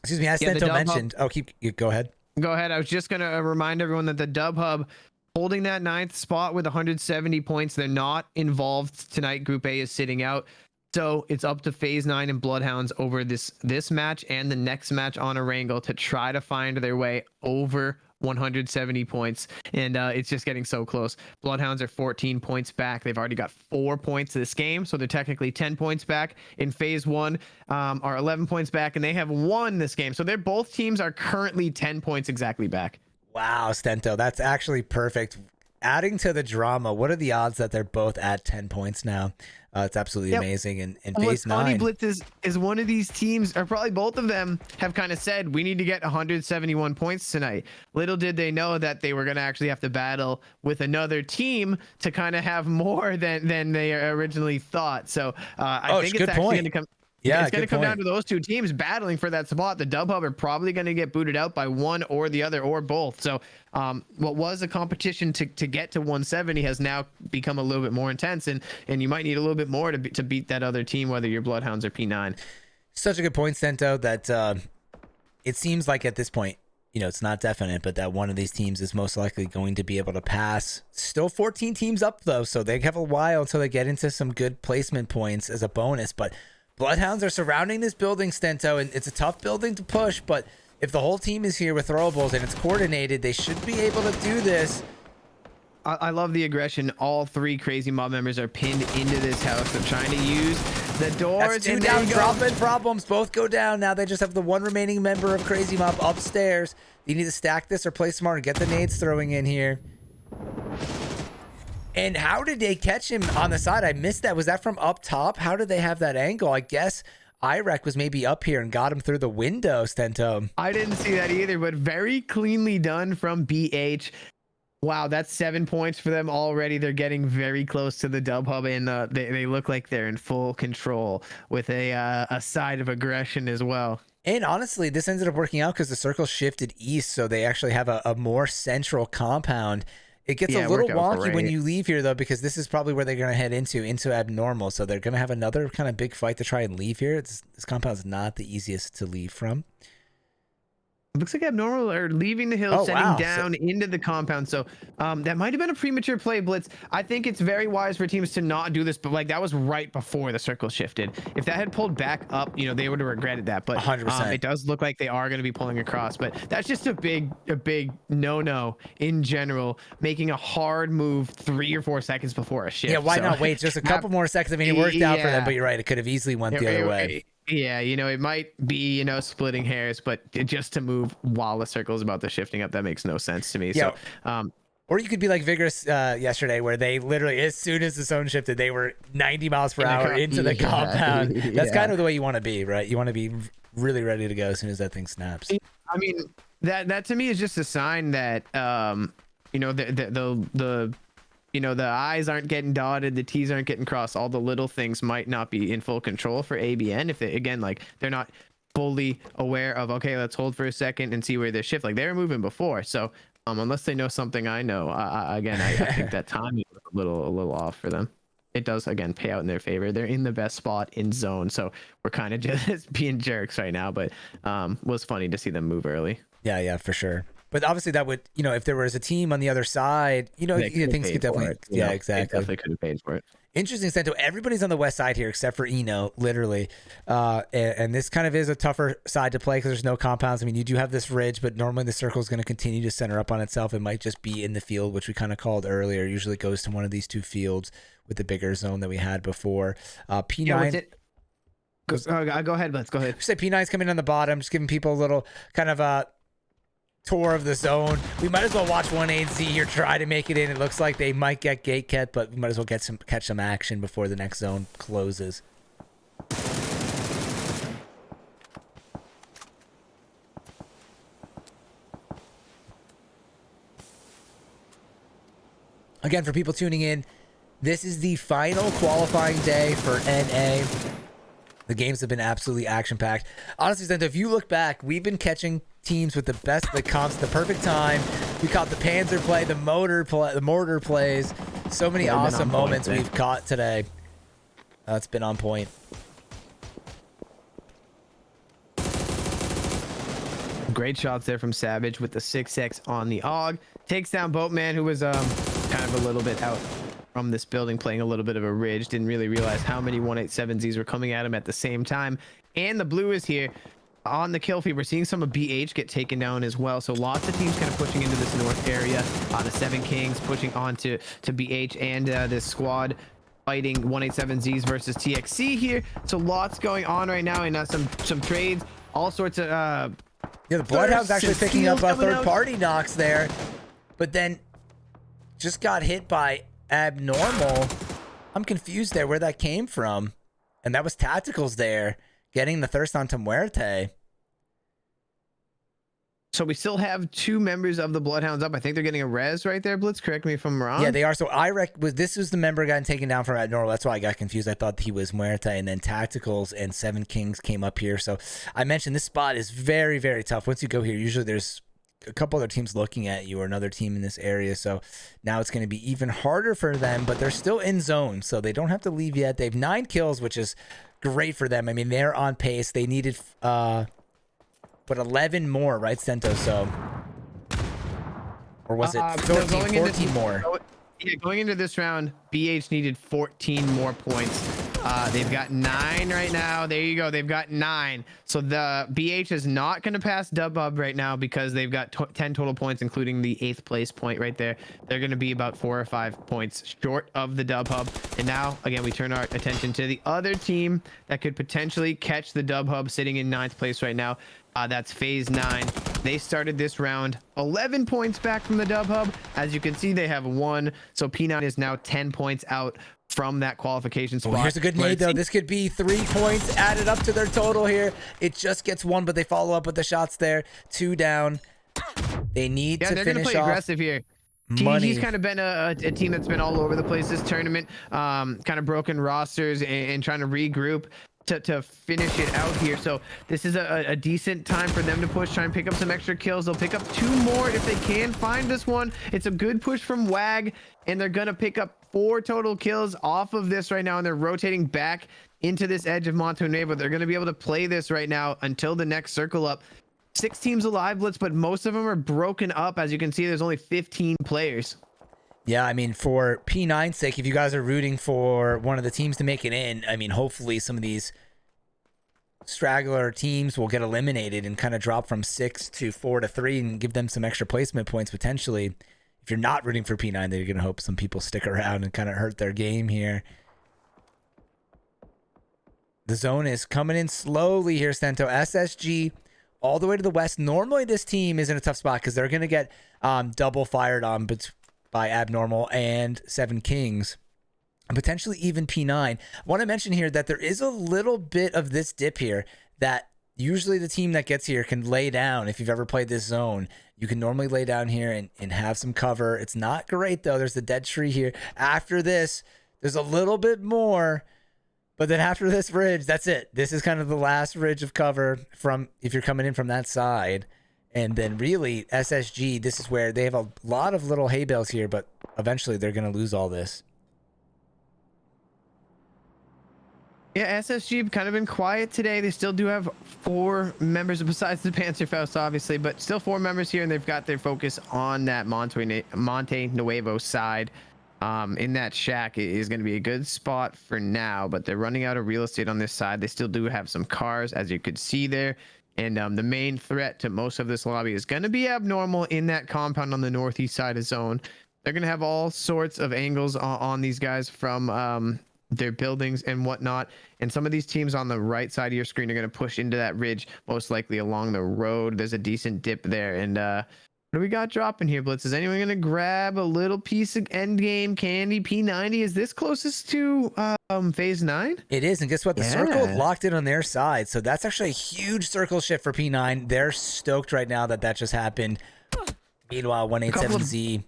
Excuse me, as Yeah, the Stento Dub Hub- mentioned. Oh, go ahead. Go ahead. I was just going to remind everyone that the Dub Hub holding that 9th spot with 170 points. They're not involved tonight. Group A is sitting out. So it's up to Phase 9 and Bloodhounds over this match and the next match on Erangel to try to find their way over 170 points. And it's just getting so close. Bloodhounds are 14 points back. They've already got 4 points this game. So they're technically 10 points back. In Phase 1 are 11 points back, and they have won this game. So they're both teams are currently 10 points exactly back. Wow, Stento, that's actually perfect. Adding to the drama, what are the odds that they're both at 10 points now? It's absolutely amazing. And in What's Phase 9, funny, Blitz, is one of these teams, or probably both of them, have kind of said, we need to get 171 points tonight. Little did they know that they were going to actually have to battle with another team to kind of have more than they originally thought. So I think it's actually going to come... Yeah, it's going to come down to those two teams battling for that spot. The Dub Hub are probably going to get booted out by one or the other or both. So what was a competition to get to 170 has now become a little bit more intense, and you might need a little bit more to beat that other team, whether you're Bloodhounds or P9. Such a good point, Stento, that it seems like at this point, it's not definite, but that one of these teams is most likely going to be able to pass. Still 14 teams up, though, so they have a while until they get into some good placement points as a bonus, but Bloodhounds are surrounding this building, Stento, and it's a tough building to push, but if the whole team is here with throwables and it's coordinated, they should be able to do this. I love the aggression. All 3 crazy mob members are pinned into this house. They're trying to use the doors. That's 2 down, drop-in problems. Both go down. Now they just have the one remaining member of Crazy Mob upstairs. You need to stack this or play smart and get the nades throwing in here. And how did they catch him on the side? I missed that. Was that from up top? How did they have that angle? I guess Irek was maybe up here and got him through the window, Stento. I didn't see that either, but very cleanly done from BH. Wow, that's 7 points for them already. They're getting very close to the Dub Hub, and they look like they're in full control with a side of aggression as well. And honestly, this ended up working out because the circle shifted east, so they actually have a more central compound. It gets a little wonky when you leave here, though, because this is probably where they're going to head into abnormal. So they're going to have another kind of big fight to try and leave here. This compound's not the easiest to leave from. Looks like abnormal are leaving the hill, sending down into the compound. So that might have been a premature play, Blitz. I think it's very wise for teams to not do this, but like that was right before the circle shifted. If that had pulled back up, they would have regretted that. But 100%. It does look like they are going to be pulling across. But that's just a big no-no in general, making a hard move 3 or 4 seconds before a shift. Yeah, why not wait just a couple more seconds? I mean, it worked out for them, but you're right. It could have easily went the other way. Yeah, it might be, splitting hairs, but just to move while the circle is about to shifting up, that makes no sense to me. Yeah. So, or you could be like Vigorous yesterday, where they literally, as soon as the zone shifted, they were 90 miles per hour into the compound. That's kind of the way you want to be, right? You want to be really ready to go as soon as that thing snaps. I mean, that to me is just a sign that, the I's aren't getting dotted, the T's aren't getting crossed. All the little things might not be in full control for ABN if they, again, like they're not fully aware of, okay, let's hold for a second and see where they shift. Like they were moving before. So unless they know something I know, I think that timing is a little off for them. It does, again, pay out in their favor. They're in the best spot in zone. So we're kind of just being jerks right now, but was funny to see them move early. Yeah, for sure. But obviously that would, if there was a team on the other side, things could definitely, exactly. They definitely could have paid for it. Interesting, Stento. Everybody's on the west side here except for Eno, literally. And this kind of is a tougher side to play because there's no compounds. I mean, you do have this ridge, but normally the circle is going to continue to center up on itself. It might just be in the field, which we kind of called earlier. Usually goes to one of these 2 fields with the bigger zone that we had before. P9. Go ahead, let's go ahead. Say P9's coming on the bottom, just giving people a little kind of tour of the zone. We might as well watch 1AZ here try to make it in. It looks like they might get gate kept, but we might as well catch some action before the next zone closes. Again, for people tuning in, this is the final qualifying day for NA. The games have been absolutely action-packed. Honestly, Stento, if you look back, we've been catching teams with the comps, the perfect time. We caught the Panzer play, the mortar plays. So many awesome moments we've caught today. It's been on point. Great shots there from Savage with the 6x on the AUG. Takes down Boatman, who was kind of a little bit out from this building, playing a little bit of a ridge. Didn't really realize how many 187Zs were coming at him at the same time. And the blue is here on the kill feed. We're seeing some of BH get taken down as well. So lots of teams kind of pushing into this north area. The 7 Kings pushing on to BH and this squad fighting 187Zs versus TXC here. So lots going on right now, and some trades, all sorts of yeah, the Bloodhound's actually picking up third party knocks there, but then just got hit by Abnormal. I'm confused there where that came from. And that was Tacticals there getting the thirst on Muerte. So we still have 2 members of the Bloodhounds up. I think they're getting a res right there, Blitz. Correct me if I'm wrong. Yeah, they are. So this was the member gotten taken down from Abnormal. That's why I got confused. I thought he was Muerte, and then Tacticals and 7 Kings came up here. So I mentioned this spot is very, very tough. Once you go here, usually there's a couple other teams looking at you or another team in this area. So now it's going to be even harder for them, but they're still in zone. So they don't have to leave yet. They have 9 kills, which is great for them. I mean, they're on pace. They needed, but 11 more, right, Sento? So, or was it 13, 14 more? Yeah, going into this round, BH needed 14 more points. They've got 9 right now. There you go. They've got 9. So the BH is not going to pass Dub Hub right now because they've got 10 total points, including the 8th place point right there. They're going to be about 4 or 5 points short of the Dub Hub. And now, again, we turn our attention to the other team that could potentially catch the Dub Hub, sitting in 9th place right now. That's Phase 9. They started this round 11 points back from the Dub Hub. As you can see, they have 1. So P9 is now 10 points out from that qualification spot. Oh, here's a good nade, though. This could be 3 points added up to their total here. It just gets 1, but they follow up with the shots there. 2 down. They need to finish off. Yeah, they're going to play aggressive here. TG's kind of been a team that's been all over the place this tournament. Kind of broken rosters and trying to regroup to finish it out here. So this is a decent time for them to push, try and pick up some extra kills. They'll pick up 2 more if they can find this one. It's a good push from WAG, and they're gonna pick up 4 total kills off of this right now, and they're rotating back into this edge of Monte Nuevo. They're gonna be able to play this right now until the next circle up. 6 teams alive, Blitz, but most of them are broken up. As you can see, there's only 15 players. Yeah, I mean, for P9's sake, if you guys are rooting for one of the teams to make it in, I mean, hopefully some of these straggler teams will get eliminated and kind of drop from 6 to 4 to 3 and give them some extra placement points potentially. If you're not rooting for P9, then you're going to hope some people stick around and kind of hurt their game here. The zone is coming in slowly here, Stento. SSG all the way to the west. Normally this team is in a tough spot because they're going to get double fired on by Abnormal and 7 Kings, and potentially even P9. I want to mention here that there is a little bit of this dip here that usually the team that gets here can lay down. If you've ever played this zone, you can normally lay down here and have some cover. It's not great, though. There's the dead tree here. After this, there's a little bit more, but then after this ridge, that's it. This is kind of the last ridge of cover from if you're coming in from that side. And then really, SSG, this is where they have a lot of little hay bales here, but eventually they're going to lose all this. Yeah, SSG kind of been quiet today. They still do have 4 members besides the Panzerfaust, obviously, but still 4 members here, and they've got their focus on that Monte Nuevo side. In that shack is going to be a good spot for now, but they're running out of real estate on this side. They still do have some cars, as you could see there. And the main threat to most of this lobby is going to be Abnormal in that compound on the northeast side of zone. They're going to have all sorts of angles on these guys from their buildings and whatnot. And some of these teams on the right side of your screen are going to push into that ridge, most likely along the road. There's a decent dip there. And what do we got dropping here, Blitz? Is anyone going to grab a little piece of end game candy? P90, is this closest to phase 9? It is, and guess what? The circle locked in on their side, so that's actually a huge circle shift for P9. They're stoked right now that just happened. Meanwhile, 187Z,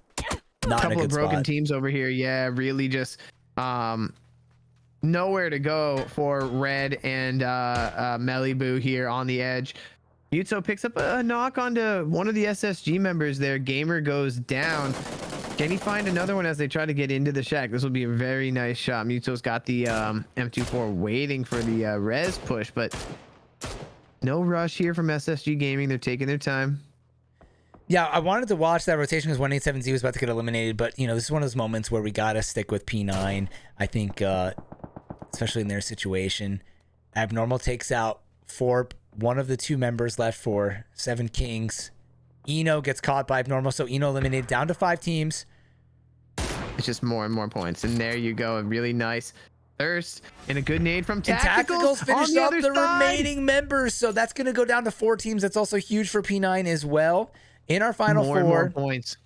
not in a good spot. Couple of broken teams over here. Yeah, really just nowhere to go for Red and Melibu here on the edge. Yuto picks up a knock onto one of the SSG members there. Gamer goes down. Can he find another one as they try to get into the shack? This will be a very nice shot. Muto's got the M24 waiting for the res push, but No rush here from SSG Gaming. They're taking their time. Yeah, I wanted to watch that rotation because 187Z was about to get eliminated, but you know, this is one of those moments where we gotta stick with P9. I think, especially in their situation, Abnormal takes out one of the two members left for Seven Kings. Eno gets caught by Abnormal, so Eno eliminated down to 5 teams. It's just more and more points, and there you go. A really nice thirst and a good nade from And Tacticals finished on the up other the side. remaining members, so that's gonna go down to 4 teams. That's also huge for P9 as well. In our final More 4, and more points.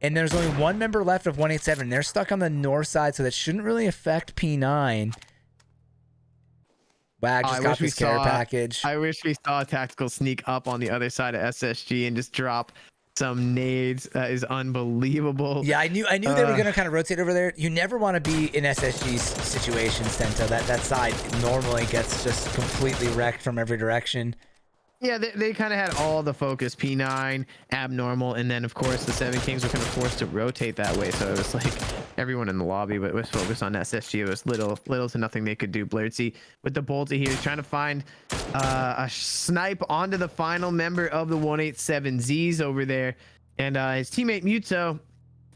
and there's only 1 member left of 187. They're stuck on the north side, so that shouldn't really affect P9. Wag just got this care package. I wish we saw Tactical sneak up on the other side of SSG and just drop some nades. That is unbelievable. Yeah, I knew they were gonna kind of rotate over there. You never want to be in SSG's situation, Stento. That side normally gets just completely wrecked from every direction. Yeah, they kind of had all the focus, P9, Abnormal, and then of course the Seven Kings were kind of forced to rotate that way. So it was like everyone in the lobby was focused on SSG. It was little to nothing they could do. Blurtsy with the bolty here, trying to find a snipe onto the final member of the 187Zs over there, and his teammate Muto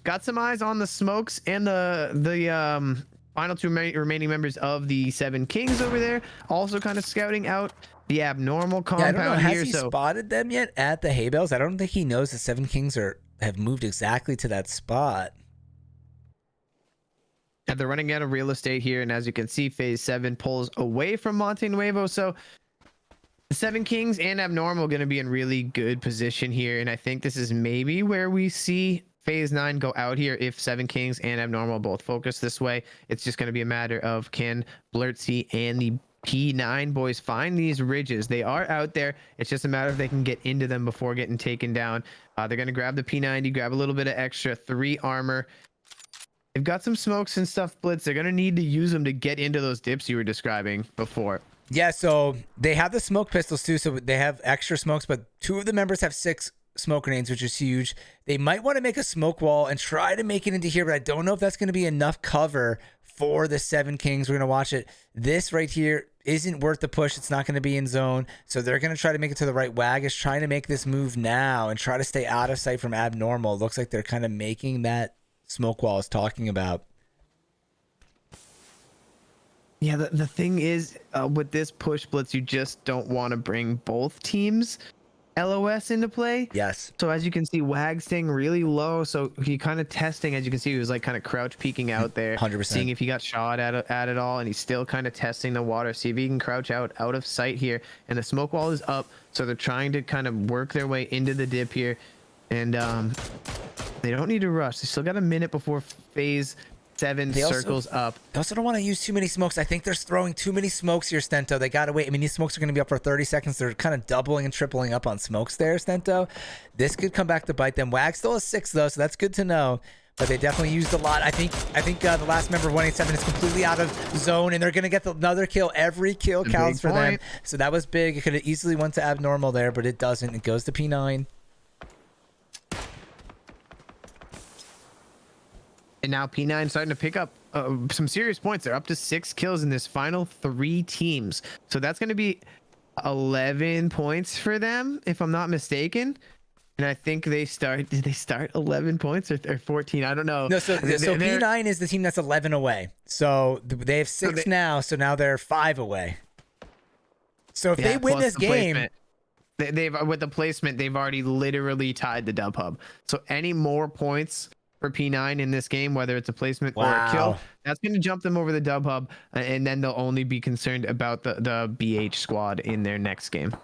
got some eyes on the smokes and the final 2 remaining members of the Seven Kings over there, also kind of scouting out the Abnormal compound. Yeah, I don't know. here. Has he spotted them yet at the hay bales? I don't think he knows the Seven Kings have moved exactly to that spot. Yeah, they're running out of real estate here, and as you can see, Phase 7 pulls away from Monte Nuevo. So the Seven Kings and Abnormal going to be in really good position here, and I think this is maybe where we see Phase 9 go out here if Seven Kings and Abnormal both focus this way. It's just going to be a matter of can Blurtsy and the P9 boys find these ridges. They are out there. It's just a matter of they can get into them before getting taken down. They're going to grab the P90, grab a little bit of extra 3 armor. They've got some smokes and stuff, Blitz. They're going to need to use them to get into those dips you were describing before. Yeah, so they have the smoke pistols too, so they have extra smokes, but 2 of the members have 6 smoke grenades, which is huge. They might want to make a smoke wall and try to make it into here, but I don't know if that's going to be enough cover for the Seven Kings. We're going to watch it. This right here isn't worth the push. It's not going to be in zone, so they're going to try to make it to the right. Wag is trying to make this move now and try to stay out of sight from Abnormal. Looks like they're kind of making that smoke wall I was talking about. Yeah, the thing is, with this push Blitz, you just don't want to bring both teams LOS into play. Yes. So as you can see, Wag staying really low. So he kind of testing, as you can see, he was like kind of crouch peeking out there, 100%. seeing if he got shot at it all, and he's still kind of testing the water, see if he can crouch out of sight here. And the smoke wall is up, so they're trying to kind of work their way into the dip here, and they don't need to rush. They still got a minute before Phase 7 circles up. They also don't want to use too many smokes. I think they're throwing too many smokes here, Stento. They got to wait. I mean, these smokes are going to be up for 30 seconds. They're kind of doubling and tripling up on smokes there, Stento. This could come back to bite them. Wag still has 6, though, so that's good to know. But they definitely used a lot. I think the last member of 187 is completely out of zone, and they're going to get another kill. Every kill counts for them. So that was big. It could have easily went to Abnormal there, but it doesn't. It goes to P9. And now P9 starting to pick up some serious points. They're up to 6 kills in this final 3 teams. So that's going to be 11 points for them, if I'm not mistaken. And I think did they start 11 points or 14? I don't know. No, so P9 is the team that's 11 away. So they have 6 now. So now they're 5 away. So if they win this game, they've with the placement, they've already literally tied the dub hub. So any more points for P9 in this game, whether it's a placement or a kill, that's going to jump them over the dub hub, and then they'll only be concerned about the BH squad in their next game.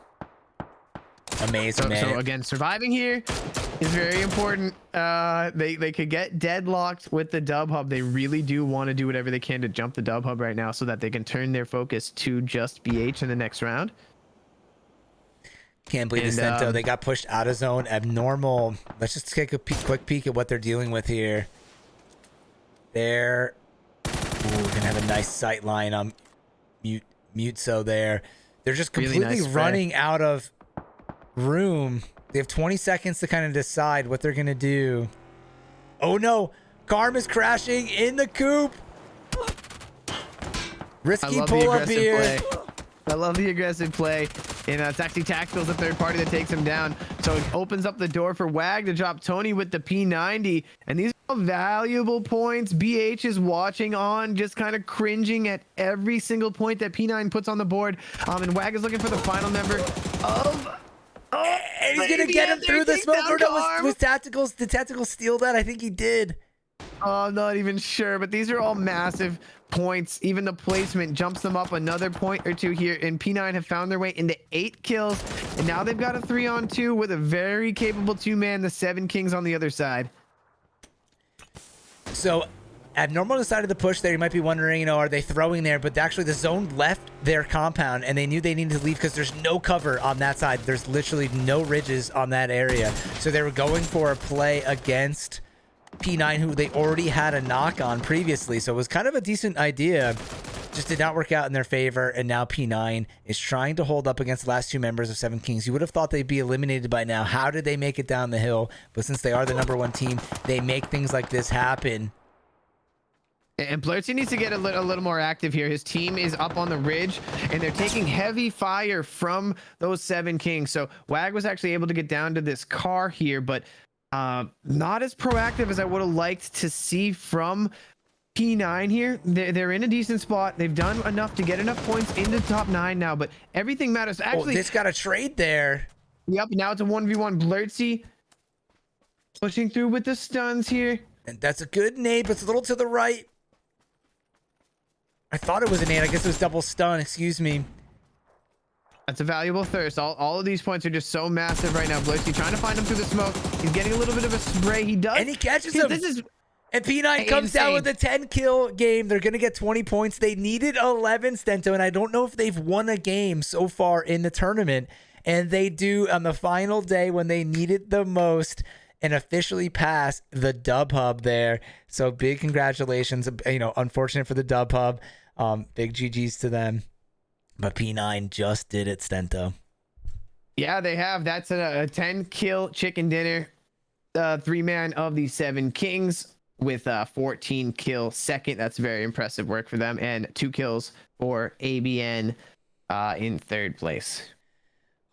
Amazing, man. So again, surviving here is very important. They could get deadlocked with the dub hub. They really do want to do whatever they can to jump the dub hub right now so that they can turn their focus to just BH in the next round. Can't believe this, Stento. They got pushed out of zone. Abnormal. Let's just take a quick peek at what they're dealing with here. They're gonna have a nice sight line on mute. So they're just completely really nice running out of room. They have 20 seconds to kind of decide what they're gonna do. Oh no, Karm is crashing in the coop. Risky pull up here. I love the aggressive play. And it's actually Tactical's the third party that takes him down. So it opens up the door for Wag to drop Tony with the P90. And these are all valuable points. BH is watching on, just kind of cringing at every single point that P9 puts on the board. And Wag is looking for the final member of... Oh, And he's going to get him through the smoke. Or no, was Tacticals, did Tactical steal that? I think he did. Oh, I'm not even sure, but these are all massive points. Even the placement jumps them up another point or two here, and P9 have found their way into 8 kills, and now they've got a 3-on-2 with a very capable 2-man, the 7 Kings on the other side. So Abnormal decided to push there. You might be wondering, are they throwing there? But actually the zone left their compound, and they knew they needed to leave because there's no cover on that side. There's literally no ridges on that area. So they were going for a play against P9, who they already had a knock on previously. So it was kind of a decent idea. Just did not work out in their favor, and now P9 is trying to hold up against the last 2 members of 7 Kings. You would have thought they'd be eliminated by now. How did they make it down the hill? But since they are the #1 team, they make things like this happen. And Blurtsy needs to get a little more active here. His team is up on the ridge, and they're taking heavy fire from those 7 Kings. So Wag was actually able to get down to this car here, but not as proactive as I would have liked to see from P9 here. They're in a decent spot. They've done enough to get enough points into the top 9 now, but everything matters. Actually, this got a trade there. Yep, now it's a 1v1. Blurtsy pushing through with the stuns here. And that's a good nade, but it's a little to the right. I thought it was a nade. I guess it was double stun. Excuse me. That's a valuable thirst. All of these points are just so massive right now. Blurtsy trying to find him through the smoke. He's getting a little bit of a spray. He does. And he catches him. This is... And P9 comes down with a 10-kill game. They're going to get 20 points. They needed 11, Stento, and I don't know if they've won a game so far in the tournament. And they do on the final day when they need it the most and officially pass the Dub Hub there. So big congratulations. Unfortunate for the Dub Hub. Big GGs to them. But P9 just did it, Stento. Yeah, they have. That's a 10-kill chicken dinner. 3-man of the 7 Kings with 14 kill second. That's very impressive work for them. And 2 kills for ABN in 3rd place.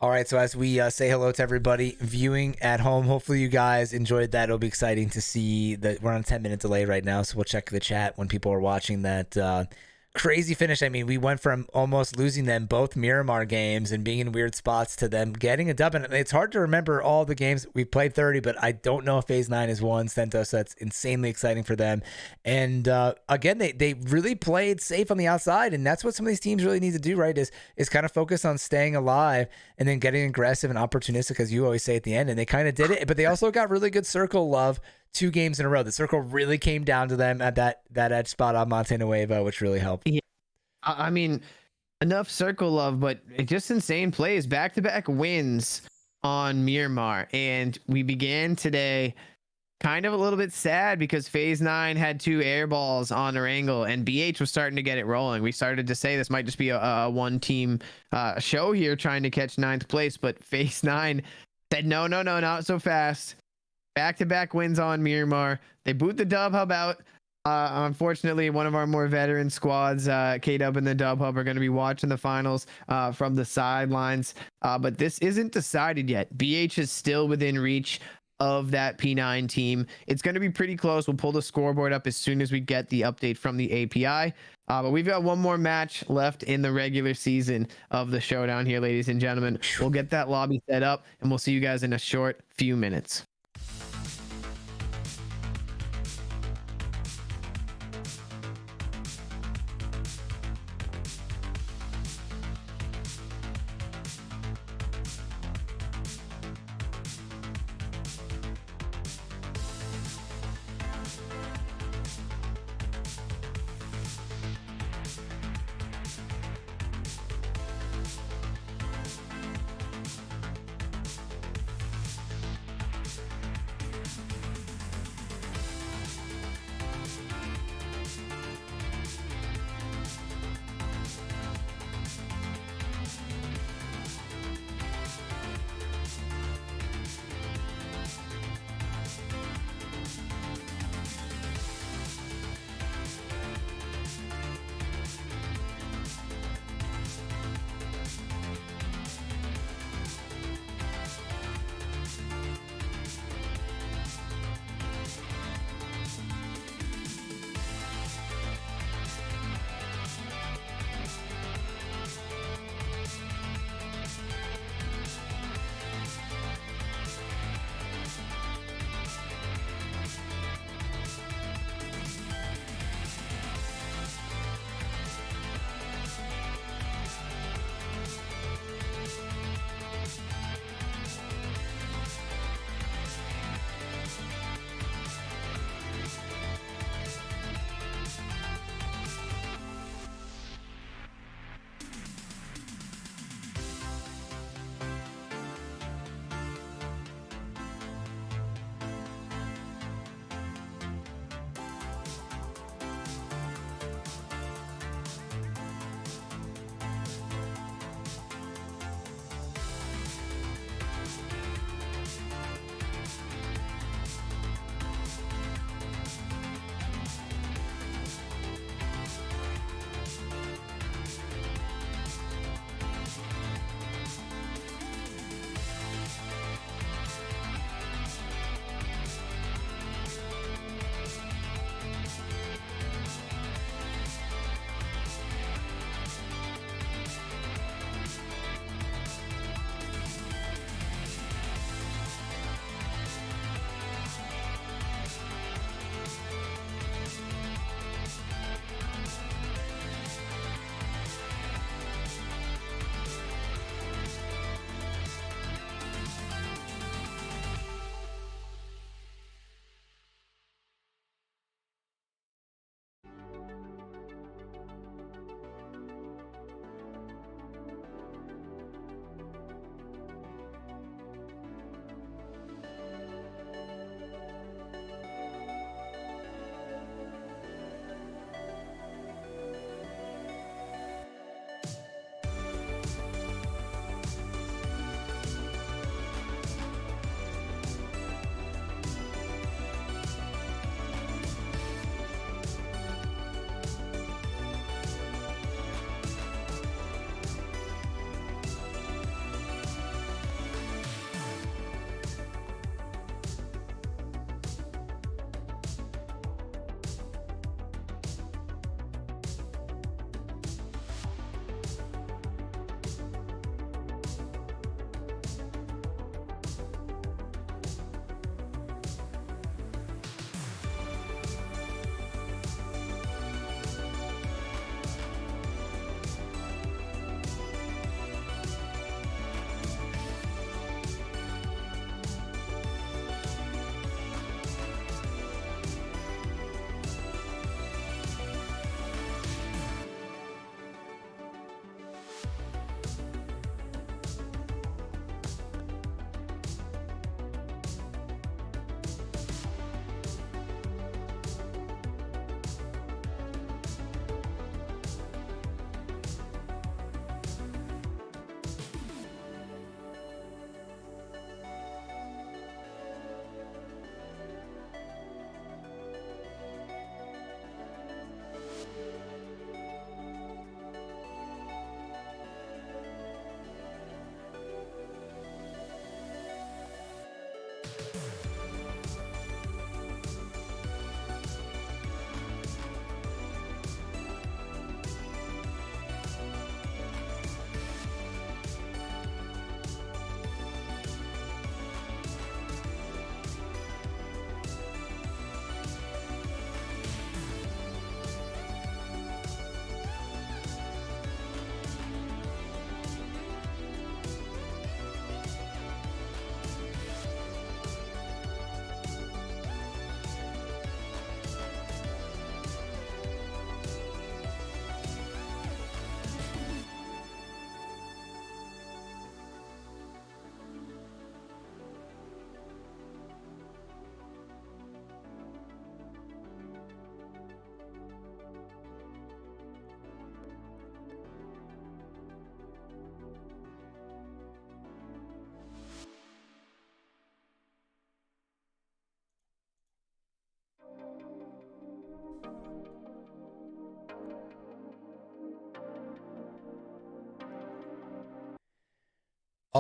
All right, so as we say hello to everybody viewing at home, hopefully you guys enjoyed that. It'll be exciting to see that we're on a 10-minute delay right now, so we'll check the chat when people are watching that crazy finish. I mean, we went from almost losing them both Miramar games and being in weird spots to them getting a dub. And it's hard to remember all the games. We played 30, but I don't know if Phase 9 is won, Stento, so that's insanely exciting for them. And again, they really played safe on the outside, and that's what some of these teams really need to do, right, is kind of focus on staying alive and then getting aggressive and opportunistic, as you always say at the end. And they kind of did it, but they also got really good circle love 2 games in a row. The circle really came down to them at that edge spot on Monte Nuevo, which really helped. Yeah. I mean, enough circle love, but just insane plays. Back-to-back wins on Miramar. And we began today kind of a little bit sad because Phase 9 had 2 air balls on their angle, and BH was starting to get it rolling. We started to say this might just be a one-team show here trying to catch 9th place, but Phase 9 said, no, not so fast. Back-to-back wins on Miramar. They boot the Dub Hub out. Unfortunately, one of our more veteran squads, K-Dub and the Dub Hub, are going to be watching the finals from the sidelines. But this isn't decided yet. BH is still within reach of that P9 team. It's going to be pretty close. We'll pull the scoreboard up as soon as we get the update from the API. But we've got one more match left in the regular season of the Showdown here, ladies and gentlemen. We'll get that lobby set up, and we'll see you guys in a short few minutes.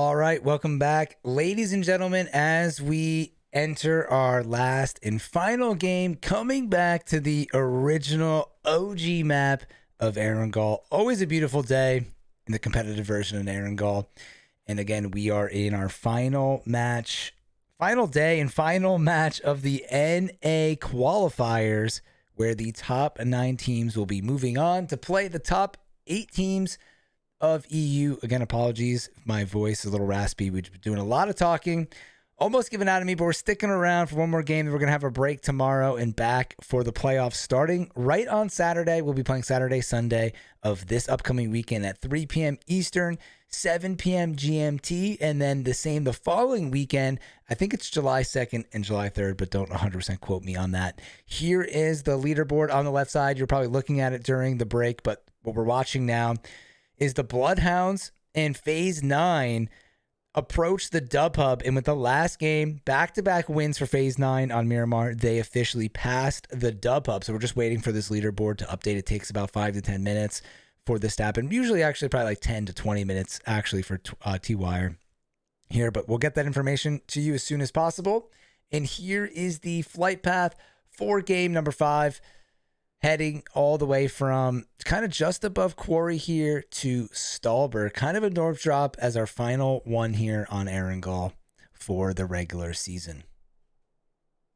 All right, welcome back, ladies and gentlemen, as we enter our last and final game, coming back to the original OG map of Erangel. Always a beautiful day in the competitive version of Erangel. And again, we are in our final match, final day and final match of the NA qualifiers, where the top 9 teams will be moving on to play the top 8 teams of EU. Again, apologies if my voice is a little raspy. We've been doing a lot of talking, almost giving out of me, but we're sticking around for one more game. We're going to have a break tomorrow and back for the playoffs starting right on Saturday. We'll be playing Saturday, Sunday of this upcoming weekend at 3 p.m. Eastern, 7 p.m. GMT, and then the same the following weekend. I think it's July 2nd and July 3rd, but don't 100% quote me on that. Here is the leaderboard on the left side. You're probably looking at it during the break, but what we're watching now is the Bloodhounds in Phase 9 approach the Dub Hub, and with the last game, back-to-back wins for Phase 9 on Miramar, they officially passed the Dub Hub. So we're just waiting for this leaderboard to update. It takes about 5 to 10 minutes for this to happen. Usually actually probably like 10 to 20 minutes actually for T-Wire here, but we'll get that information to you as soon as possible. And here is the flight path for game number 5. Heading all the way from kind of just above Quarry here to Stallberg. Kind of a north drop as our final one here on Erangel for the regular season.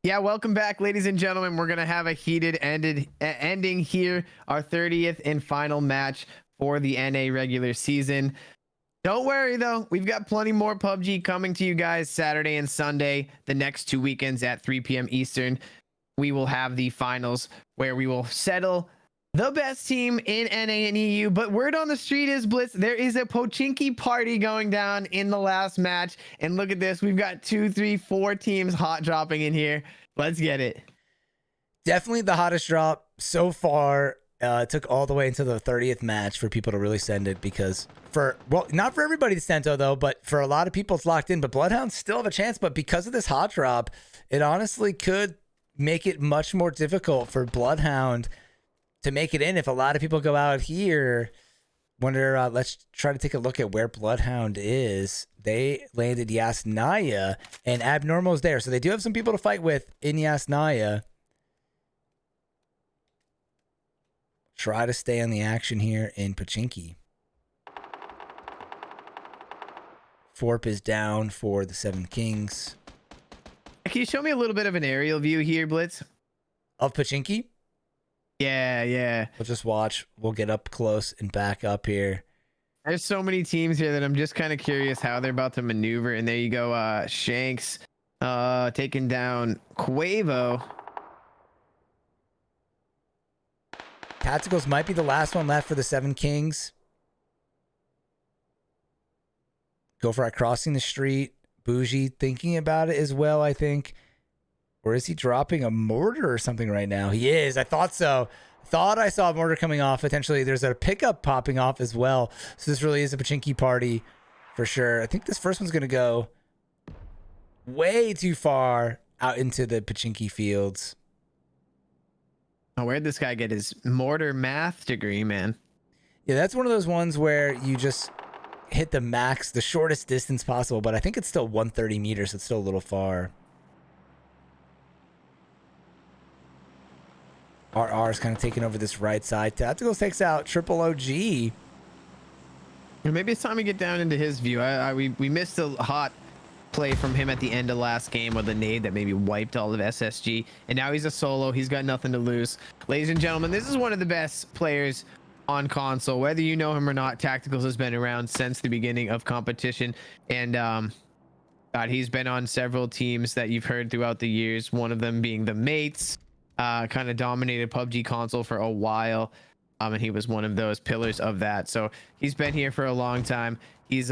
Yeah, welcome back, ladies and gentlemen. We're going to have a heated ending here. Our 30th and final match for the NA regular season. Don't worry, though. We've got plenty more PUBG coming to you guys Saturday and Sunday, the next 2 weekends at 3 p.m. Eastern. We will have the finals where we will settle the best team in NA and EU. But word on the street is, Blitz, there is a Pochinki party going down in the last match. And look at this. We've got 2, 3, 4 teams hot dropping in here. Let's get it. Definitely the hottest drop so far. It took all the way into the 30th match for people to really send it because not for everybody to send though, but for a lot of people it's locked in. But Bloodhounds still have a chance. But because of this hot drop, it honestly could make it much more difficult for Bloodhound to make it in. If a lot of people go out here, let's try to take a look at where Bloodhound is. They landed Yasnaya, and Abnormal's there. So they do have some people to fight with in Yasnaya. Try to stay on the action here in Pochinki. Forp is down for the 7 Kings. Can you show me a little bit of an aerial view here, Blitz? Of Pochinki? Yeah. We'll just watch. We'll get up close and back up here. There's so many teams here that I'm just kind of curious how they're about to maneuver. And there you go. Shanks taking down Quavo. Tacticals might be the last one left for the 7 Kings. Go for it crossing the street. Bougie thinking about it as well, I think. Or is he dropping a mortar or something right now? He is. I thought so. Thought I saw a mortar coming off. Potentially there's a pickup popping off as well. So this really is a Pochinki party for sure. I think this first one's going to go way too far out into the Pochinki fields. Oh, where'd this guy get his mortar math degree, man? Yeah, that's one of those ones where you just hit the max, the shortest distance possible, but I think it's still 130 meters. So it's still a little far. RR is kind of taking over this right side. Tacticals takes out Triple OG. Maybe it's time to get down into his view. We missed a hot play from him at the end of last game with a nade that maybe wiped all of SSG, and now he's a solo. He's got nothing to lose. Ladies and gentlemen, this is one of the best players on console, whether you know him or not. Tacticals has been around since the beginning of competition, and God, he's been on several teams that you've heard throughout the years, one of them being the Mates. Kind of dominated PUBG console for a while, and he was one of those pillars of that. So he's been here for a long time. He's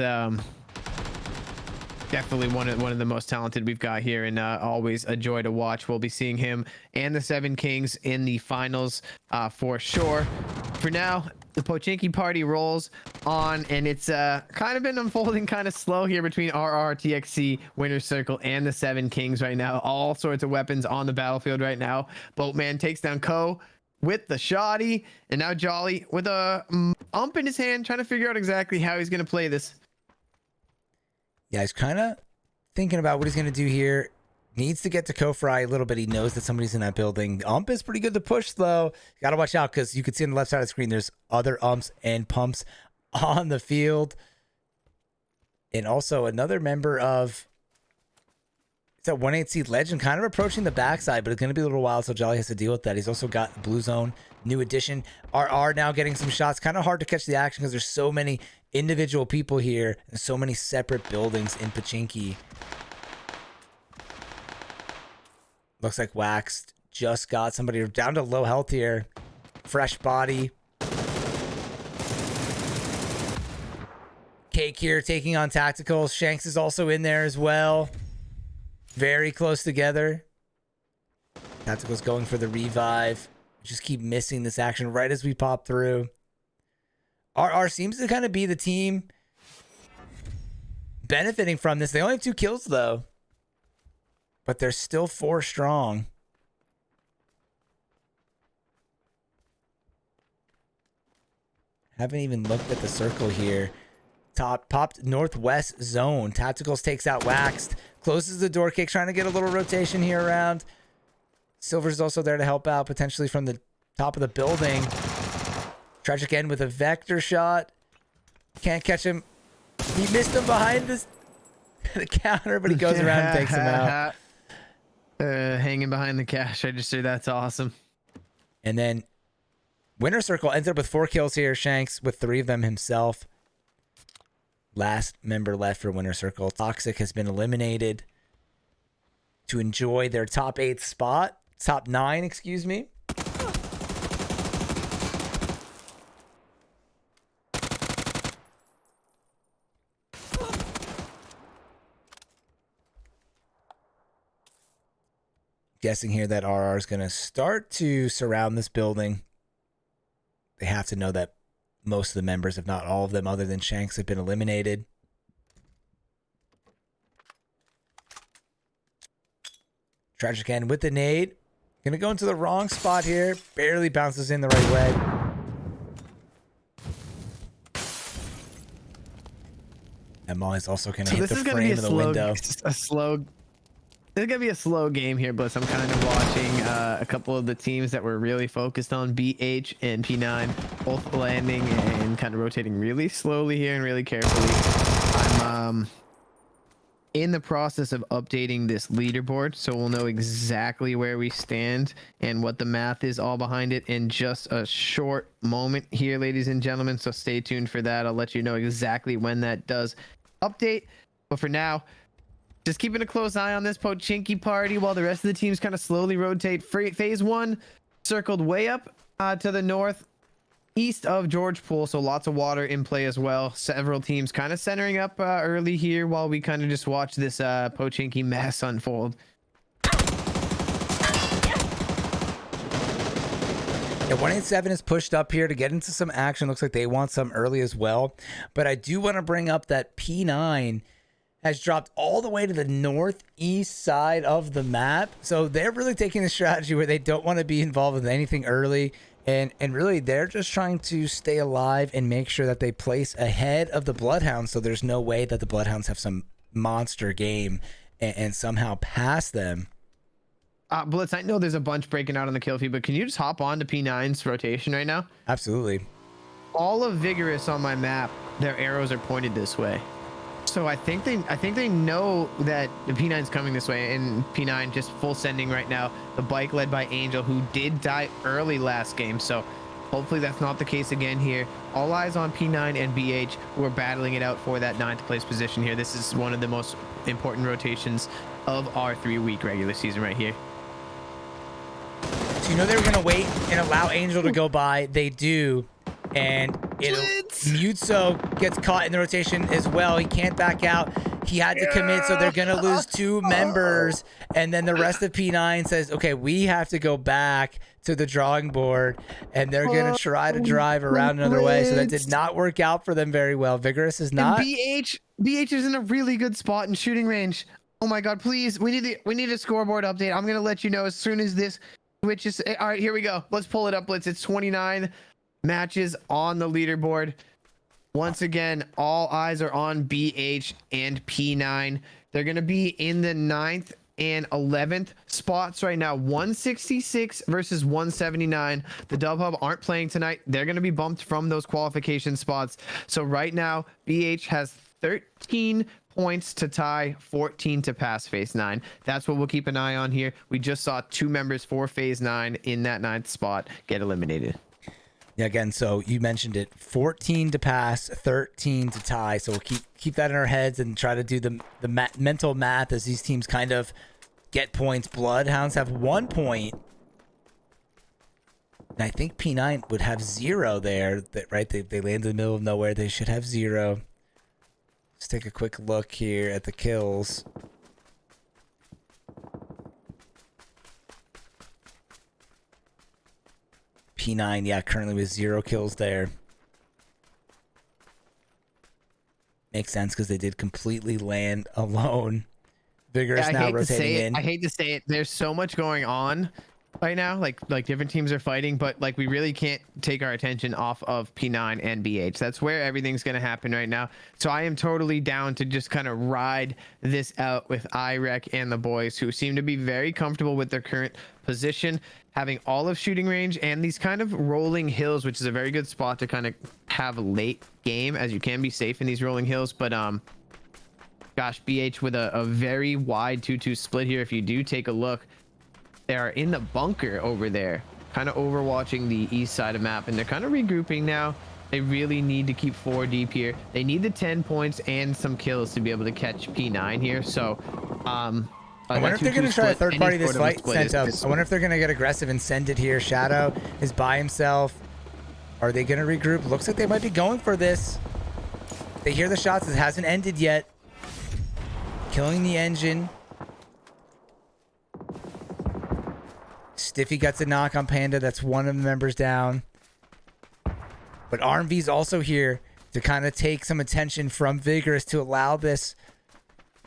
definitely one of the most talented we've got here, and always a joy to watch. We'll be seeing him and the 7 Kings in the finals for sure. For now, the Pochinki party rolls on, and it's kind of been unfolding kind of slow here between RR, TXC, Winner's Circle, and the 7 Kings right now. All sorts of weapons on the battlefield right now. Boatman takes down Ko with the shoddy, and now Jolly with a ump in his hand, trying to figure out exactly how he's going to play this. Yeah, he's kind of thinking about what he's going to do here. Needs to get to Kofry a little bit. He knows that somebody's in that building. Ump is pretty good to push, though. Got to watch out because you can see on the left side of the screen there's other umps and pumps on the field. And also another member of... It's a 1-8 seed legend kind of approaching the backside, but it's going to be a little while, so Jolly has to deal with that. He's also got Blue Zone, new addition. RR now getting some shots. Kind of hard to catch the action because there's so many individual people here and so many separate buildings in Pachinki. Looks like Waxed just got somebody down to low health here. Fresh body. Cake here taking on Tacticals. Shanks is also in there as well. Very close together. Tacticals going for the revive. Just keep missing this action right as we pop through. RR seems to kind of be the team benefiting from this. They only have 2 kills though. But they're still 4 strong. Haven't even looked at the circle here. Top popped northwest zone. Tacticals takes out Waxed. Closes the door kick, trying to get a little rotation here around. Silver's also there to help out, potentially from the top of the building. Tragic end with a vector shot. Can't catch him. He missed him behind the counter, but he goes around and takes him out. Hanging behind the cash register. That's awesome. And then Winner Circle ends up with 4 kills here. Shanks with 3 of them himself. Last member left for Winner Circle. Toxic has been eliminated to enjoy their top 8 spot. Top 9, excuse me. Guessing here that RR is going to start to surround this building. They have to know that most of the members, if not all of them, other than Shanks, have been eliminated. Tragic end with the nade. Going to go into the wrong spot here. Barely bounces in the right way. And Molly's also going to hit the frame of the window. This is going to be a slow game here, Blitz. I'm kind of watching a couple of the teams that were really focused on BH and P9, both landing and kind of rotating really slowly here and really carefully. I'm in the process of updating this leaderboard, so we'll know exactly where we stand and what the math is all behind it in just a short moment here, ladies and gentlemen. So stay tuned for that. I'll let you know exactly when that does update. But for now, just keeping a close eye on this Pochinki party while the rest of the teams kind of slowly rotate. Phase 1 circled way up to the north east of George Pool, so lots of water in play as well. Several teams kind of centering up early here while we kind of just watch this Pochinki mess unfold. Yeah, 187 is pushed up here to get into some action. Looks like they want some early as well. But I do want to bring up that P9 has dropped all the way to the northeast side of the map. So they're really taking a strategy where they don't want to be involved with anything early. And really, they're just trying to stay alive and make sure that they place ahead of the Bloodhounds. So there's no way that the Bloodhounds have some monster game and somehow pass them. Blitz, I know there's a bunch breaking out on the kill feed, but can you just hop on to P9's rotation right now? Absolutely. All of Vigorous on my map, their arrows are pointed this way. So I think they know that the P9's coming this way, and P9 just full sending right now. The bike led by Angel, who did die early last game, so hopefully that's not the case again here. All eyes on P9 and BH, who are battling it out for that 9th place position here. This is one of the most important rotations of our 3-week regular season right here. So you know they were going to wait and allow Angel to go by. They do. And Mutso gets caught in the rotation as well. He can't back out. He had to commit, so they're going to lose 2 members. And then the rest of P9 says, okay, we have to go back to the drawing board. And they're going to try to drive around another way. So that did not work out for them very well. Vigorous is not. And BH is in a really good spot in shooting range. Oh my God, please. We need a scoreboard update. I'm going to let you know as soon as this switches. All right, here we go. Let's pull it up, Blitz. It's 29 matches on the leaderboard. Once again, all eyes are on BH and P9. They're going to be in the 9th and 11th spots right now. 166 versus 179. The Dub Hub aren't playing tonight. They're going to be bumped from those qualification spots. So right now, BH has 13 points to tie, 14 to pass phase 9. That's what we'll keep an eye on here. We just saw 2 members for phase 9 in that 9th spot get eliminated. Yeah, again, so you mentioned it, 14 to pass, 13 to tie. So we'll keep that in our heads and try to do the mental math as these teams kind of get points. Bloodhounds have 1 point. And I think P9 would have 0 there, right? They land in the middle of nowhere. They should have 0. Let's take a quick look here at the kills. P9, yeah, currently with 0 kills there. Makes sense because they did completely land alone. Vigorous Yeah, now rotating in. I hate to say it. There's so much going on right now. Like different teams are fighting, but like we really can't take our attention off of P9 and BH. That's where everything's going to happen right now. So I am totally down to just kind of ride this out with IREC and the boys, who seem to be very comfortable with their current position, having all of shooting range and these kind of rolling hills, which is a very good spot to kind of have late game, as you can be safe in these rolling hills. But gosh, BH with a very wide 2-2 split here. If you do take a look, they are in the bunker over there, kind of overwatching the east side of map, and they're kind of regrouping now. They really need to keep 4 deep here. They need the 10 points and some kills to be able to catch P9 here. So I wonder if they're going to try a third party this fight. I wonder if they're going to get aggressive and send it here. Shadow is by himself. Are they going to regroup? Looks like they might be going for this. They hear the shots. It hasn't ended yet. Killing the engine. Stiffy gets a knock on Panda. That's one of the members down. But RMV's also here to kind of take some attention from Vigorous to allow this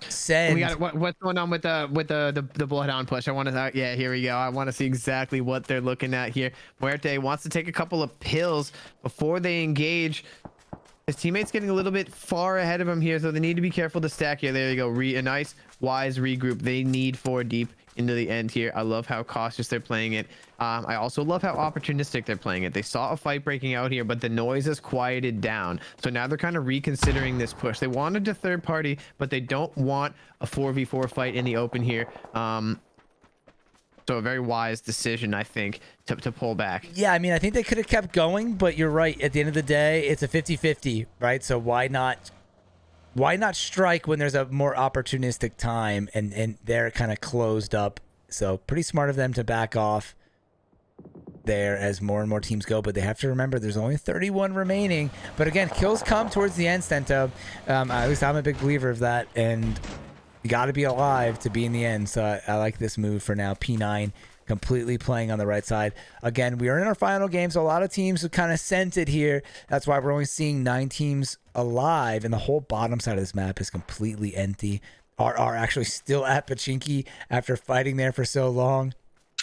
send. We got what's going on with the Bloodhound push. I want to yeah, here we go. I want to see exactly what they're looking at here. Muerte wants to take a couple of pills before they engage. His teammate's getting a little bit far ahead of him here, so they need to be careful to stack here. There you go. A nice, wise regroup. They need 4 deep into the end here. I love how cautious they're playing it. I also love how opportunistic they're playing it. They saw a fight breaking out here, but the noise has quieted down. So now they're kind of reconsidering this push. They wanted to third party, but they don't want a 4v4 fight in the open here. So a very wise decision, I think, to pull back. Yeah, I mean, I think they could have kept going, but you're right. At the end of the day, it's a 50-50, right? So why not strike when there's a more opportunistic time, and they're kind of closed up. So pretty smart of them to back off there as more and more teams go, but they have to remember there's only 31 remaining. But again, kills come towards the end, Stento. At least I'm a big believer of that, and you got to be alive to be in the end. So I like this move for now. P9 completely playing on the right side. Again, we are in our final game, so a lot of teams have kind of sent it here. That's why we're only seeing 9 teams alive, and the whole bottom side of this map is completely empty. RR actually still at Pachinki after fighting there for so long.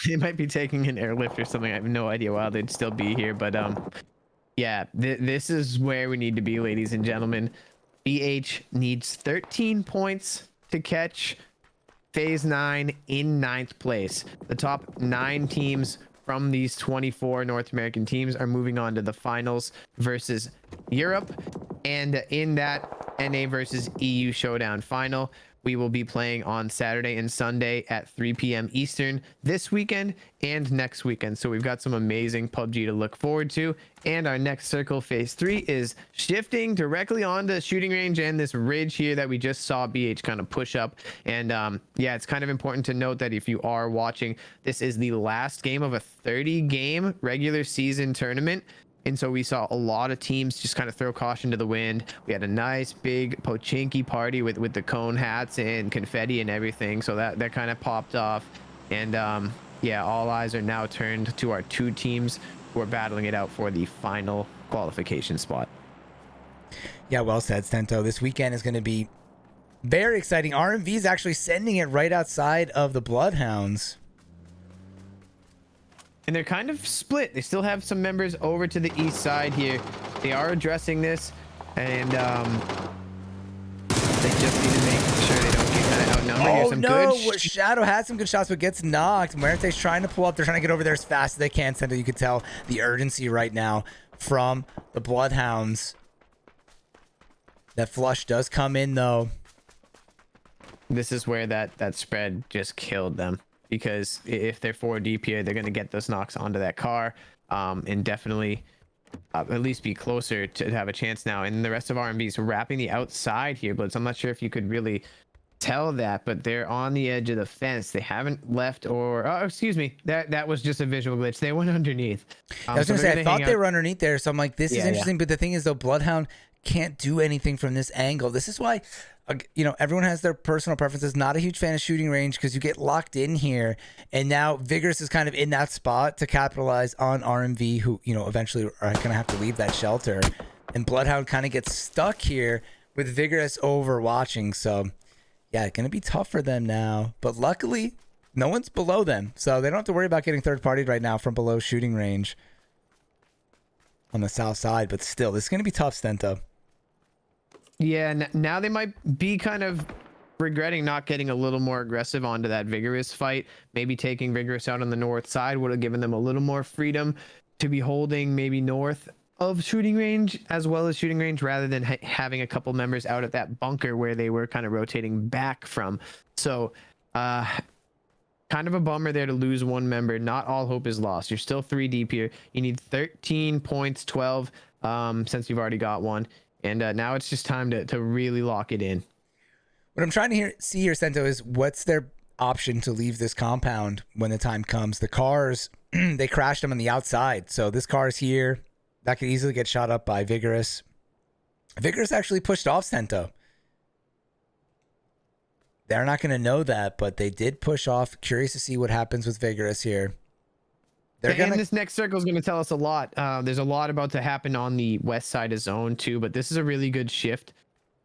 They might be taking an airlift or something. I have no idea why they'd still be here, but yeah, this is where we need to be, ladies and gentlemen. BH needs 13 points to catch phase 9 in 9th place. The top 9 teams from these 24 North American teams are moving on to the finals versus Europe, and in that NA versus EU showdown final, we will be playing on Saturday and Sunday at 3 p.m. Eastern this weekend and next weekend. So we've got some amazing PUBG to look forward to. And our next circle, phase 3, is shifting directly onto shooting range and this ridge here that we just saw BH kind of push up. And yeah, it's kind of important to note that if you are watching, this is the last game of a 30-game regular season tournament. And so we saw a lot of teams just kind of throw caution to the wind. We had a nice big Pochinki party with the cone hats and confetti and everything. So that kind of popped off. And yeah, all eyes are now turned to our 2 teams who are battling it out for the final qualification spot. Yeah, well said, Stento. This weekend is going to be very exciting. RMV is actually sending it right outside of the Bloodhounds. And they're kind of split. They still have some members over to the east side here. They are addressing this. And they just need to make sure they don't get kind of outnumbered. Here's Oh some no! good Shadow had some good shots, but gets knocked. Muerte's trying to pull up. They're trying to get over there as fast as they can. Sendo, you can tell the urgency right now from the Bloodhounds. That flush does come in though. This is where that spread just killed them, because if they're 4 deep here, they're going to get those knocks onto that car, and definitely at least be closer to have a chance now. And the rest of RMB's wrapping the outside here, but I'm not sure if you could really tell that, but they're on the edge of the fence. They haven't left, or oh, excuse me, that was just a visual glitch. They went underneath. I was so gonna they're say I gonna hang thought they out- were underneath there, so I'm like, this is Yeah, interesting. But the thing is, though, Bloodhound can't do anything from this angle. This is why, you know, everyone has their personal preferences. Not a huge fan of shooting range because you get locked in here, and now Vigorous is kind of in that spot to capitalize on RMV, who, you know, eventually are gonna have to leave that shelter, and Bloodhound kind of gets stuck here with Vigorous overwatching. So yeah, it's gonna be tough for them now. But luckily, no one's below them, so they don't have to worry about getting third-partied right now from below shooting range on the south side. But still, this is gonna be tough, Stento. Yeah, now they might be kind of regretting not getting a little more aggressive onto that Vigorous fight. Maybe taking Vigorous out on the north side would have given them a little more freedom to be holding maybe north of shooting range as well as shooting range, rather than having a couple members out at that bunker where they were kind of rotating back from. So kind of a bummer there to lose one member. Not all hope is lost. You're still 3 deep here. You need 13 points, 12 since you've already got one. And now it's just time to really lock it in. What I'm trying to see here, Stento, is what's their option to leave this compound when the time comes. The cars, they crashed them on the outside. So this car is here. That could easily get shot up by Vigorous. Vigorous actually pushed off Stento. They're not going to know that, but they did push off. Curious to see what happens with Vigorous here. And this next circle is going to tell us a lot. There's a lot about to happen on the west side of zone too, but this is a really good shift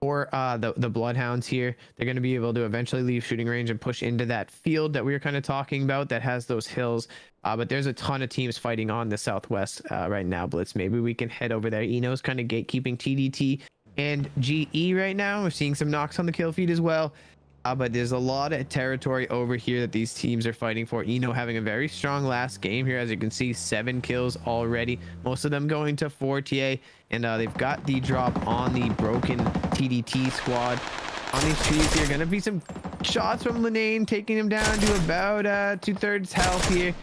for the Bloodhounds here. They're going to be able to eventually leave shooting range and push into that field that we were kind of talking about that has those hills. But there's a ton of teams fighting on the southwest right now, Blitz. Maybe we can head over there. Eno's kind of gatekeeping TDT and GE right now. We're seeing some knocks on the kill feed as well. But there's a lot of territory over here that these teams are fighting for. Eno having a very strong last game here. As you can see, 7 kills already. Most of them going to Fortier. And they've got the drop on the broken TDT squad. On these trees here, going to be some shots from Linane, taking him down to about 2/3 health here.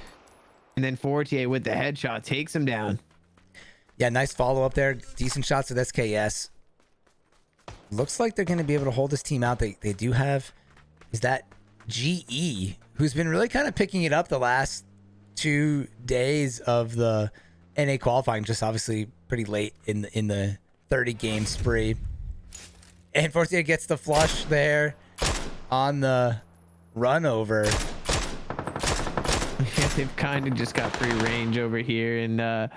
And then Fortier with the headshot takes him down. Yeah, nice follow-up there. Decent shots with SKS. Looks like they're going to be able to hold this team out. They do have, is that GE, who's been really kind of picking it up the last 2 days of the NA qualifying, just obviously pretty late in the 30-game spree. And Fortier gets the flush there on the run over. Yeah, they've kind of just got free range over here, and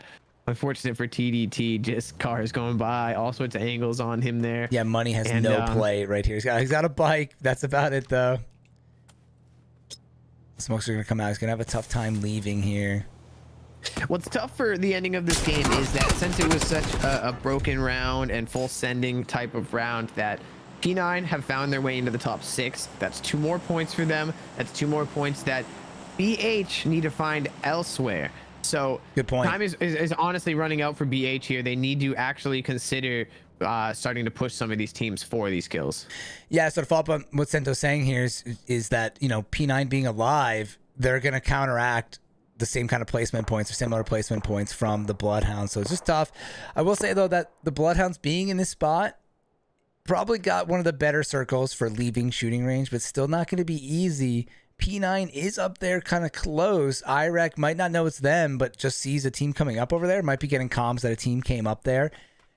unfortunate for TDT, just cars going by, all sorts of angles on him there. Yeah, Money has no play right here. He's got a bike. That's about it, though. Smokes are going to come out. He's going to have a tough time leaving here. What's tough for the ending of this game is that since it was such a broken round and full sending type of round, that P9 have found their way into the top 6. That's 2 more points for them. That's 2 more points that BH need to find elsewhere. So good point. Time is honestly running out for BH here. They need to actually consider starting to push some of these teams for these kills. Yeah, so to follow up on what Sento's saying here is that, you know, P9 being alive, they're going to counteract the same kind of placement points or similar placement points from the Bloodhounds. So it's just tough. I will say, though, that the Bloodhounds being in this spot probably got one of the better circles for leaving shooting range, but still not going to be easy. P9 is up there kind of close. IREC might not know it's them, but just sees a team coming up over there. Might be getting comms that a team came up there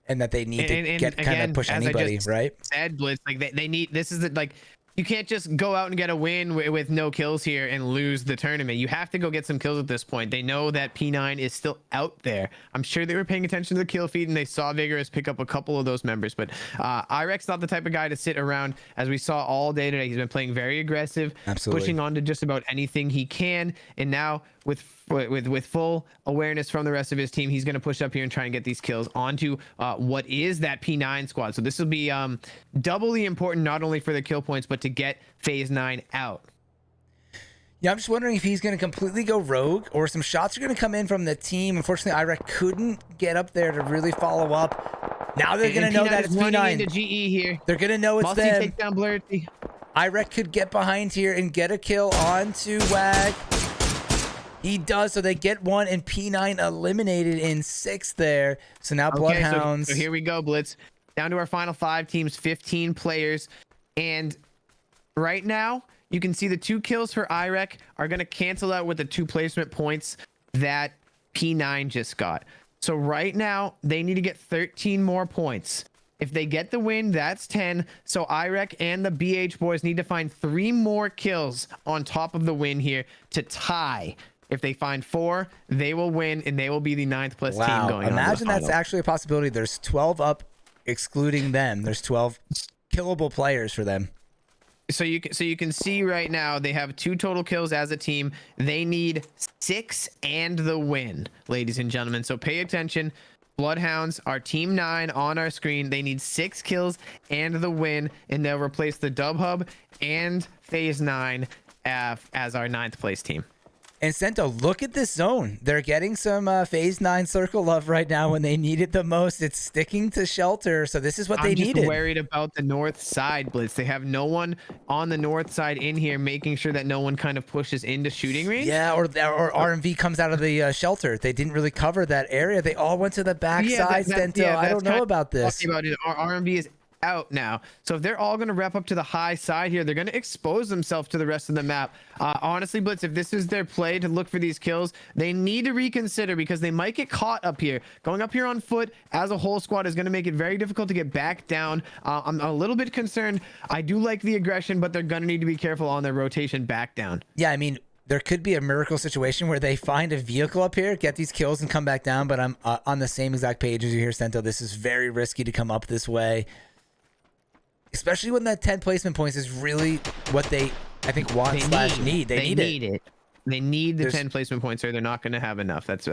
and that they need to get kind of push anybody, right? Said Blitz, like they need, this is like you can't just go out and get a win with no kills here and lose the tournament. You have to go get some kills at this point. They know that P9 is still out there. I'm sure they were paying attention to the kill feed and they saw Vigorous pick up a couple of those members. But Irek's not the type of guy to sit around, as we saw all day today. He's been playing very aggressive, Absolutely. pushing on to just about anything he can. And now with full awareness from the rest of his team, he's going to push up here and try and get these kills onto what is that P9 squad. So this will be doubly important, not only for the kill points, but to get phase 9 out. Yeah, I'm just wondering if he's going to completely go rogue or some shots are going to come in from the team. Unfortunately, Irek couldn't get up there to really follow up. Now they're going to know that it's P9. Into GE here. They're going to know it's Musty them. take down Blur. Irek could get behind here and get a kill onto Wag. He does, so they get one, and P9 eliminated in 6 there. So now Bloodhounds. So here we go, Blitz. Down to our final 5 teams, 15 players. And right now, you can see the 2 kills for Irek are going to cancel out with the 2 placement points that P9 just got. So right now, they need to get 13 more points. If they get the win, that's 10. So Irek and the BH boys need to find 3 more kills on top of the win here to tie. If they find 4, they will win, and they will be the 9th place team going on. Imagine to the that's final. actually a possibility. There's 12 up, excluding them. There's 12 killable players for them. So you can see right now they have 2 total kills as a team. They need 6 and the win, ladies and gentlemen. So pay attention. Bloodhounds are team 9 on our screen. They need 6 kills and the win, and they'll replace the Dub Hub and Phase 9 as our 9th place team. And Sento, look at this zone. They're getting some Phase 9 circle love right now when they need it the most. It's sticking to shelter, so this is what they needed. I'm just worried about the north side, Blitz. They have no one on the north side in here, making sure that no one kind of pushes into shooting range. Yeah, or RMV comes out of the shelter. They didn't really cover that area. They all went to the back side, Sento. I don't know about this. About it. Our RMV is out now, so if they're all going to rep up to the high side here, they're going to expose themselves to the rest of the map. Honestly, Blitz, if this is their play to look for these kills, they need to reconsider, because they might get caught up here. Going up here on foot as a whole squad is going to make it very difficult to get back down. I'm a little bit concerned. I do like the aggression, but they're going to need to be careful on their rotation back down. Yeah, I mean, there could be a miracle situation where they find a vehicle up here, get these kills, and come back down, but I'm on the same exact page as you here, Sento. This is very risky to come up this way. Especially when that 10 placement points is really what they, I think, want / need. They need it. They need the 10 placement points, or they're not going to have enough. That's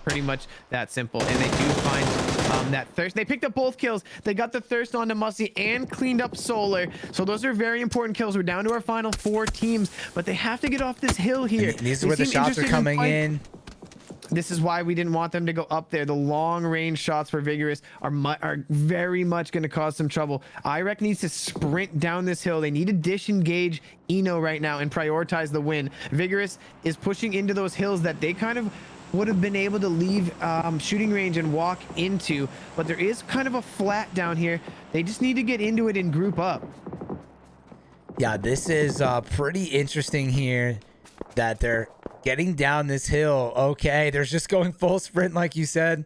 pretty much that simple. And they do find that thirst. They picked up both kills. They got the thirst onto Musty and cleaned up Solar. So those are very important kills. We're down to our final 4 teams, but they have to get off this hill here. And these are where the shots are coming in. This is why we didn't want them to go up there. The long range shots for Vigorous are very much going to cause some trouble. Irek needs to sprint down this hill. They need to disengage Eno right now and prioritize the win. Vigorous is pushing into those hills that they kind of would have been able to leave shooting range and walk into, but there is kind of a flat down here. They just need to get into it and group up. Yeah, this is pretty interesting here that they're getting down this hill. Okay, they're just going full sprint like you said.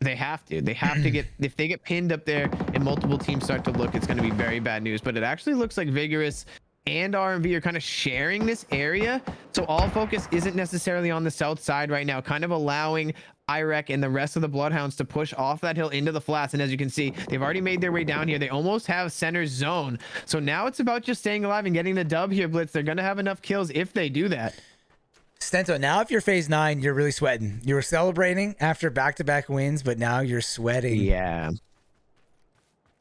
They have to get, if they get pinned up there and multiple teams start to look, it's going to be very bad news. But it actually looks like Vigorous and RMV are kind of sharing this area, so all focus isn't necessarily on the south side right now, kind of allowing Irek and the rest of the Bloodhounds to push off that hill into the flats. And as you can see, they've already made their way down here. They almost have center zone, so now it's about just staying alive and getting the dub here, Blitz. They're going to have enough kills if they do that. Stento, now if you're Phase 9, you're really sweating. You were celebrating after back-to-back wins, but now you're sweating.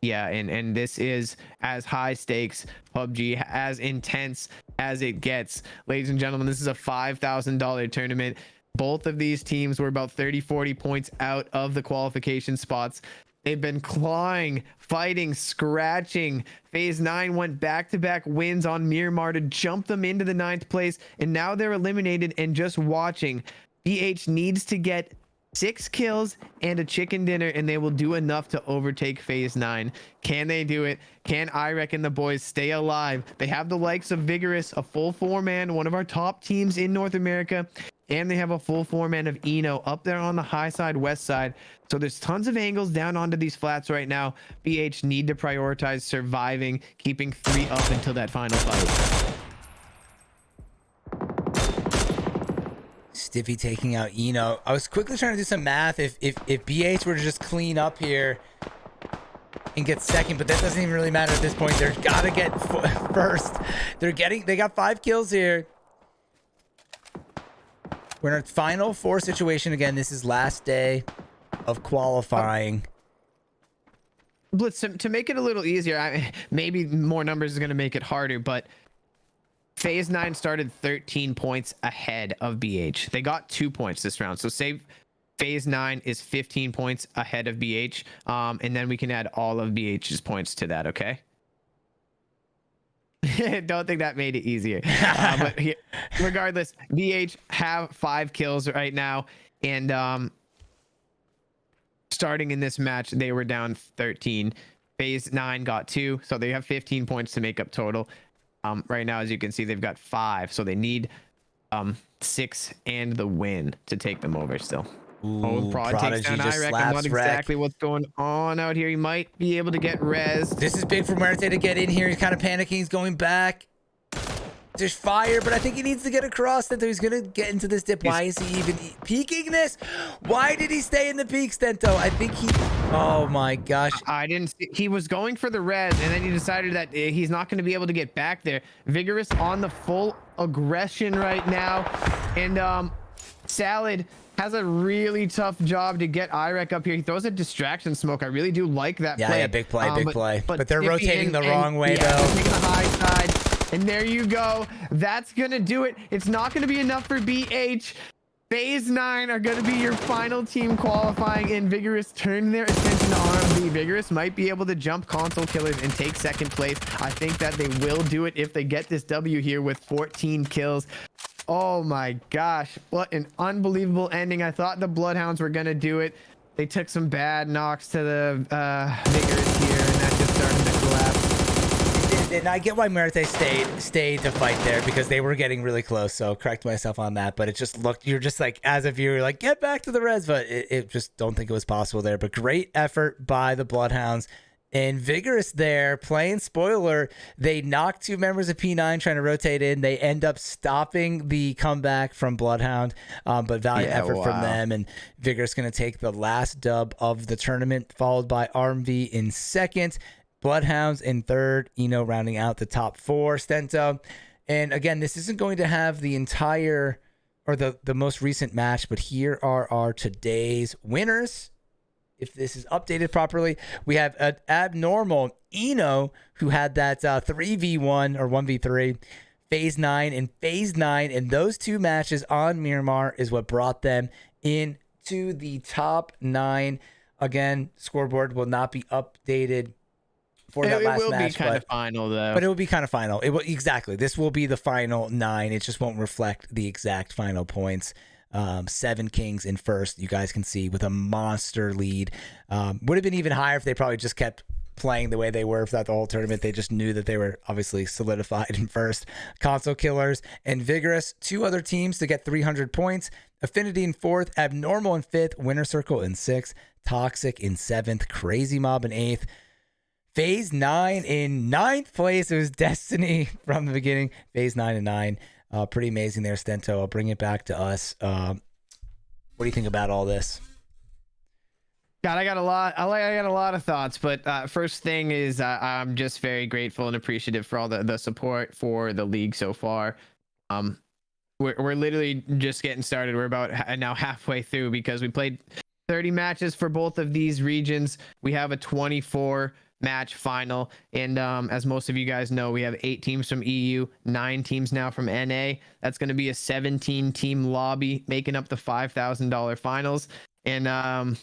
Yeah, and this is as high stakes PUBG, as intense as it gets. Ladies and gentlemen, this is a $5,000 tournament. Both of these teams were about 30-40 points out of the qualification spots. They've been clawing, fighting, scratching. Phase 9 went back-to-back wins on Miramar to jump them into the 9th place, and now they're eliminated and just watching. BH needs to get 6 kills and a chicken dinner, and they will do enough to overtake Phase 9. Can they do it? Can Irek and the boys stay alive? They have the likes of Vigorous, a full 4-man, one of our top teams in North America. and they have a full four-man of Eno up there on the high side, west side. So there's tons of angles down onto these flats right now. BH need to prioritize surviving, keeping 3 up until that final fight. Stiffy taking out Eno. I was quickly trying to do some math. If BH were to just clean up here and get second, but that doesn't even really matter at this point. They're gotta get first. They got 5 kills here. We're in our final 4 situation again. This is last day of qualifying. Blitz, to make it a little easier, maybe more numbers is going to make it harder, but Phase 9 started 13 points ahead of BH. They got 2 points this round. So say Phase 9 is 15 points ahead of BH, and then we can add all of BH's points to that, okay? Don't think that made it easier. But regardless, BH have 5 kills right now, and starting in this match, they were down 13. Phase 9 got 2, so they have 15 points to make up total. Right now, as you can see, they've got 5, so they need 6 and the win to take them over still. Ooh, Prod takes down just Irek. I'm slaps not exactly what's going on out here. He might be able to get res. This is big for Muerte to get in here. He's kind of panicking. He's going back. There's fire, but I think he needs to get across that he's going to get into this dip. Why is he even peeking this? Why did he stay in the peak, Stento? I think he... Oh, my gosh. I didn't see... He was going for the res, and then he decided that he's not going to be able to get back there. Vigorous on the full aggression right now. And Salad has a really tough job to get Irek up here. He throws a distraction smoke. I really do like that play. Yeah, big play, big play. But they're Stiffy rotating the wrong way, yeah, though. Taking the high side. And there you go. That's going to do it. It's not going to be enough for BH. Phase 9 are going to be your final team qualifying, and Vigorous turn their attention to RMB. Vigorous might be able to jump console killers and take second place. I think that they will do it if they get this W here with 14 kills. Oh my gosh, what an unbelievable ending. I thought the Bloodhounds were going to do it. They took some bad knocks to the Vigorous here, and that just started to collapse. And I get why Muerte stayed to fight there, because they were getting really close. So correct myself on that. But it just looked, you're just like, as a viewer, like, get back to the res. But it just don't think it was possible there. But great effort by the Bloodhounds. And Vigorous there playing spoiler. They knock 2 members of P9 trying to rotate in. They end up stopping the comeback from Bloodhound. But valiant effort from them. And Vigorous going to take the last dub of the tournament, followed by RMV in second. Bloodhounds in third, Eno rounding out the top 4, Stento. And again, this isn't going to have the entire or the most recent match, but here are our today's winners. If this is updated properly, we have an abnormal Eno who had that 3v1 or 1v3, Phase 9 and Phase 9. And those 2 matches on Miramar is what brought them into the top 9. Again, scoreboard will not be updated for that last match. It will be kind of final, though. But it will be kind of final. It will, exactly. This will be the final 9. It just won't reflect the exact final points. 7 Kings in first, you guys can see, with a monster lead. Would have been even higher if they probably just kept playing the way they were throughout the whole tournament. They just knew that they were obviously solidified in first. Console Killers and Vigorous, 2 other teams to get 300 points. Affinity in 4th, Abnormal in 5th, Winner Circle in 6th, Toxic in 7th, Crazy Mob in 8th. Phase 9 in 9th place. It was Destiny from the beginning. Phase 9 and 9. Pretty amazing there, Stento. I'll bring it back to us. What do you think about all this? God, I got a lot of thoughts, but first thing is I'm just very grateful and appreciative for all the support for the league so far. We're literally just getting started. We're about now halfway through, because we played 30 matches for both of these regions. We have a 24 match final, and as most of you guys know, we have 8 teams from EU, 9 teams now from NA. That's going to be a 17 team lobby making up the $5,000 finals. And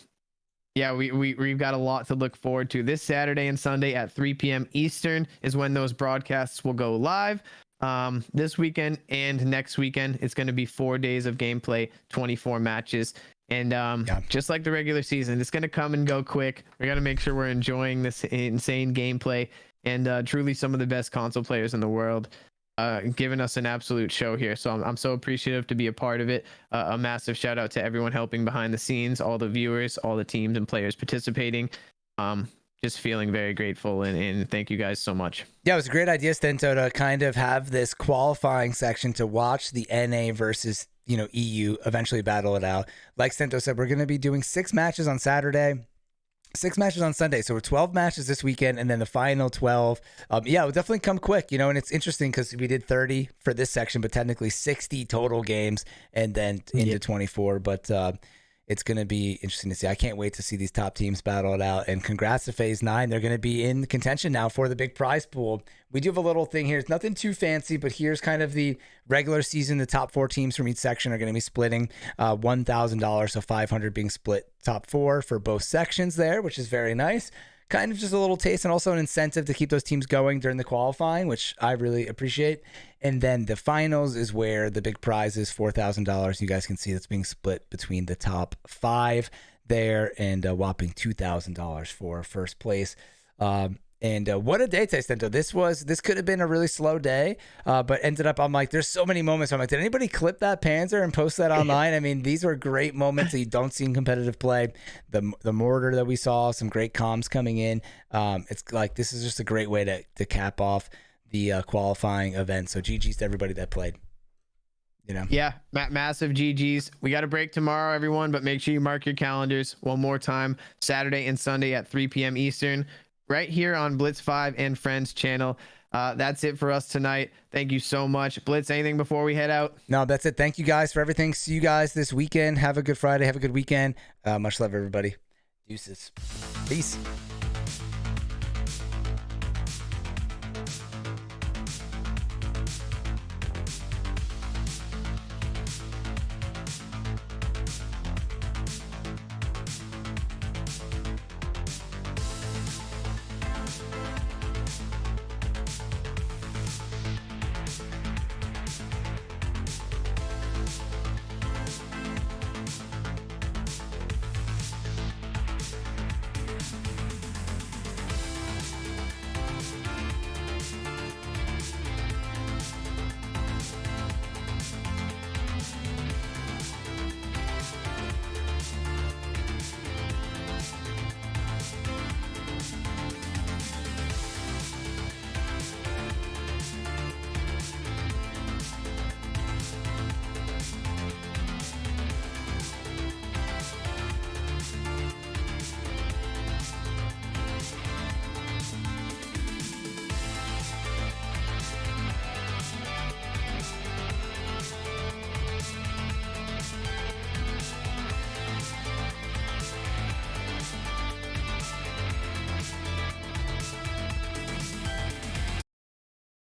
yeah, we've got a lot to look forward to. This Saturday and Sunday at 3 p.m. Eastern is when those broadcasts will go live. This weekend and next weekend, it's going to be 4 days of gameplay, 24 matches. And just like the regular season, it's going to come and go quick. We got to make sure we're enjoying this insane gameplay and truly some of the best console players in the world. giving us an absolute show here. So I'm so appreciative to be a part of it. A massive shout out to everyone helping behind the scenes, all the viewers, all the teams and players participating. Just feeling very grateful and thank you guys so much. Yeah, it was a great idea, Stento, to kind of have this qualifying section to watch the NA versus, EU eventually battle it out. Like Stento said, we're going to be doing 6 matches on Saturday, 6 matches on Sunday. So we're 12 matches this weekend and then the final 12. Yeah, it'll definitely come quick, and it's interesting because we did 30 for this section, but technically 60 total games and then into 24. But it's going to be interesting to see. I can't wait to see these top teams battle it out. And congrats to Phase 9. They're going to be in contention now for the big prize pool. We do have a little thing here. It's nothing too fancy, but here's kind of the regular season. The top 4 teams from each section are going to be splitting $1,000, so $500 being split top 4 for both sections there, which is very nice. Kind of just a little taste and also an incentive to keep those teams going during the qualifying, which I really appreciate. And then the finals is where the big prize is $4,000. You guys can see that's being split between the top 5 there and a whopping $2,000 for first place. And what a day, Stento. This could have been a really slow day, but ended up, I'm like, there's so many moments. I'm like, did anybody clip that Panzer and post that online? I mean, these were great moments that you don't see in competitive play. The mortar that we saw, some great comms coming in. It's like, this is just a great way to cap off the qualifying event. So GG's to everybody that played. Yeah, massive GG's. We got a break tomorrow, everyone, but make sure you mark your calendars one more time, Saturday and Sunday at 3 p.m. Eastern. Right here on Blitz 5 and Friends channel. That's it for us tonight. Thank you so much. Blitz, anything before we head out? No, that's it. Thank you guys for everything. See you guys this weekend. Have a good Friday. Have a good weekend. Much love, everybody. Deuces. Peace.